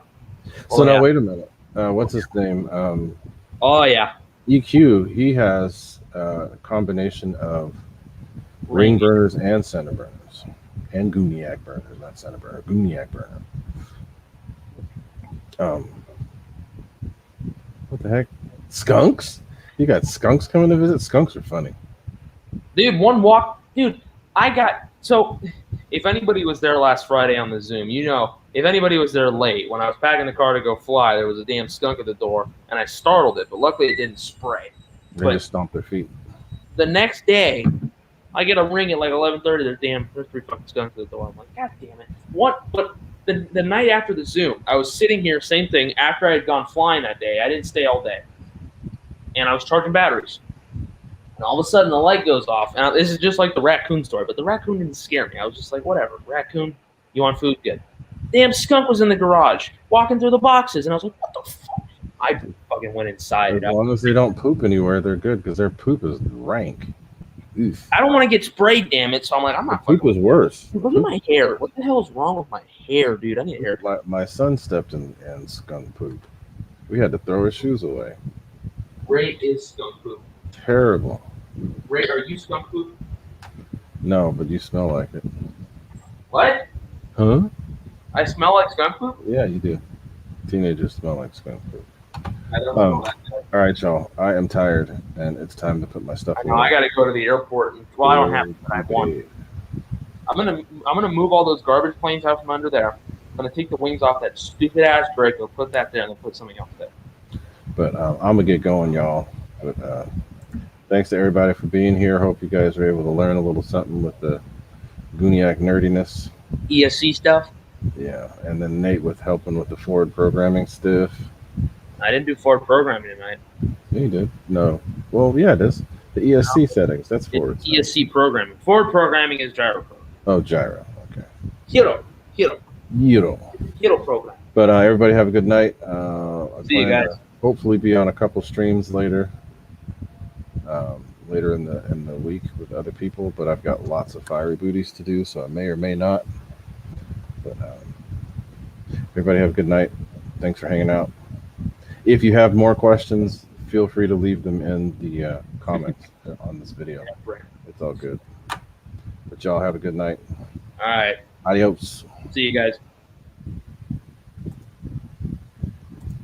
Speaker 1: So now, wait a minute. What's his name?
Speaker 2: Oh, yeah.
Speaker 1: EQ, he has a combination of ring burners and center burners. And Guniac burners, not center burner. Guniac burner. What the heck? Skunks? You got skunks coming to visit? Skunks are funny.
Speaker 2: Dude, so if anybody was there last Friday on the Zoom, if anybody was there late, when I was packing the car to go fly, there was a damn skunk at the door, and I startled it, but luckily it didn't spray.
Speaker 1: They just stomped their feet.
Speaker 2: The next day, I get a ring at like 11:30. There's 3 fucking skunks at the door. I'm like, God damn it. What? But the night after the Zoom, I was sitting here, same thing, after I had gone flying that day. I didn't stay all day. And I was charging batteries. And all of a sudden, the light goes off. And this is just like the raccoon story, but the raccoon didn't scare me. I was just like, whatever. Raccoon, you want food? Good. Damn skunk was in the garage, walking through the boxes. And I was like, what the fuck? I fucking went inside.
Speaker 1: As long as they don't poop anywhere, they're good, because their poop is rank. Oof.
Speaker 2: I don't want to get sprayed, damn it. So I'm like, I'm not.
Speaker 1: Poop is worse.
Speaker 2: Dude, look at my hair. What the hell is wrong with my hair, dude? I need a hair.
Speaker 1: My son stepped in skunk poop. We had to throw his shoes away.
Speaker 2: Ray is skunk poop.
Speaker 1: Terrible.
Speaker 2: Ray, are you skunk poop?
Speaker 1: No, but you smell like it.
Speaker 2: What?
Speaker 1: Huh?
Speaker 2: I smell like skunk poop?
Speaker 1: Yeah, you do. Teenagers smell like skunk poop.
Speaker 2: I don't know.
Speaker 1: All right, y'all. I am tired, and it's time to put my stuff away.
Speaker 2: I got to go to the airport. Well, I don't have to. I have one. I'm gonna move all those garbage planes out from under there. I'm gonna take the wings off that stupid ass Draco, put that there, and then put something else there.
Speaker 1: But I'm gonna get going, y'all. But thanks to everybody for being here. Hope you guys were able to learn a little something with the Guniac nerdiness.
Speaker 2: ESC stuff.
Speaker 1: Yeah, and then Nate with helping with the forward programming stuff.
Speaker 2: I didn't do forward programming tonight.
Speaker 1: Yeah, you did. No. Well, yeah, it is. The ESC settings. That's forward.
Speaker 2: ESC programming. Forward programming is gyro programming.
Speaker 1: Oh, gyro. Okay.
Speaker 2: Hero program.
Speaker 1: But everybody have a good night.
Speaker 2: See you guys.
Speaker 1: Hopefully, be on a couple streams later. Later in the week with other people. But I've got lots of fiery booties to do, so I may or may not. But everybody have a good night. Thanks for hanging out. If you have more questions, feel free to leave them in the comments on this video. It's all good. But y'all have a good night.
Speaker 2: All right.
Speaker 1: Adios.
Speaker 2: See you guys.